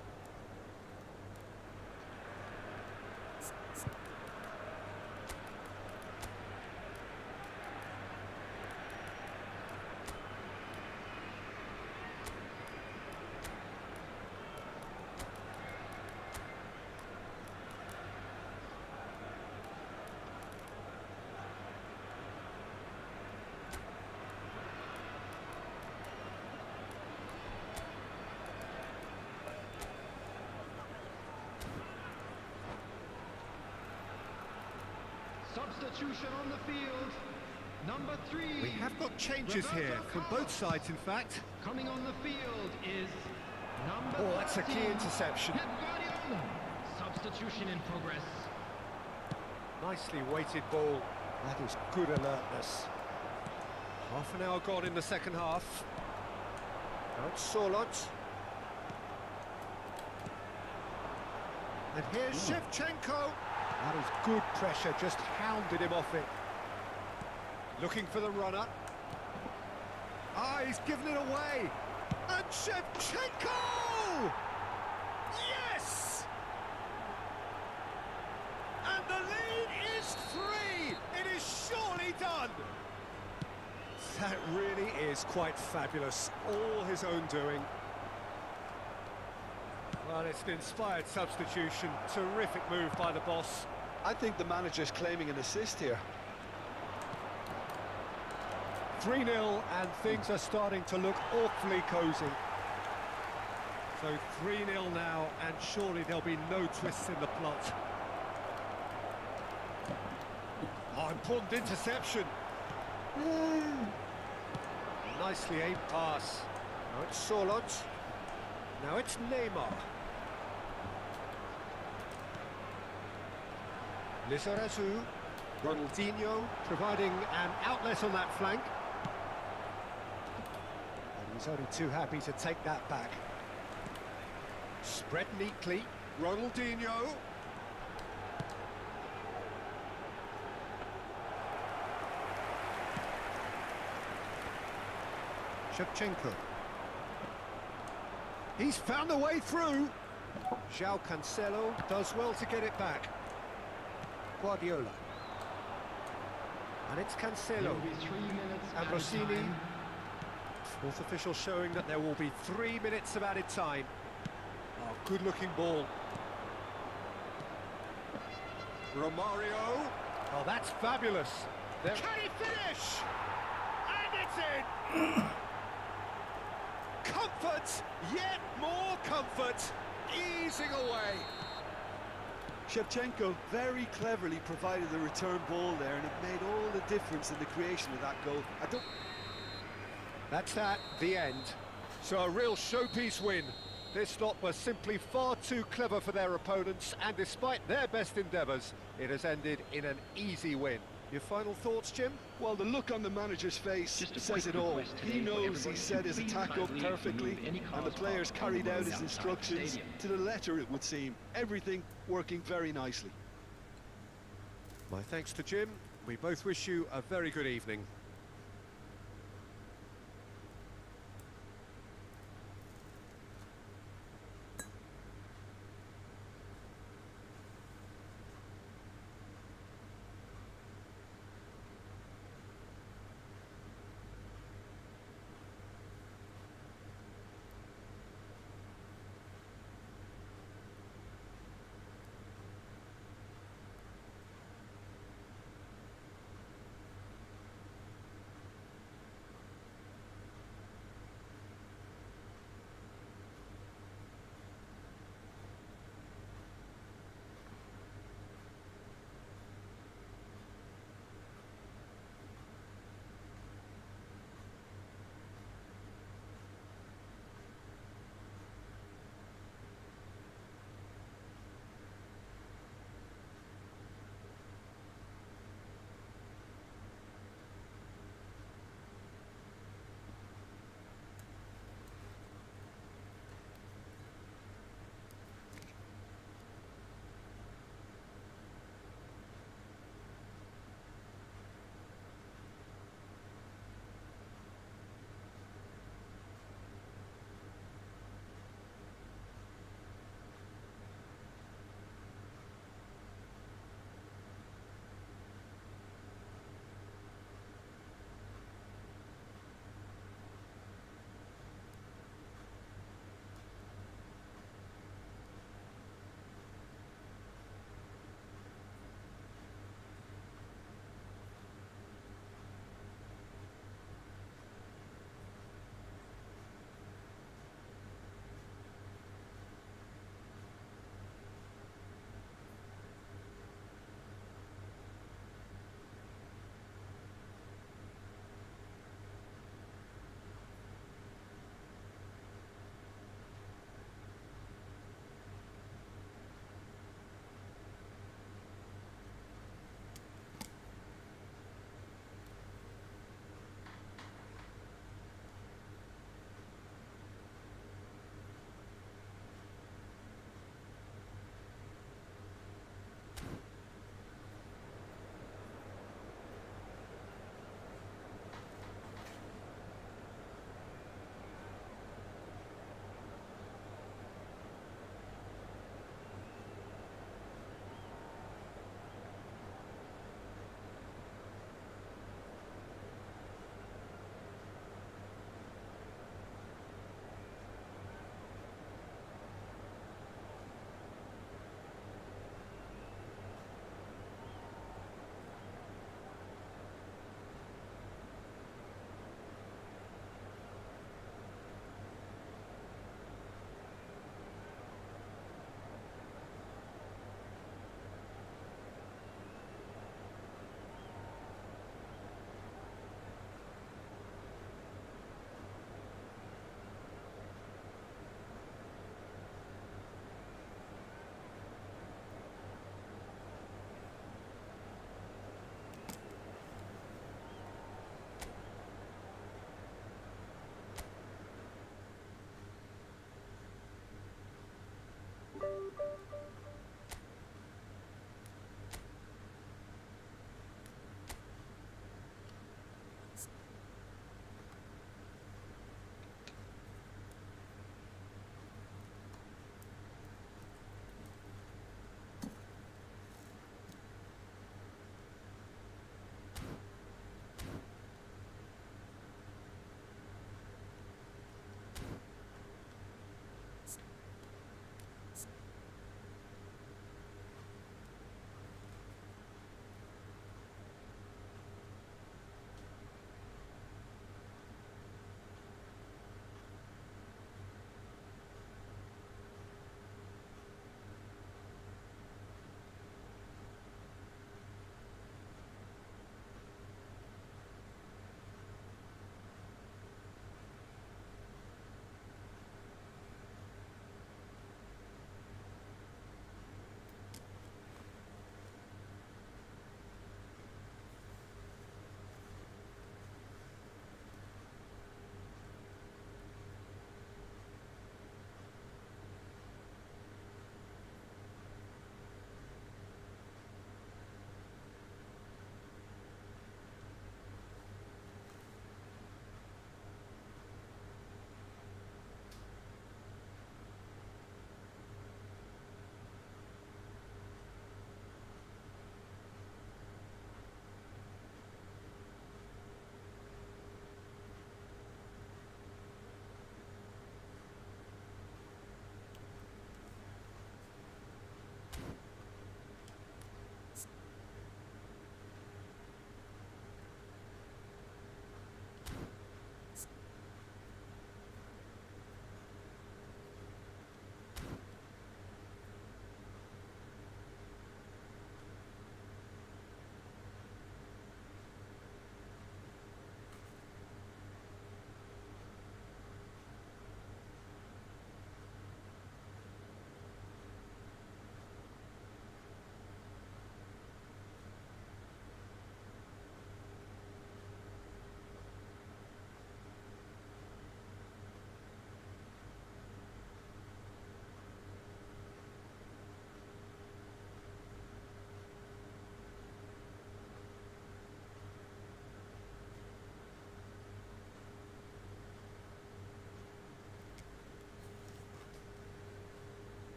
Substitution on the field. Number 3. We have got changes here, from both sides in fact. Coming on the field is number Oh, that's a key 13, interception. Pep Guardiola. Substitution in progress. Nicely weighted ball. That is good alertness. Half an hour gone in the second half. Now it's Solot. And here's Shevchenko. That is good pressure, just hounded him off it. Looking for the runner. Ah, he's given it away. And Shevchenko! Yes! And the lead is 3! It is surely done! That really is quite fabulous. All his own doing. Well, it's an inspired substitution. Terrific move by the boss. I think the manager's claiming an assist here. 3-0, and things are starting to look awfully cosy. So 3-0 now, and surely there'll be no twists in the plot. Oh, important interception. Nicely aimed pass. Now it's Solot. Now it's Neymar. Lizarazu. Ronaldinho providing an outlet on that flank. And he's only too happy to take that back. Spread neatly. Ronaldinho. Shevchenko. He's found a way through. João Cancelo does well to get it back. Guardiola. And it's Cancelo. There will be 3 minutes And added Rossini. time. Fourth official showing that there will be 3 minutes of added time. Oh, good-looking ball. Romario. Oh, that's fabulous. Can he finish? And it's in! Comfort, yet more comfort, easing away. Shevchenko very cleverly provided the return ball there, and it made all the difference in the creation of that goal. That's the end. So a real showpiece win. This lot were simply far too clever for their opponents, and despite their best endeavours, it has ended in an easy win. Your final thoughts, Jim? Well, the look on the manager's face says it all. He knows he set his attack up perfectly, and the players carried out his instructions to the letter, it would seem. Everything working very nicely. My thanks to Jim. We both wish you a very good evening.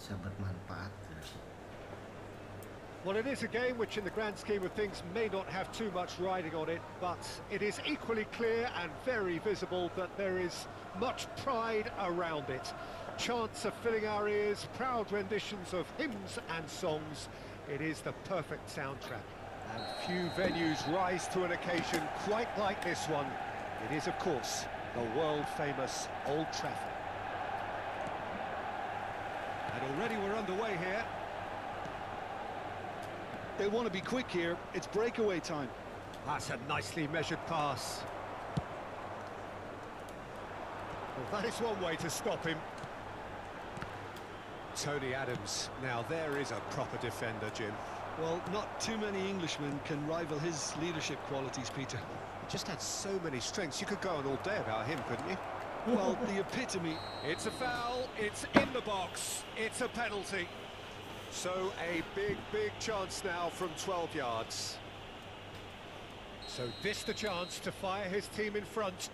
bisa bermanfaat ya. Well, it is a game which in the grand scheme of things may not have too much riding on it, but it is equally clear and very visible that there is much pride around it. Chants are filling our ears, proud renditions of hymns and songs. It is the perfect soundtrack. And few venues rise to an occasion quite like this one. It is, of course, the world-famous Old Trafford. And already we're underway here. They want to be quick here. It's breakaway time. That's a nicely measured pass. Well, that is one way to stop him. Tony Adams. Now there is a proper defender, Jim. Well, not too many Englishmen can rival his leadership qualities, Peter. He just had so many strengths. You could go on all day about him, couldn't you? Well, the epitome. It's a foul, it's in the box, it's a penalty. So a big chance now from 12 yards. So this the chance to fire his team in front.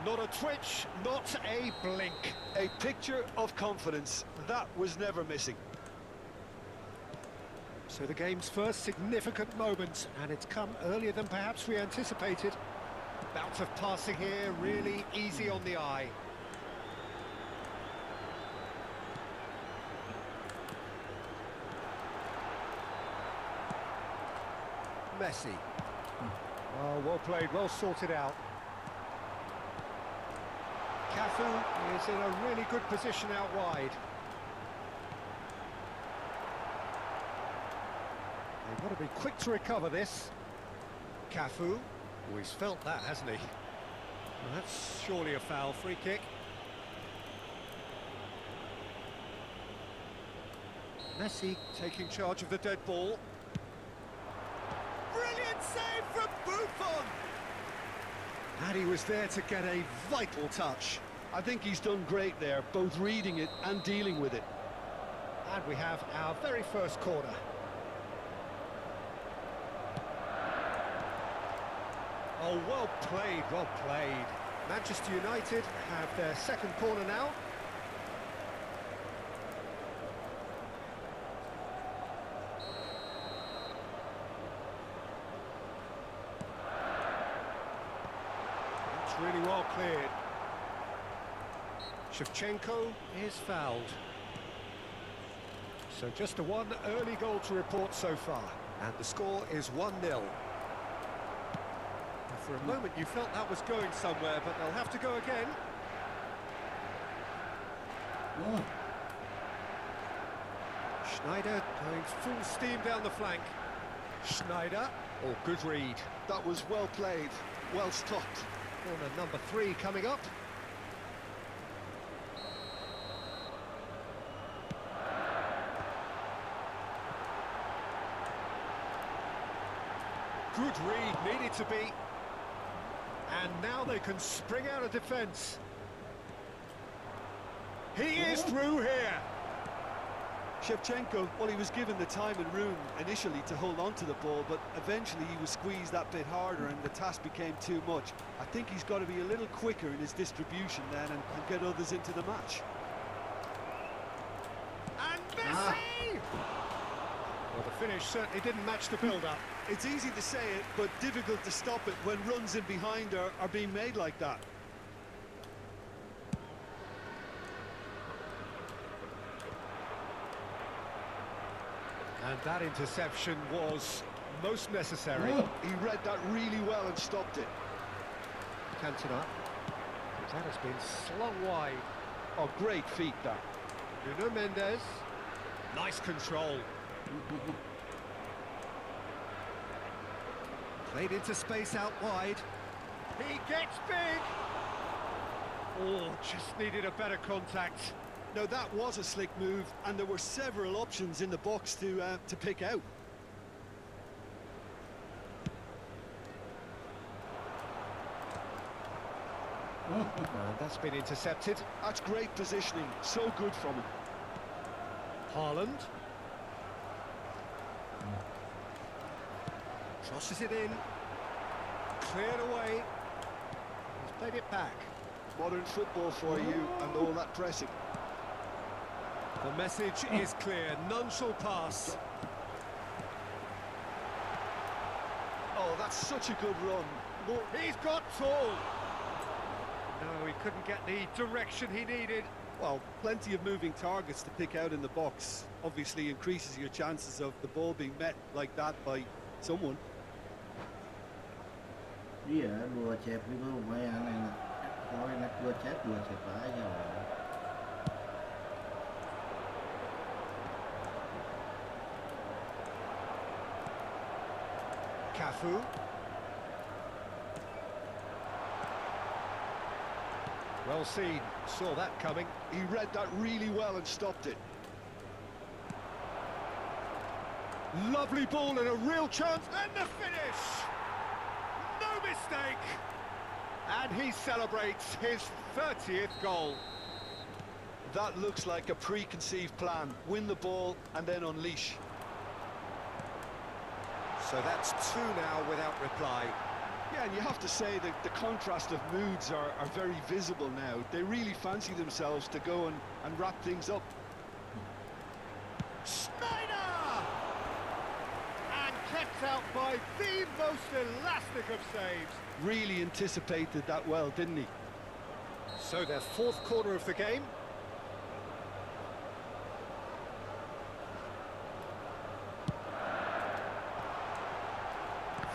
Not a twitch, not a blink. A picture of confidence. That was never missing. So the game's first significant moment, and it's come earlier than perhaps we anticipated. Bout of passing here, really easy on the eye. Messi. Oh, well played, well sorted out. Cafu is in a really good position out wide. They've got to be quick to recover this. Cafu, oh, he's felt that, hasn't he? Well, that's surely a foul. Free kick. Messi taking charge of the dead ball. Brilliant save from Buffon! And he was there to get a vital touch. I think he's done great there, both reading it and dealing with it. And we have our very first corner. Oh, well played, well played. Manchester United have their second corner now. That's really well cleared. Shevchenko is fouled. So just a one early goal to report so far. And the score is 1-0. For a moment you felt that was going somewhere, but they'll have to go again. Oh, Schneider going full steam down the flank. Schneider, oh, good read. That was well played, well stopped. Corner number 3 coming up. Good read, needed to be. And now they can spring out of defence. He is through here. Shevchenko, well, he was given the time and room initially to hold on to the ball, but eventually he was squeezed that bit harder and the task became too much. I think he's got to be a little quicker in his distribution then and get others into the match. And Messi! Well, the finish certainly didn't match the build-up. It's easy to say it, but difficult to stop it when runs in behind are being made like that. And that interception was most necessary. He read that really well and stopped it. Cantona. That has been slung wide. Oh, great feat, that. Nuno Mendes. Nice control. Played into space out wide. He gets big. Oh, just needed a better contact. No, that was a slick move, and there were several options in the box to pick out. That's been intercepted. That's great positioning, so good from him. Haaland. Crosses it in. Cleared away. He's played it back. Modern football for you and all that pressing. The message is clear. None shall pass. Oh, that's such a good run. He's got tall. No, he couldn't get the direction he needed. Well, plenty of moving targets to pick out in the box. Obviously increases your chances of the ball being met like that by someone. Iya, 2 chip itu lumayan enak. Kalau enak 2 chip aja lah. Cafu. Well seen, saw that coming. He read that really well and stopped it. Lovely ball and a real chance, and the finish! No mistake! And he celebrates his 30th goal. That looks like a preconceived plan. Win the ball and then unleash. So that's 2 now without reply. Yeah, and you have to say that the contrast of moods are very visible now. They really fancy themselves to go and wrap things up. Schneider! And kept out by the most elastic of saves. Really anticipated that well, didn't he? So their 4th corner of the game.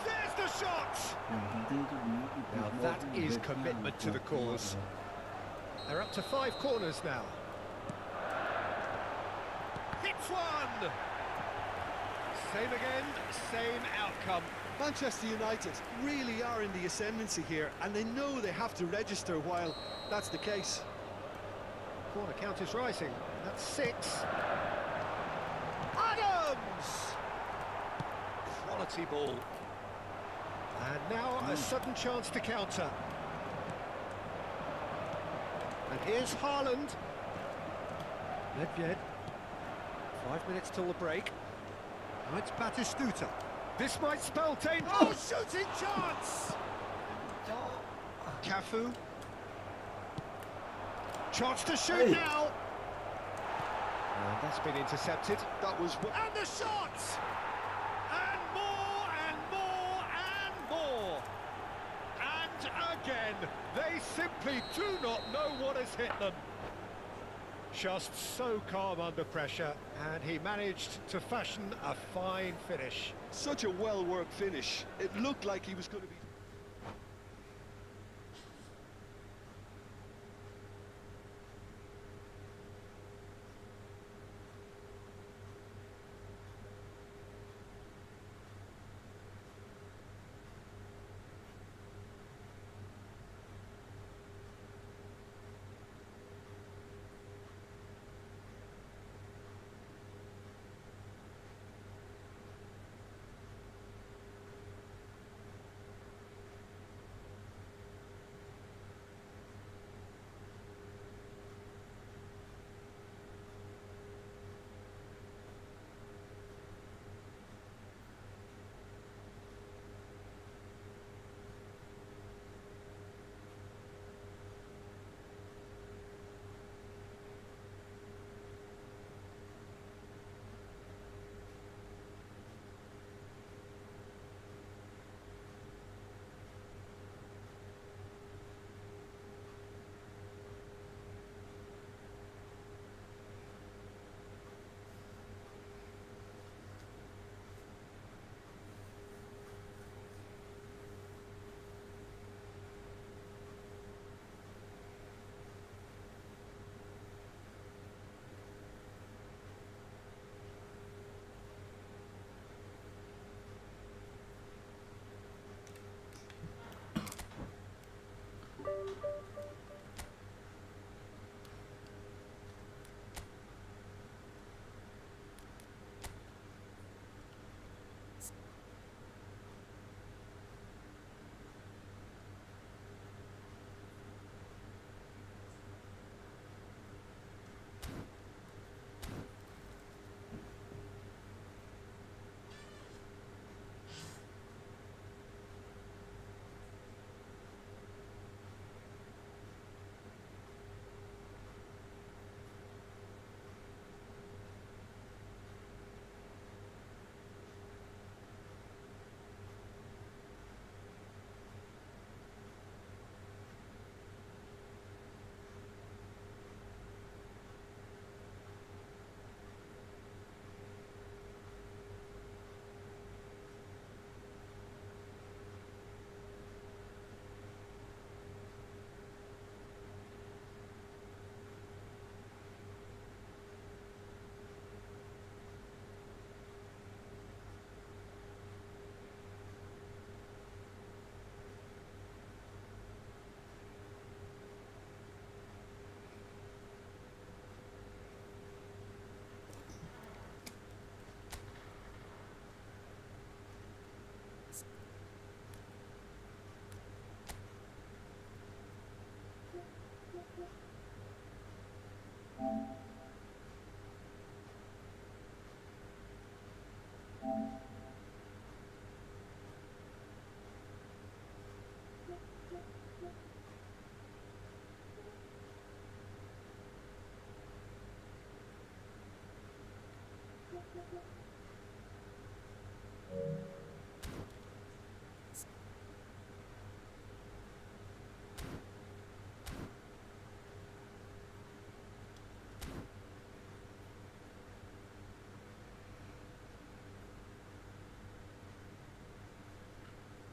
There's the shot! Yang penting itu di Now that is commitment to the cause. They're up to 5 corners now. Hits one! Same again, same outcome. Manchester United really are in the ascendancy here, and they know they have to register while that's the case. Corner count is rising. That's 6. Adams! Quality ball. And now a sudden chance to counter. And here's Haaland. Nedved. 5 minutes till the break. Now it's Batistuta. This might spell danger. Oh, shooting chance! Cafu. Chance to shoot now. And that's been intercepted. That was... And the shot! And more, and more, and more! And again, they simply do not know what has hit them. Just so calm under pressure, and he managed to fashion a fine finish. Such a well-worked finish. It looked like he was going to be...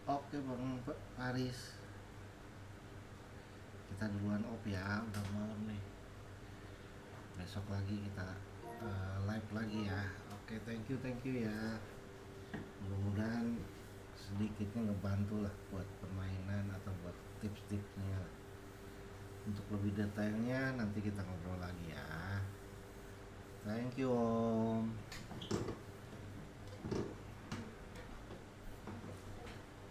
Oke Bang Paris, kita duluan off ya, udah malam nih. Besok lagi kita live lagi ya. Oke, thank you ya. Mudah-mudahan sedikitnya ngebantu lah buat permainan atau buat tips-tipsnya. Untuk lebih detailnya nanti kita ngobrol lagi ya. Thank you Om.